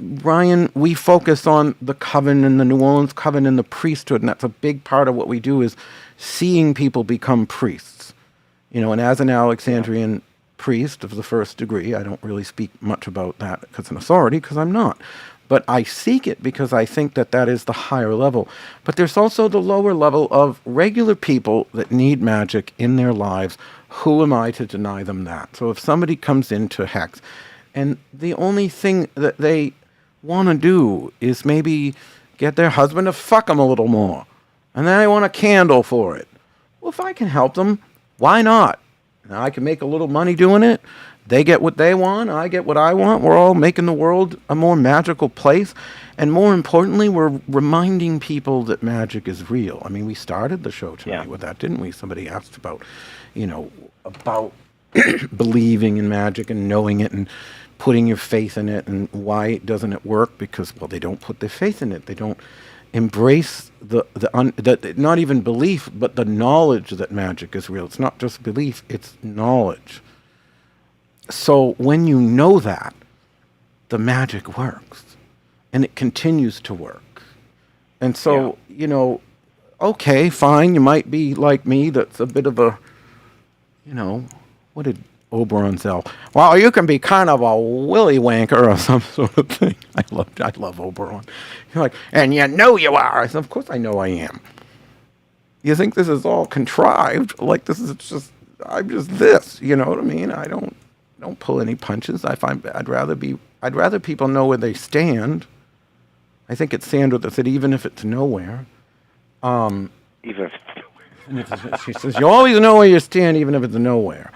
Ryan, we focus on the coven and the New Orleans coven and the priesthood, and that's a big part of what we do is seeing people become priests. And as an Alexandrian priest of the first degree, I don't really speak much about that as an authority, because I'm not. But I seek it because I think that that is the higher level. But there's also the lower level of regular people that need magic in their lives. Who am I to deny them that? So if somebody comes into Hex and the only thing that they want to do is maybe get their husband to fuck them a little more, and then they want a candle for it. Well, if I can help them, why not? Now, I can make a little money doing it. They get what they want. I get what I want. We're all making the world a more magical place. And more importantly, we're reminding people that magic is real. I mean, we started the show tonight with that, didn't we? Somebody asked about, about believing in magic and knowing it and putting your faith in it, and why doesn't it work? Because, well, they don't put their faith in it. They don't embrace the not even belief, but the knowledge that magic is real. It's not just belief, it's knowledge. So when you know that, the magic works, and it continues to work. And so, okay, fine, you might be like me, that's a bit of a, what did Oberon sell? Well, you can be kind of a willy wanker or some sort of thing. I love Oberon. You're like, and you are. I said, of course I know I am. You think this is all contrived? Like I'm just this, you know what I mean? I don't pull any punches. I'd rather people know where they stand. I think it's Sandra that said, even if it's nowhere. Even if it's nowhere. She says, you always know where you stand, even if it's nowhere.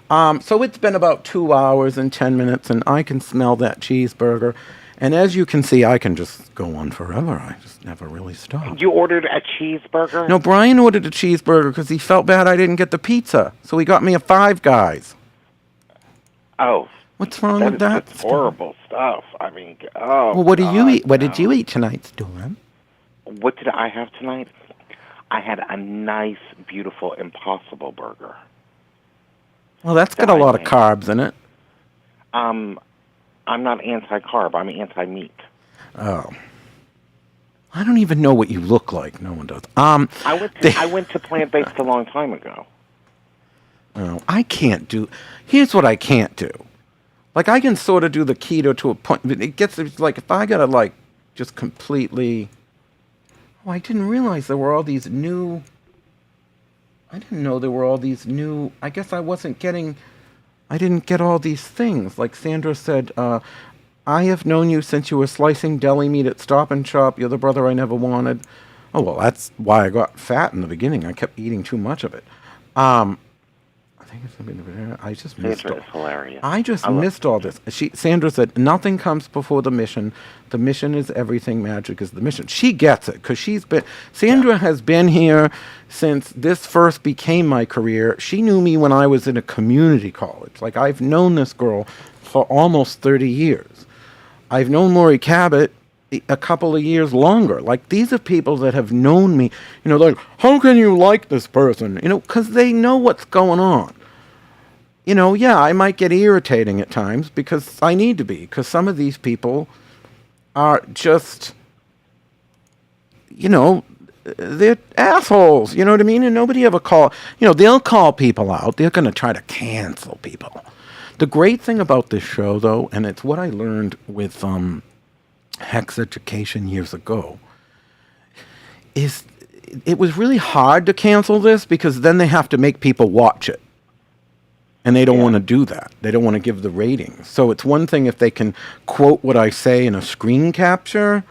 So it's been about 2 hours and 10 minutes, and I can smell that cheeseburger. And as you can see, I can just go on forever. I just never really stop. You ordered a cheeseburger? No, Brian ordered a cheeseburger because he felt bad I didn't get the pizza. So he got me a Five Guys. Oh. What's wrong with that? That's horrible stuff. I mean, oh. Well, what do you eat? What did you eat tonight, Storm? What did I have tonight? I had a nice, beautiful Impossible Burger. Well, that's got a lot of carbs in it. I'm not anti-carb. I'm anti-meat. Oh. I don't even know what you look like. No one does. I went to plant-based a long time ago. Oh, I can't do... Here's what I can't do. Like, I can sort of do the keto to a point, but it's like, if I gotta, like, just completely... Oh, I didn't realize there were all these new... I didn't know there were all these new... I guess I didn't get all these things. Like Sandra said, I have known you since you were slicing deli meat at Stop and Shop. You're the brother I never wanted. Oh, well, that's why I got fat in the beginning. I kept eating too much of it. I just missed Sandra is hilarious. I just missed all this. Sandra said, nothing comes before the mission. The mission is everything. Magic is the mission. She gets it because Sandra has been here since this first became my career. She knew me when I was in a community college. Like, I've known this girl for almost 30 years. I've known Lori Cabot a couple of years longer. Like, these are people that have known me. Like, how can you like this person? Because they know what's going on. I might get irritating at times because I need to be, because some of these people are just, they're assholes, you know what I mean? And nobody ever they'll call people out. They're going to try to cancel people. The great thing about this show, though, and it's what I learned with Hex Education years ago, is it was really hard to cancel this because then they have to make people watch it. And they don't want to do that. They don't want to give the ratings. So it's one thing if they can quote what I say in a screen capture,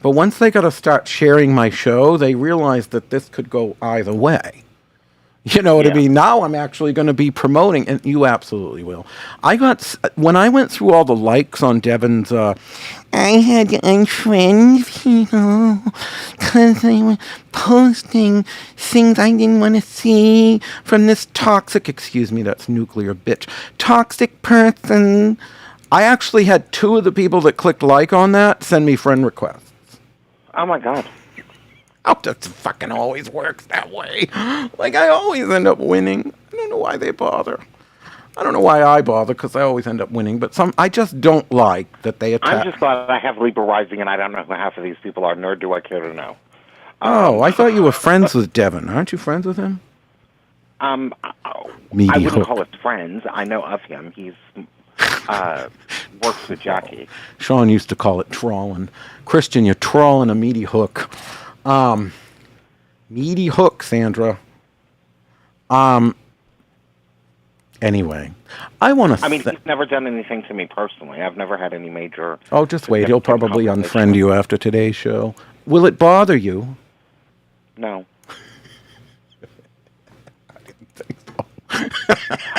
but once they got to start sharing my show, they realize that this could go either way. You know what I mean? Now I'm actually going to be promoting, and you absolutely will. When I went through all the likes on Devin's, I had to unfriend people because they were posting things I didn't want to see from this toxic, excuse me, that's nuclear bitch, toxic person. I actually had 2 of the people that clicked like on that send me friend requests. Oh, my God. Oh, that fucking always works that way. Like, I always end up winning. I don't know why they bother. I don't know why I bother, because I always end up winning, but I just don't like that they attack. I'm just glad I have Libra rising, and I don't know who half of these people are, nor do I care to know. I thought you were friends with Devin. Aren't you friends with him? I Meaty wouldn't hook. call us friends. I know of him. He's works with Jackie. Sean used to call it trawling. Christian, you're trawling a meaty hook. Meaty hook, Sandra. Anyway, I want to. I mean, he's never done anything to me personally. I've never had any major. Oh, just wait. He'll probably unfriend you after today's show. Will it bother you? No.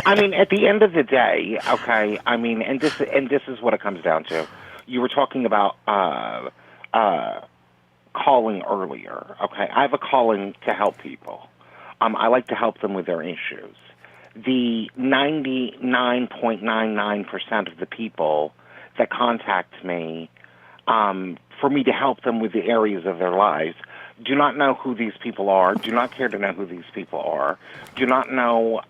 I mean, at the end of the day, okay. I mean, and this is what it comes down to. You were talking about calling earlier. Okay, I have a calling to help people. I like to help them with their issues. The 99.99% of the people that contact me for me to help them with the areas of their lives do not know who these people are, do not care to know who these people are, do not know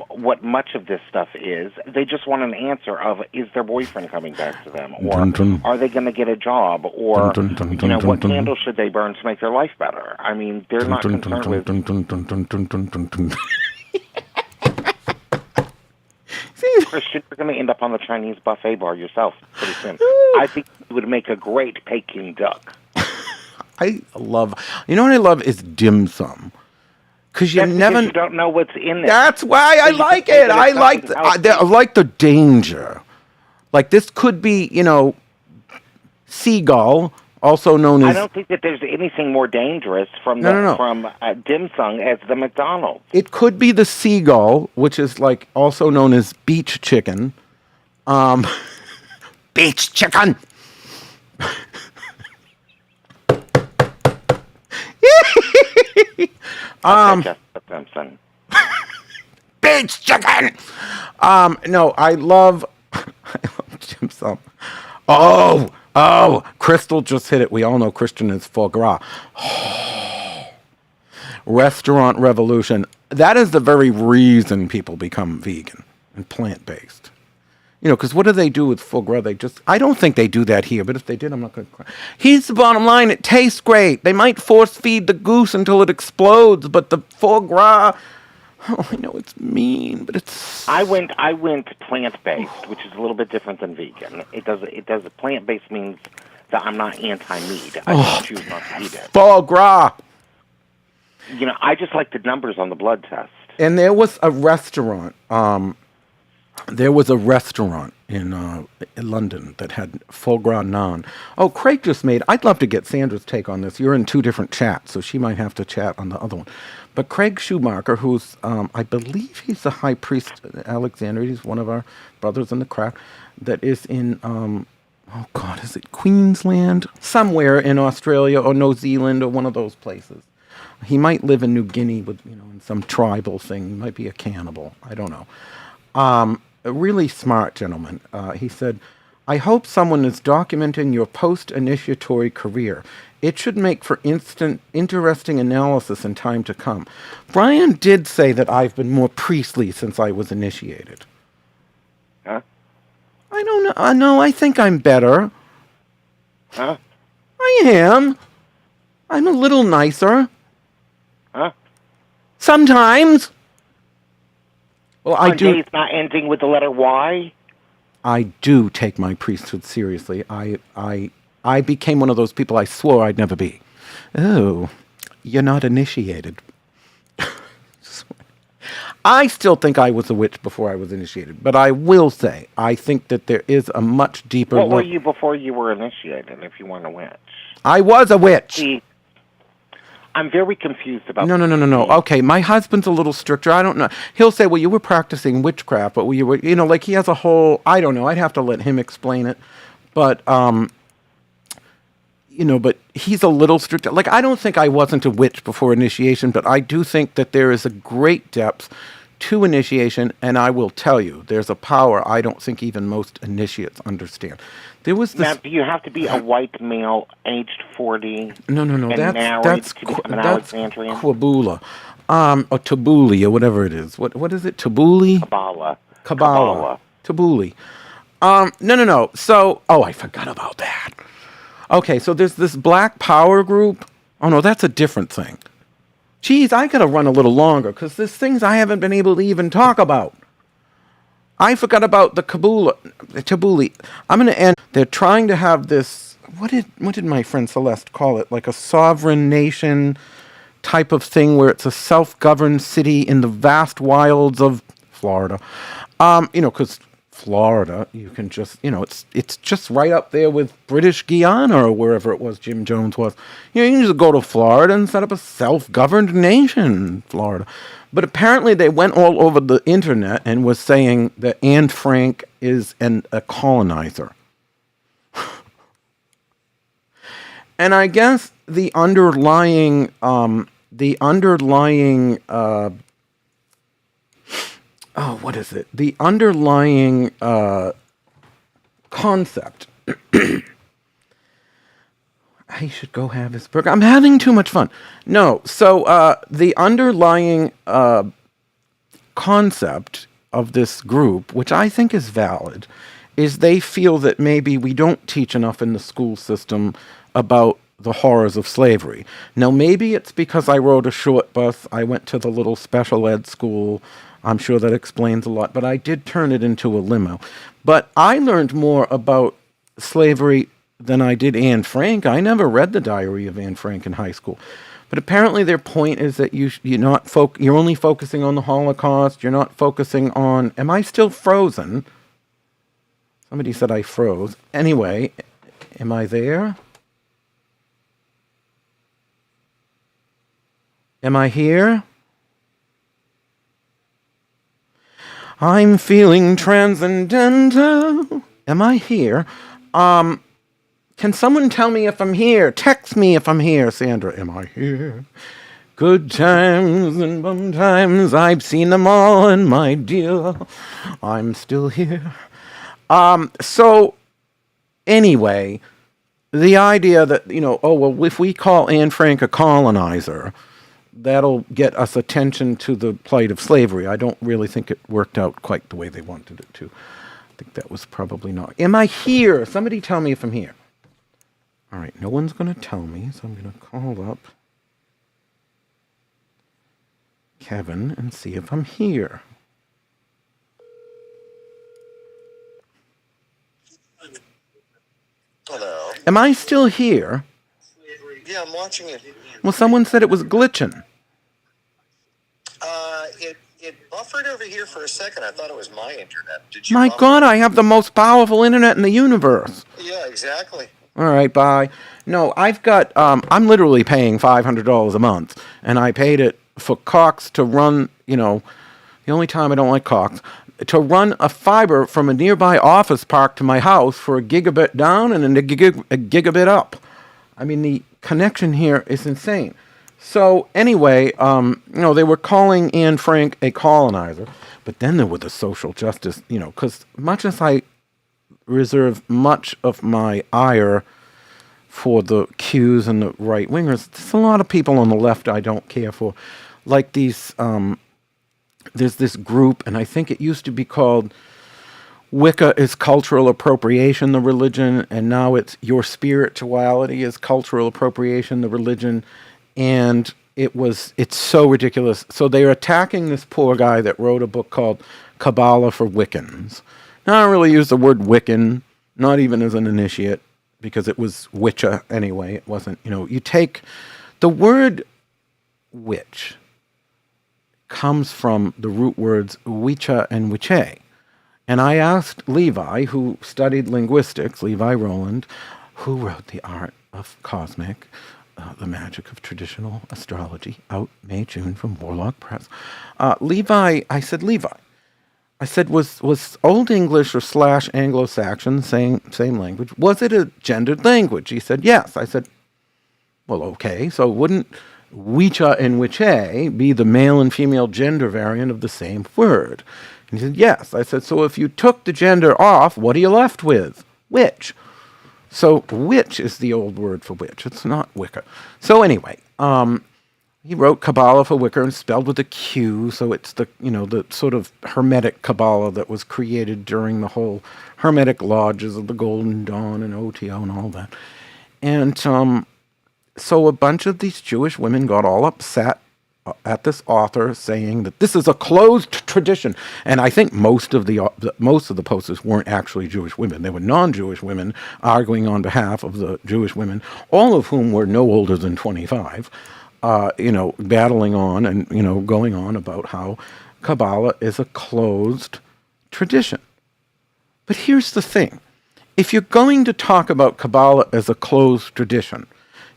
what much of this stuff is. They just want an answer of, is their boyfriend coming back to them? Or are they going to get a job? Or, what candle should they burn to make their life better? I mean, they're not concerned with... Christian, you're going to end up on the Chinese buffet bar yourself pretty soon. I think you would make a great Peking duck. You know what I love is dim sum. Because you don't know what's in there. That's why I like it. I like the danger. Like this could be, seagull, also known as... I don't think that there's anything more dangerous from dim sum as the McDonald's. It could be the seagull, which is like also known as beach chicken. Beach chicken. Beach chicken. No, I love dim sum. Oh, Crystal just hit it. We all know Christian is foie gras. Restaurant revolution. That is the very reason people become vegan and plant-based. Because what do they do with foie gras? I don't think they do that here, but if they did, I'm not going to cry. Here's the bottom line. It tastes great. They might force feed the goose until it explodes, but the foie gras, I know it's mean, but it's... I went plant-based, which is a little bit different than vegan. It does plant-based means that I'm not anti-meat. I just choose not to eat it. Foie gras. I just like the numbers on the blood test. And there was a restaurant, in London that had foie gras naan. Oh, Craig just I'd love to get Sandra's take on this. You're in two different chats, so she might have to chat on the other one. But Craig Schumacher, who's, I believe he's the high priest at Alexandria. He's one of our brothers in the craft that is in, is it Queensland? Somewhere in Australia or New Zealand or one of those places. He might live in New Guinea with, in some tribal thing. He might be a cannibal. I don't know. A really smart gentleman. He said, I hope someone is documenting your post-initiatory career. It should make for interesting analysis in time to come. Brian did say that I've been more priestly since I was initiated. Huh? I don't know. No, I think I'm better. Huh? I am. I'm a little nicer. Huh? Sometimes. Well, I do. Days not ending with the letter Y. I do take my priesthood seriously. I became one of those people I swore I'd never be. Oh, you're not initiated. I still think I was a witch before I was initiated, but I will say I think that there is a much deeper. What were you before you were initiated? If you weren't a witch, I was a witch. See, I'm very confused about. No. Okay, my husband's a little stricter. I don't know. He'll say, "Well, you were practicing witchcraft, but you were, like he has a whole. I don't know. I'd have to let him explain it, but but he's a little stricter. Like I don't think I wasn't a witch before initiation, but I do think that there is a great depth to initiation, and I will tell you, there's a power I don't think even most initiates understand. There was this. Now, do you have to be a white male, aged 40? No. That's Alexandrian? Quabula, or Tabuli, or whatever it is. What is it? Tabuli? Kabbalah. Kabbalah. Tabuli. No. So, I forgot about that. Okay, so there's this Black Power group. Oh, no, that's a different thing. Geez, I gotta run a little longer, because there's things I haven't been able to even talk about. I forgot about the Tabuli. I'm gonna end. They're trying to have this, what did my friend Celeste call it? Like a sovereign nation type of thing where it's a self-governed city in the vast wilds of Florida. Because Florida, you can just, it's just right up there with British Guiana or wherever it was Jim Jones was. You can just go to Florida and set up a self-governed nation in Florida. But apparently they went all over the internet and was saying that Anne Frank is a colonizer. And I guess the underlying what is it? The underlying concept. I should go have his burger. I'm having too much fun. No, so the underlying concept of this group, which I think is valid, is they feel that maybe we don't teach enough in the school system about the horrors of slavery. Now, maybe it's because I rode a short bus. I went to the little special ed school. I'm sure that explains a lot, but I did turn it into a limo. But I learned more about slavery than I did Anne Frank. I never read the Diary of Anne Frank in high school. But apparently their point is that you're only focusing on the Holocaust. You're not focusing on... Am I still frozen? Somebody said I froze. Anyway, am I there? Am I here? I'm feeling transcendental. Am I here? Can someone tell me if I'm here? Text me if I'm here. Sandra, am I here? Good times and bum times, I've seen them all, and my dear, I'm still here. So, anyway, the idea that, if we call Anne Frank a colonizer, that'll get us attention to the plight of slavery. I don't really think it worked out quite the way they wanted it to. I think that was probably not. Am I here? Somebody tell me if I'm here. All right, no one's going to tell me, so I'm going to call up Kevin and see if I'm here. Hello. Am I still here? Yeah, I'm watching it. Well, someone said it was glitching. It buffered over here for a second. I thought it was my internet. Did you? My buffer? God, I have the most powerful internet in the universe. Yeah, exactly. All right, bye. No, I've got, I'm literally paying $500 a month, and I paid it for Cox to run, the only time I don't like Cox, to run a fiber from a nearby office park to my house for a gigabit down and a gigabit up. I mean, the connection here is insane. So anyway, they were calling Anne Frank a colonizer, but then there were the social justice, because much as I reserve much of my ire for the Qs and the right-wingers, there's a lot of people on the left I don't care for. Like these, there's this group, and I think it used to be called Wicca is cultural appropriation, the religion, and now it's your spirituality is cultural appropriation, the religion, and it's so ridiculous. So they're attacking this poor guy that wrote a book called Kabbalah for Wiccans. Now, I don't really use the word Wiccan, not even as an initiate, because it was Wicca anyway. It wasn't, you take the word witch comes from the root words Wicca and Wicce. And I asked Levi, who studied linguistics, Levi Rowland, who wrote The Art of Cosmic, The Magic of Traditional Astrology, out May, June from Warlock Press. I said, was Old English or / Anglo-Saxon, same language, was it a gendered language? He said, yes. I said, well, okay, so wouldn't Wicca and Wicce be the male and female gender variant of the same word? And he said, yes. I said, so if you took the gender off, what are you left with? Witch. So witch is the old word for witch. It's not Wicca. So anyway, He wrote Kabbalah for Wicca and spelled with a Q, so it's the the sort of Hermetic Kabbalah that was created during the whole Hermetic lodges of the Golden Dawn and OTO and all that. And so a bunch of these Jewish women got all upset at this author saying that this is a closed tradition. And I think most of the posters weren't actually Jewish women. They were non-Jewish women arguing on behalf of the Jewish women, all of whom were no older than 25. Battling on and, going on about how Kabbalah is a closed tradition. But here's the thing. If you're going to talk about Kabbalah as a closed tradition,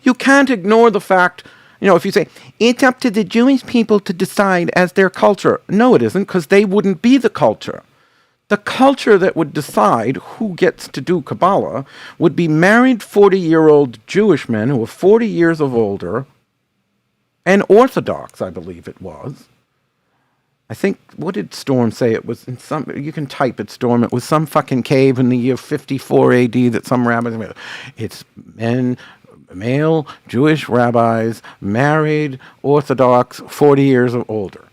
you can't ignore the fact, if you say, it's up to the Jewish people to decide as their culture. No, it isn't, because they wouldn't be the culture. The culture that would decide who gets to do Kabbalah would be married 40-year-old Jewish men who are 40 years of older, and Orthodox, I believe it was. I think, what did Storm say? It was in some, you can type it, Storm. It was some fucking cave in the year 54 AD that some rabbis made. It's male Jewish rabbis, married, Orthodox, 40 years or older.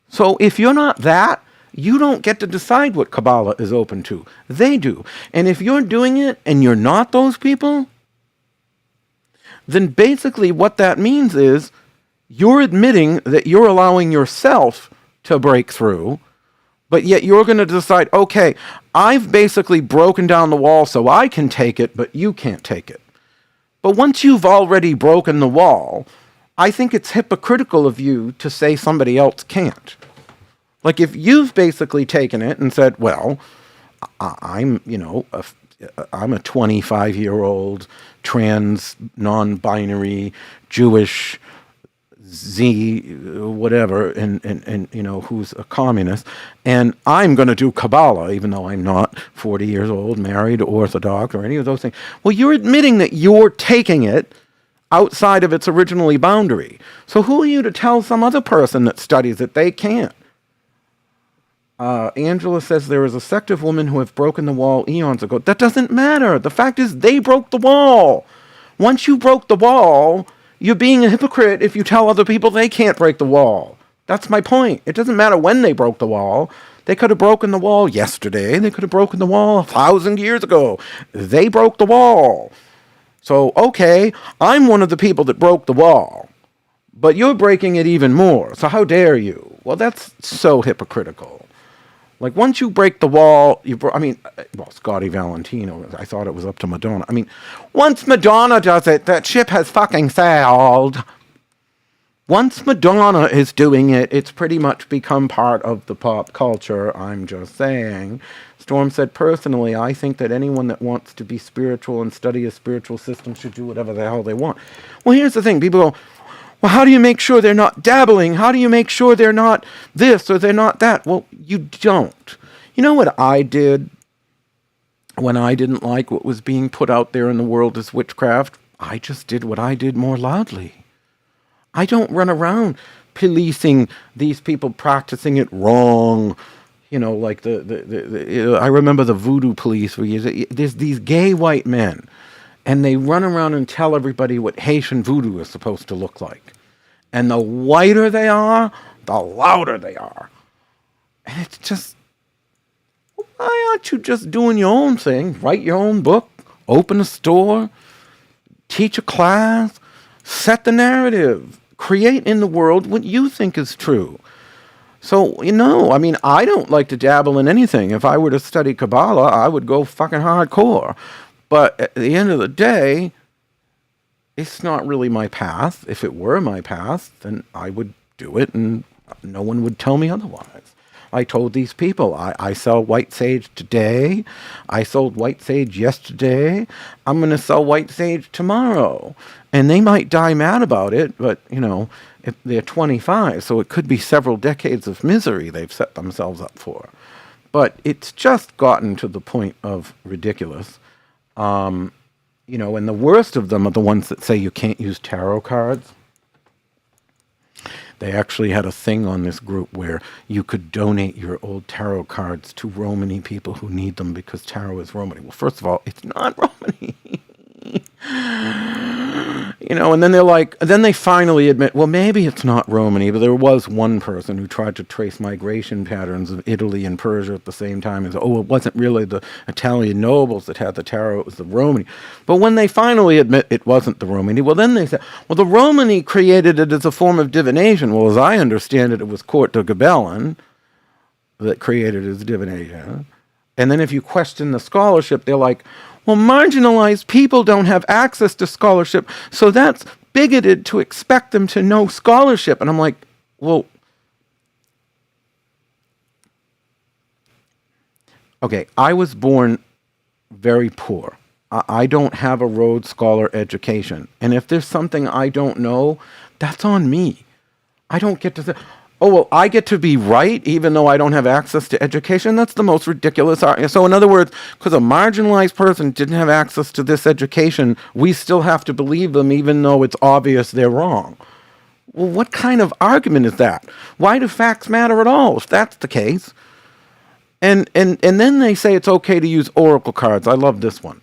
So if you're not that, you don't get to decide what Kabbalah is open to. They do. And if you're doing it and you're not those people, then basically what that means is you're admitting that you're allowing yourself to break through, but yet you're going to decide, okay, I've basically broken down the wall so I can take it, but you can't take it. But once you've already broken the wall, I think it's hypocritical of you to say somebody else can't. Like if you've basically taken it and said, well, I'm a 25-year-old trans, non-binary, Jewish, whatever, and who's a communist, and I'm going to do Kabbalah, even though I'm not 40 years old, married, Orthodox, or any of those things. Well, you're admitting that you're taking it outside of its originally boundary. So who are you to tell some other person that studies it they can't? Angela says there is a sect of women who have broken the wall eons ago. That doesn't matter. The fact is they broke the wall. Once you broke the wall, you're being a hypocrite if you tell other people they can't break the wall. That's my point. It doesn't matter when they broke the wall. They could have broken the wall yesterday. They could have broken the wall 1,000 years ago. They broke the wall. So, okay, I'm one of the people that broke the wall. But you're breaking it even more. So how dare you? Well, that's so hypocritical. Like, once you break the wall, Scotty Valentino, I thought it was up to Madonna. Once Madonna does it, that ship has fucking sailed. Once Madonna is doing it, it's pretty much become part of the pop culture, I'm just saying. Storm said, personally, I think that anyone that wants to be spiritual and study a spiritual system should do whatever the hell they want. Well, here's the thing. People go, well, how do you make sure they're not dabbling? How do you make sure they're not this or they're not that? Well, you don't. You know what I did when I didn't like what was being put out there in the world as witchcraft? I just did what I did more loudly. I don't run around policing these people practicing it wrong. Like I remember the voodoo police where there's these gay white men. And they run around and tell everybody what Haitian voodoo is supposed to look like. And the whiter they are, the louder they are. And it's just, why aren't you just doing your own thing? Write your own book, open a store, teach a class, set the narrative, create in the world what you think is true. So, I don't like to dabble in anything. If I were to study Kabbalah, I would go fucking hardcore. But at the end of the day, it's not really my path. If it were my path, then I would do it and no one would tell me otherwise. I told these people, I sell white sage today. I sold white sage yesterday. I'm going to sell white sage tomorrow. And they might die mad about it, but, if they're 25, so it could be several decades of misery they've set themselves up for. But it's just gotten to the point of ridiculous. And the worst of them are the ones that say you can't use tarot cards. They actually had a thing on this group where you could donate your old tarot cards to Romany people who need them because tarot is Romany. Well, first of all, it's not Romany. And then then they finally admit, well, maybe it's not Romany, but there was one person who tried to trace migration patterns of Italy and Persia at the same time and said, oh, it wasn't really the Italian nobles that had the tarot, it was the Romany. But when they finally admit it wasn't the Romany, well, then they say, well, the Romany created it as a form of divination. Well, as I understand it, it was Court de Gabellin that created it as divination. And then if you question the scholarship, they're like, well, marginalized people don't have access to scholarship, so that's bigoted to expect them to know scholarship. And I'm like, well, okay, I was born very poor. I don't have a Rhodes Scholar education. And if there's something I don't know, that's on me. I don't get to say, oh, well, I get to be right even though I don't have access to education? That's the most ridiculous argument. So in other words, because a marginalized person didn't have access to this education, we still have to believe them even though it's obvious they're wrong. Well, what kind of argument is that? Why do facts matter at all if that's the case? And then they say it's okay to use oracle cards. I love this one.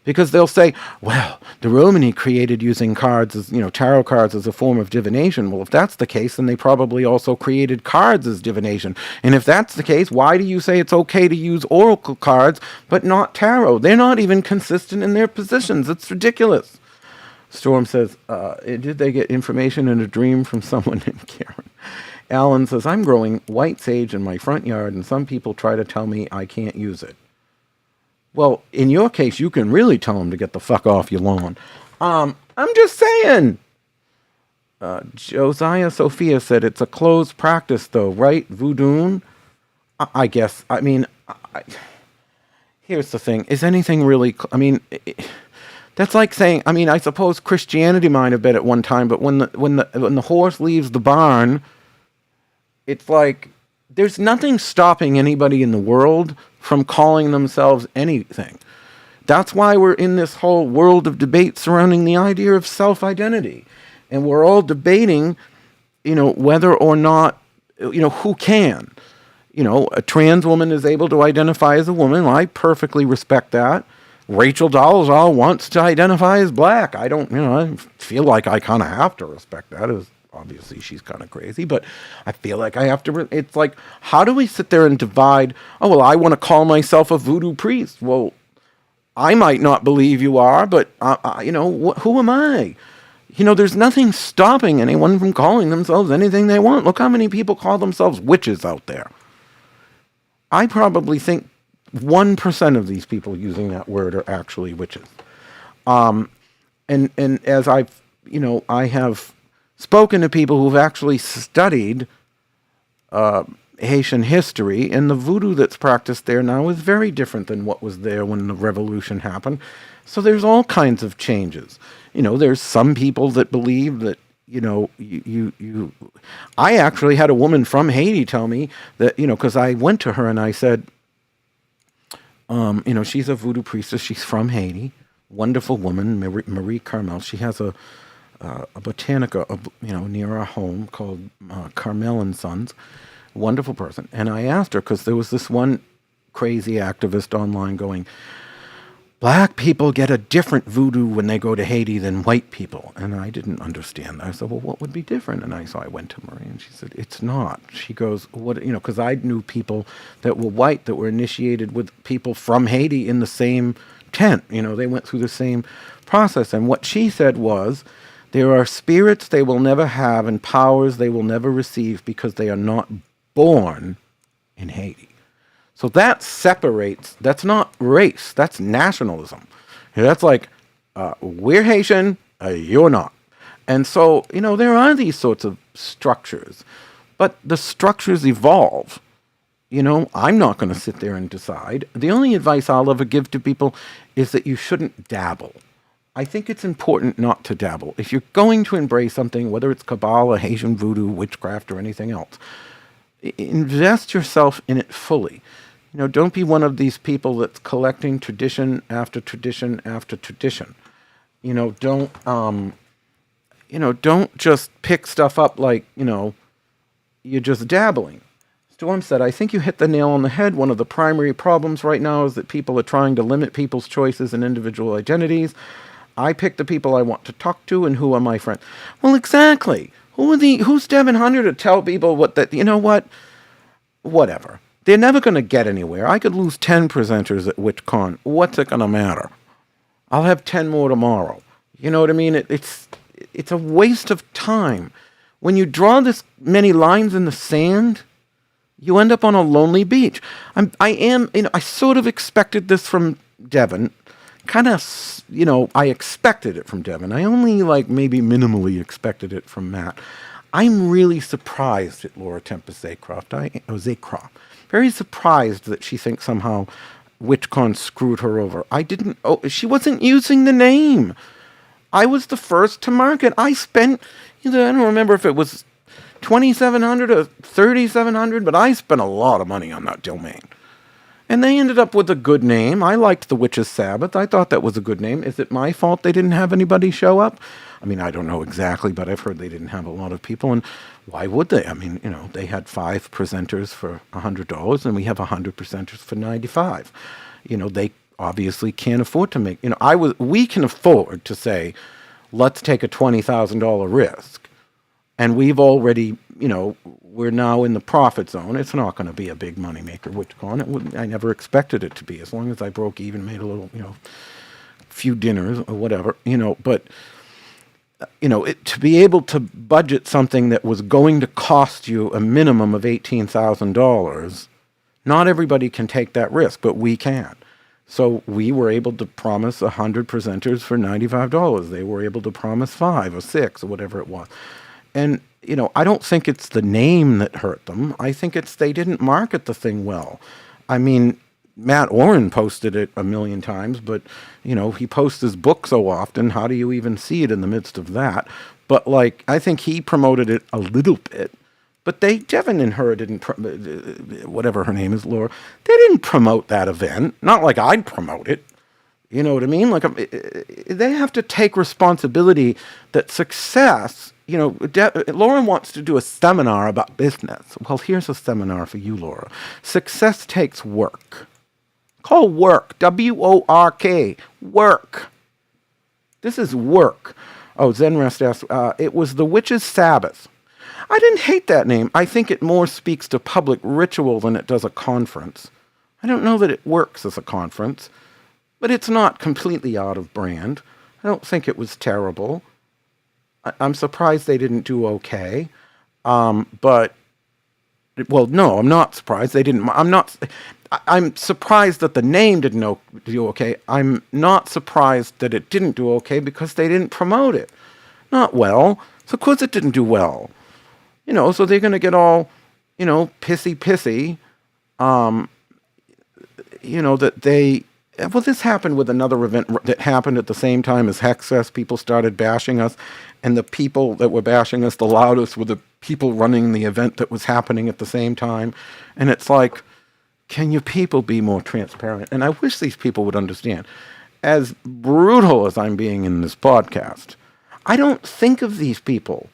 Because they'll say, well, the Romani created using cards as, tarot cards as a form of divination. Well, if that's the case, then they probably also created cards as divination. And if that's the case, why do you say it's okay to use oracle cards but not tarot? They're not even consistent in their positions. It's ridiculous. Storm says, did they get information in a dream from someone named Karen? Alan says, I'm growing white sage in my front yard, and some people try to tell me I can't use it. Well, in your case, you can really tell them to get the fuck off your lawn. I'm just saying. Josiah Sophia said it's a closed practice, though, right? Voodoo? I guess. I mean, here's the thing. Is anything really... that's like saying... I suppose Christianity might have been at one time, but when the horse leaves the barn, it's like... There's nothing stopping anybody in the world from calling themselves anything. That's why we're in this whole world of debate surrounding the idea of self-identity. And we're all debating, whether or not, who can. A trans woman is able to identify as a woman. I perfectly respect that. Rachel Dolezal wants to identify as black. I don't, I feel like I kind of have to respect that. Obviously, she's kind of crazy, but I feel like I have to. It's like, how do we sit there and divide? Oh, well, I want to call myself a voodoo priest. Well, I might not believe you are, but, who am I? There's nothing stopping anyone from calling themselves anything they want. Look how many people call themselves witches out there. I probably think 1% of these people using that word are actually witches. And as I have spoken to people who've actually studied Haitian history, and the voodoo that's practiced there now is very different than what was there when the revolution happened. So there's all kinds of changes. There's some people that believe that, I actually had a woman from Haiti tell me that, because I went to her and I said, she's a voodoo priestess. She's from Haiti. Wonderful woman, Marie Carmel. She has a botanica, near our home called Carmel and Sons. Wonderful person. And I asked her, because there was this one crazy activist online going, black people get a different voodoo when they go to Haiti than white people. And I didn't understand that. I said, well, what would be different? And I went to Marie and she said, it's not. She goes, what, because I knew people that were white that were initiated with people from Haiti in the same tent. They went through the same process. And what she said was, there are spirits they will never have and powers they will never receive because they are not born in Haiti. So that separates, that's not race, that's nationalism. That's like, we're Haitian, you're not. And so, there are these sorts of structures, but the structures evolve. I'm not going to sit there and decide. The only advice I'll ever give to people is that you shouldn't dabble. I think it's important not to dabble. If you're going to embrace something, whether it's Kabbalah, Haitian voodoo, witchcraft, or anything else, invest yourself in it fully. Don't be one of these people that's collecting tradition after tradition after tradition. Don't just pick stuff up like, you're just dabbling. Storm said, I think you hit the nail on the head. One of the primary problems right now is that people are trying to limit people's choices and individual identities. I pick the people I want to talk to, and who are my friends. Well, exactly. Who's Devin Hunter to tell people you know what? Whatever. They're never going to get anywhere. I could lose 10 presenters at WitchCon. What's it going to matter? I'll have 10 more tomorrow. You know what I mean? It's a waste of time. When you draw this many lines in the sand, you end up on a lonely beach. I sort of expected this from Devin. I expected it from Devin. I only maybe minimally expected it from Matt. I'm really surprised at Laura Tempest Zaycroft. Very surprised that she thinks somehow WitchCon screwed her over. She wasn't using the name. I was the first to market. I spent, I don't remember if it was $2,700 or $3,700, but I spent a lot of money on that domain. And they ended up with a good name. I liked The Witch's Sabbath. I thought that was a good name. Is it my fault they didn't have anybody show up? I mean, I don't know exactly, but I've heard they didn't have a lot of people. And why would they? I mean, they had 5 presenters for $100, and we have 100 presenters for $95. They obviously can't afford to make. We can afford to say, let's take a $20,000 risk, and we've already, we're now in the profit zone. It's not going to be a big moneymaker, WitchCon. I never expected it to be, as long as I broke even, made a little, few dinners or whatever, but, to be able to budget something that was going to cost you a minimum of $18,000, not everybody can take that risk, but we can. So we were able to promise 100 presenters for $95. They were able to promise 5 or 6 or whatever it was. And, I don't think it's the name that hurt them. I think they didn't market the thing well. I mean, Matt Oren posted it a million times, but, he posts his book so often. How do you even see it in the midst of that? But, I think he promoted it a little bit. But Devin and her didn't, whatever her name is, Laura, they didn't promote that event. Not like I'd promote it. You know what I mean? They have to take responsibility that success, Laura wants to do a seminar about business. Well, here's a seminar for you, Laura. Success takes work. Call work, W-O-R-K, work. This is work. Oh, Zenrest asked, it was The Witch's Sabbath. I didn't hate that name. I think it more speaks to public ritual than it does a conference. I don't know that it works as a conference, but it's not completely out of brand. I don't think it was terrible. I'm surprised they didn't do okay. No, I'm not surprised they didn't. I'm surprised that the name didn't do okay. I'm not surprised that it didn't do okay because they didn't promote it. Not well. So of course it didn't do well. So they're going to get all, pissy, that they... Well, this happened with another event that happened at the same time as Hex Fest. People started bashing us, and the people that were bashing us the loudest were the people running the event that was happening at the same time. And it's like, can you people be more transparent? And I wish these people would understand. As brutal as I'm being in this podcast, I don't think of these people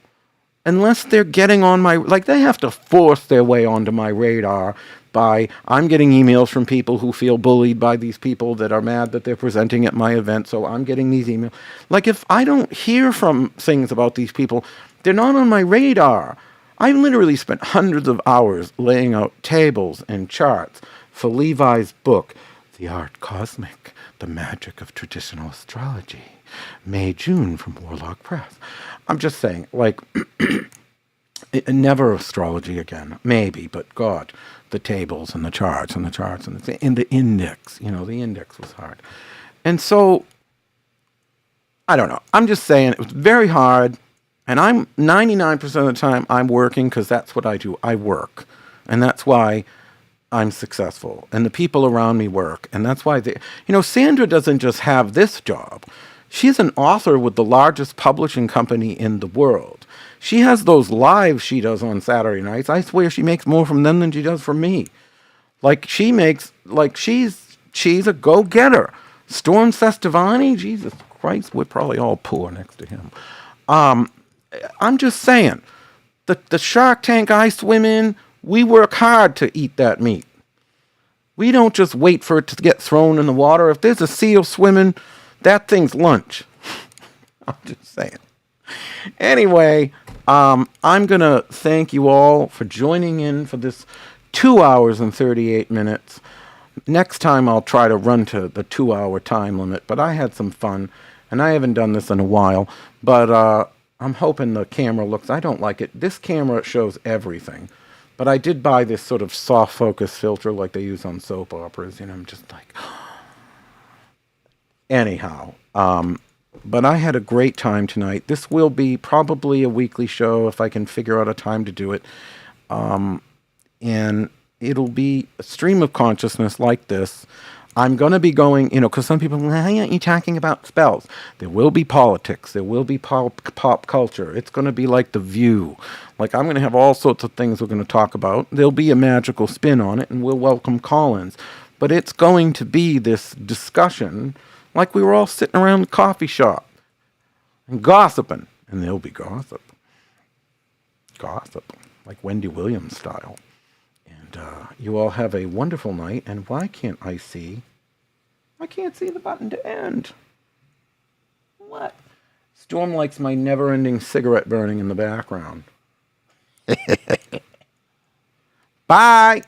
unless they're getting on my... they have to force their way onto my radar by... I'm getting emails from people who feel bullied by these people that are mad that they're presenting at my event, so I'm getting these emails. If I don't hear from things about these people, they're not on my radar. I literally spent hundreds of hours laying out tables and charts for Levi's book, The Art Cosmic, The Magic of Traditional Astrology, May-June from Warlock Press. I'm just saying, never astrology again. Maybe, but God, the tables and the charts and the index. The index was hard. And so, I don't know. I'm just saying it was very hard. And I'm 99% of the time I'm working because that's what I do. I work. And that's why I'm successful. And the people around me work. And that's why Sandra doesn't just have this job. She's an author with the largest publishing company in the world. She has those lives she does on Saturday nights. I swear she makes more from them than she does from me. She's a go-getter. Storm Sestivani, Jesus Christ, we're probably all poor next to him. I'm just saying, the Shark Tank I swim in, we work hard to eat that meat. We don't just wait for it to get thrown in the water. If there's a seal swimming, that thing's lunch. I'm just saying. Anyway, I'm going to thank you all for joining in for this 2 hours and 38 minutes. Next time I'll try to run to the 2-hour time limit, but I had some fun, and I haven't done this in a while, but I'm hoping the camera looks, I don't like it. This camera shows everything, but I did buy this sort of soft focus filter like they use on soap operas, and I'm just like, anyhow, but I had a great time tonight. This will be probably a weekly show if I can figure out a time to do it. And it'll be a stream of consciousness like this. I'm going to be going, because some people, why aren't you talking about spells? There will be politics. There will be pop culture. It's going to be like The View. Like, I'm going to have all sorts of things we're going to talk about. There'll be a magical spin on it, and we'll welcome call-ins. But it's going to be this discussion like we were all sitting around the coffee shop and gossiping. And there'll be gossip. Gossip. Like Wendy Williams style. And you all have a wonderful night. And why can't I see? I can't see the button to end. What? Storm likes my never-ending cigarette burning in the background. Bye!